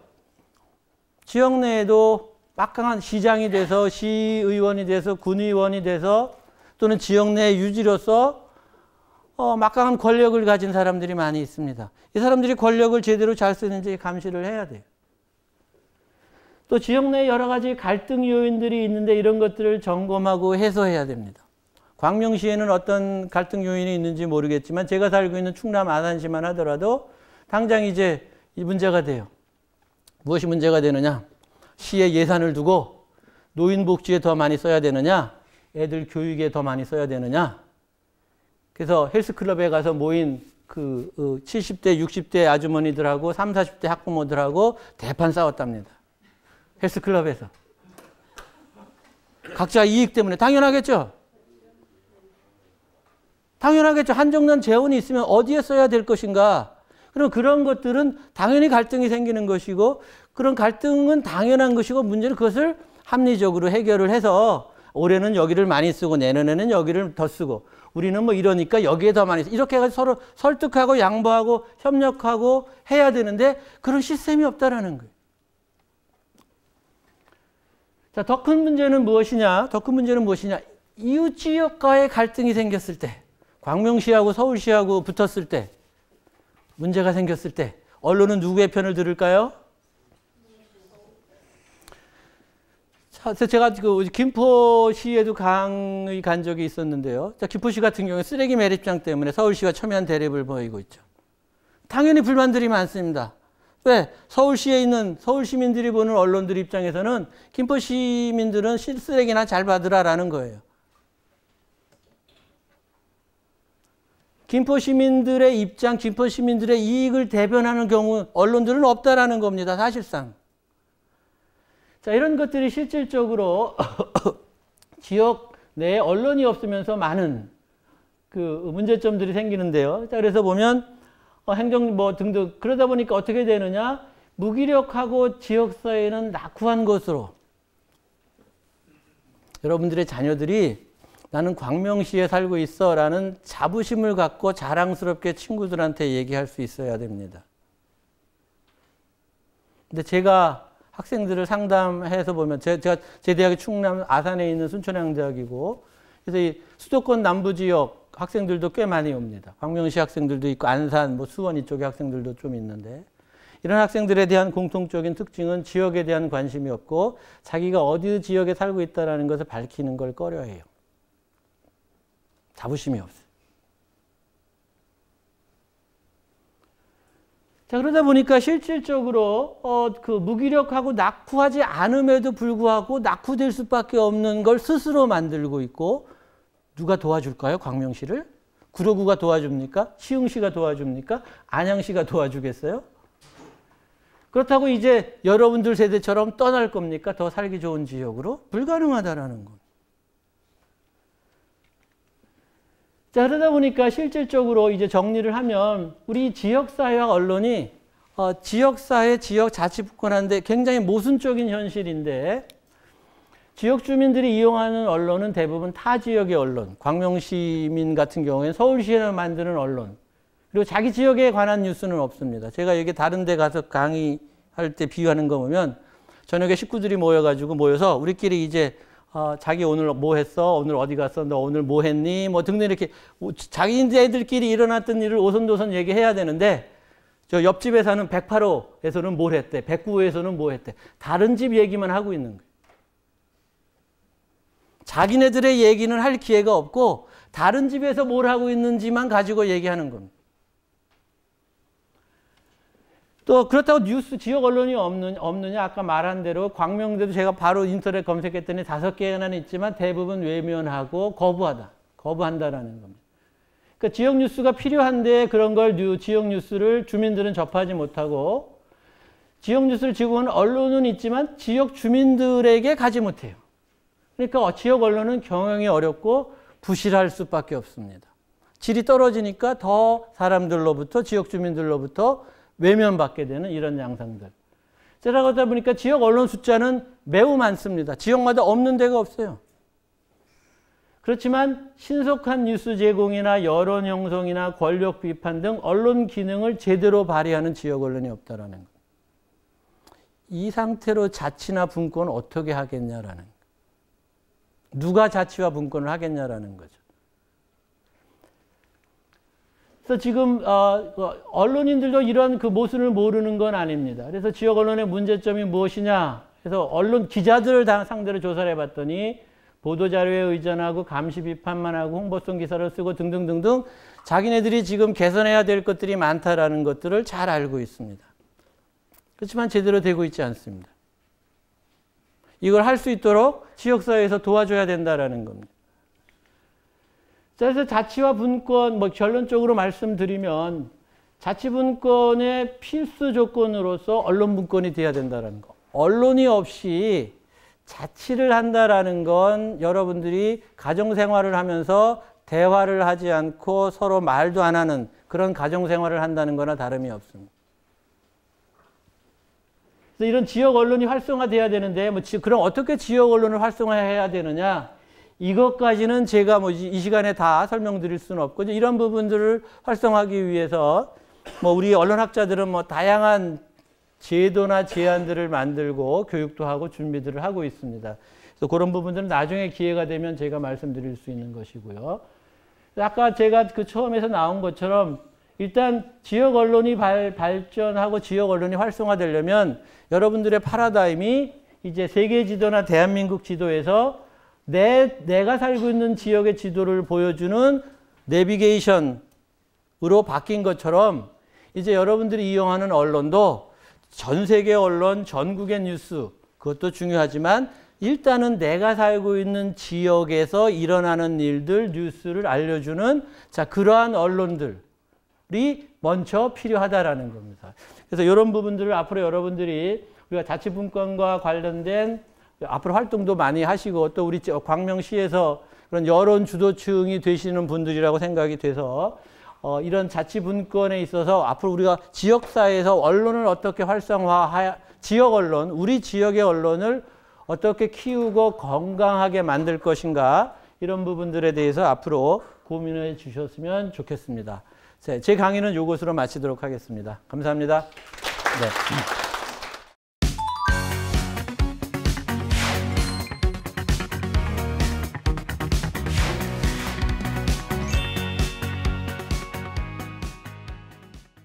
지역 내에도 막강한 시장이 돼서 시의원이 돼서 군의원이 돼서 또는 지역 내 유지로서 막강한 권력을 가진 사람들이 많이 있습니다. 이 사람들이 권력을 제대로 잘 쓰는지 감시를 해야 돼요. 또 지역 내에 여러 가지 갈등 요인들이 있는데 이런 것들을 점검하고 해소해야 됩니다. 광명시에는 어떤 갈등 요인이 있는지 모르겠지만 제가 살고 있는 충남 아산시만 하더라도 당장 이제 이 문제가 돼요. 무엇이 문제가 되느냐? 시에 예산을 두고 노인복지에 더 많이 써야 되느냐? 애들 교육에 더 많이 써야 되느냐? 그래서 헬스클럽에 가서 모인 그 70대, 60대 아주머니들하고 30, 40대 학부모들하고 대판 싸웠답니다. 헬스클럽에서. 각자 이익 때문에. 당연하겠죠? 당연하겠죠. 한정된 재원이 있으면 어디에 써야 될 것인가? 그럼 그런 것들은 당연히 갈등이 생기는 것이고 그런 갈등은 당연한 것이고 문제는 그것을 합리적으로 해결을 해서 올해는 여기를 많이 쓰고 내년에는 여기를 더 쓰고 우리는 뭐 이러니까 여기에 더 많이 쓰고 이렇게 해서 서로 설득하고 양보하고 협력하고 해야 되는데 그런 시스템이 없다라는 거예요. 자, 더 큰 문제는 무엇이냐? 더 큰 문제는 무엇이냐? 이웃 지역과의 갈등이 생겼을 때 광명시하고 서울시하고 붙었을 때 문제가 생겼을 때 언론은 누구의 편을 들을까요? 자, 제가 그 김포시에도 강의 간 적이 있었는데요. 자, 김포시 같은 경우에 쓰레기 매립장 때문에 서울시와 첨예한 대립을 보이고 있죠. 당연히 불만들이 많습니다. 왜? 서울시에 있는 서울 시민들이 보는 언론들 입장에서는 김포 시민들은 쓰레기나 잘 받으라라는 거예요. 김포 시민들의 입장, 김포 시민들의 이익을 대변하는 경우 언론들은 없다라는 겁니다. 사실상. 자, 이런 것들이 실질적으로 지역 내에 언론이 없으면서 많은 그 문제점들이 생기는데요. 자, 그래서 보면 행정 뭐 등등 그러다 보니까 어떻게 되느냐? 무기력하고 지역사회는 낙후한 것으로 여러분들의 자녀들이 나는 광명시에 살고 있어 라는 자부심을 갖고 자랑스럽게 친구들한테 얘기할 수 있어야 됩니다. 근데 제가 학생들을 상담해서 보면 제 대학이 충남 아산에 있는 순천향대학이고 그래서 이 수도권 남부지역 학생들도 꽤 많이 옵니다. 광명시 학생들도 있고 안산, 뭐 수원 이쪽의 학생들도 좀 있는데 이런 학생들에 대한 공통적인 특징은 지역에 대한 관심이 없고 자기가 어디 지역에 살고 있다는 것을 밝히는 걸 꺼려해요. 자부심이 없어요. 자, 그러다 보니까 실질적으로 그 무기력하고 낙후하지 않음에도 불구하고 낙후될 수밖에 없는 걸 스스로 만들고 있고 누가 도와줄까요? 광명시를? 구로구가 도와줍니까? 시흥시가 도와줍니까? 안양시가 도와주겠어요? 그렇다고 이제 여러분들 세대처럼 떠날 겁니까? 더 살기 좋은 지역으로? 불가능하다라는 겁니다. 자, 그러다 보니까 실질적으로 이제 정리를 하면 우리 지역사회와 언론이 지역사회, 지역자치분권하는데 굉장히 모순적인 현실인데 지역 주민들이 이용하는 언론은 대부분 타 지역의 언론, 광명시민 같은 경우에는 서울시에 만드는 언론, 그리고 자기 지역에 관한 뉴스는 없습니다. 제가 여기 다른 데 가서 강의할 때 비유하는 거 보면 저녁에 식구들이 모여서 우리끼리 이제 자기 오늘 뭐 했어? 오늘 어디 갔어? 너 오늘 뭐 했니? 뭐 등등 이렇게 자기네들끼리 일어났던 일을 오손도손 얘기해야 되는데 저 옆집에 사는 108호에서는 뭘 했대? 109호에서는 뭐 했대? 다른 집 얘기만 하고 있는 거예요. 자기네들의 얘기는 할 기회가 없고 다른 집에서 뭘 하고 있는지만 가지고 얘기하는 겁니다. 또 그렇다고 뉴스 지역 언론이 없느냐? 아까 말한 대로 광명대도 제가 바로 인터넷 검색했더니 5개나 있지만 대부분 외면하고 거부한다라는 겁니다. 그러니까 지역 뉴스가 필요한데 그런 걸 지역 뉴스를 주민들은 접하지 못하고 지역 뉴스를 지구는 언론은 있지만 지역 주민들에게 가지 못해요. 그러니까 지역 언론은 경영이 어렵고 부실할 수밖에 없습니다. 질이 떨어지니까 더 사람들로부터 지역 주민들로부터 외면받게 되는 이런 양상들. 그러다 보니까 지역 언론 숫자는 매우 많습니다. 지역마다 없는 데가 없어요. 그렇지만 신속한 뉴스 제공이나 여론 형성이나 권력 비판 등 언론 기능을 제대로 발휘하는 지역 언론이 없다라는 것. 이 상태로 자치나 분권을 어떻게 하겠냐라는 것. 누가 자치와 분권을 하겠냐라는 거죠. 그래서 지금 언론인들도 이런 그 모순을 모르는 건 아닙니다. 그래서 지역 언론의 문제점이 무엇이냐? 그래서 언론 기자들을 상대로 조사를 해봤더니 보도자료에 의존하고 감시 비판만 하고 홍보성 기사를 쓰고 등등등등 자기네들이 지금 개선해야 될 것들이 많다라는 것들을 잘 알고 있습니다. 그렇지만 제대로 되고 있지 않습니다. 이걸 할 수 있도록 지역사회에서 도와줘야 된다라는 겁니다. 그래서 자치와 분권, 결론적으로 말씀드리면 자치분권의 필수 조건으로서 언론 분권이 돼야 된다는 거. 언론이 없이 자치를 한다라는 건 여러분들이 가정생활을 하면서 대화를 하지 않고 서로 말도 안 하는 그런 가정생활을 한다는 거나 다름이 없습니다. 그래서 이런 지역 언론이 활성화돼야 되는데 그럼 어떻게 지역 언론을 활성화해야 되느냐? 이것까지는 제가 이 시간에 다 설명드릴 수는 없고 이런 부분들을 활성화하기 위해서 우리 언론학자들은 다양한 제도나 제안들을 만들고 교육도 하고 준비들을 하고 있습니다. 그래서 그런 부분들은 나중에 기회가 되면 제가 말씀드릴 수 있는 것이고요. 아까 제가 그 처음에서 나온 것처럼 일단 지역 언론이 발전하고 지역 언론이 활성화되려면 여러분들의 파라다임이 이제 세계 지도나 대한민국 지도에서 내가 살고 있는 지역의 지도를 보여주는 내비게이션으로 바뀐 것처럼 이제 여러분들이 이용하는 언론도 전 세계 언론, 전국의 뉴스 그것도 중요하지만 일단은 내가 살고 있는 지역에서 일어나는 일들, 뉴스를 알려주는 그러한 언론들이 먼저 필요하다라는 겁니다. 그래서 이런 부분들을 앞으로 여러분들이 우리가 자치분권과 관련된 앞으로 활동도 많이 하시고 또 우리 광명시에서 그런 여론 주도층이 되시는 분들이라고 생각이 돼서 이런 자치분권에 있어서 앞으로 우리가 지역사회에서 언론을 어떻게 지역 언론, 우리 지역의 언론을 어떻게 키우고 건강하게 만들 것인가 이런 부분들에 대해서 앞으로 고민해 주셨으면 좋겠습니다. 제 강의는 이것으로 마치도록 하겠습니다. 감사합니다. 네.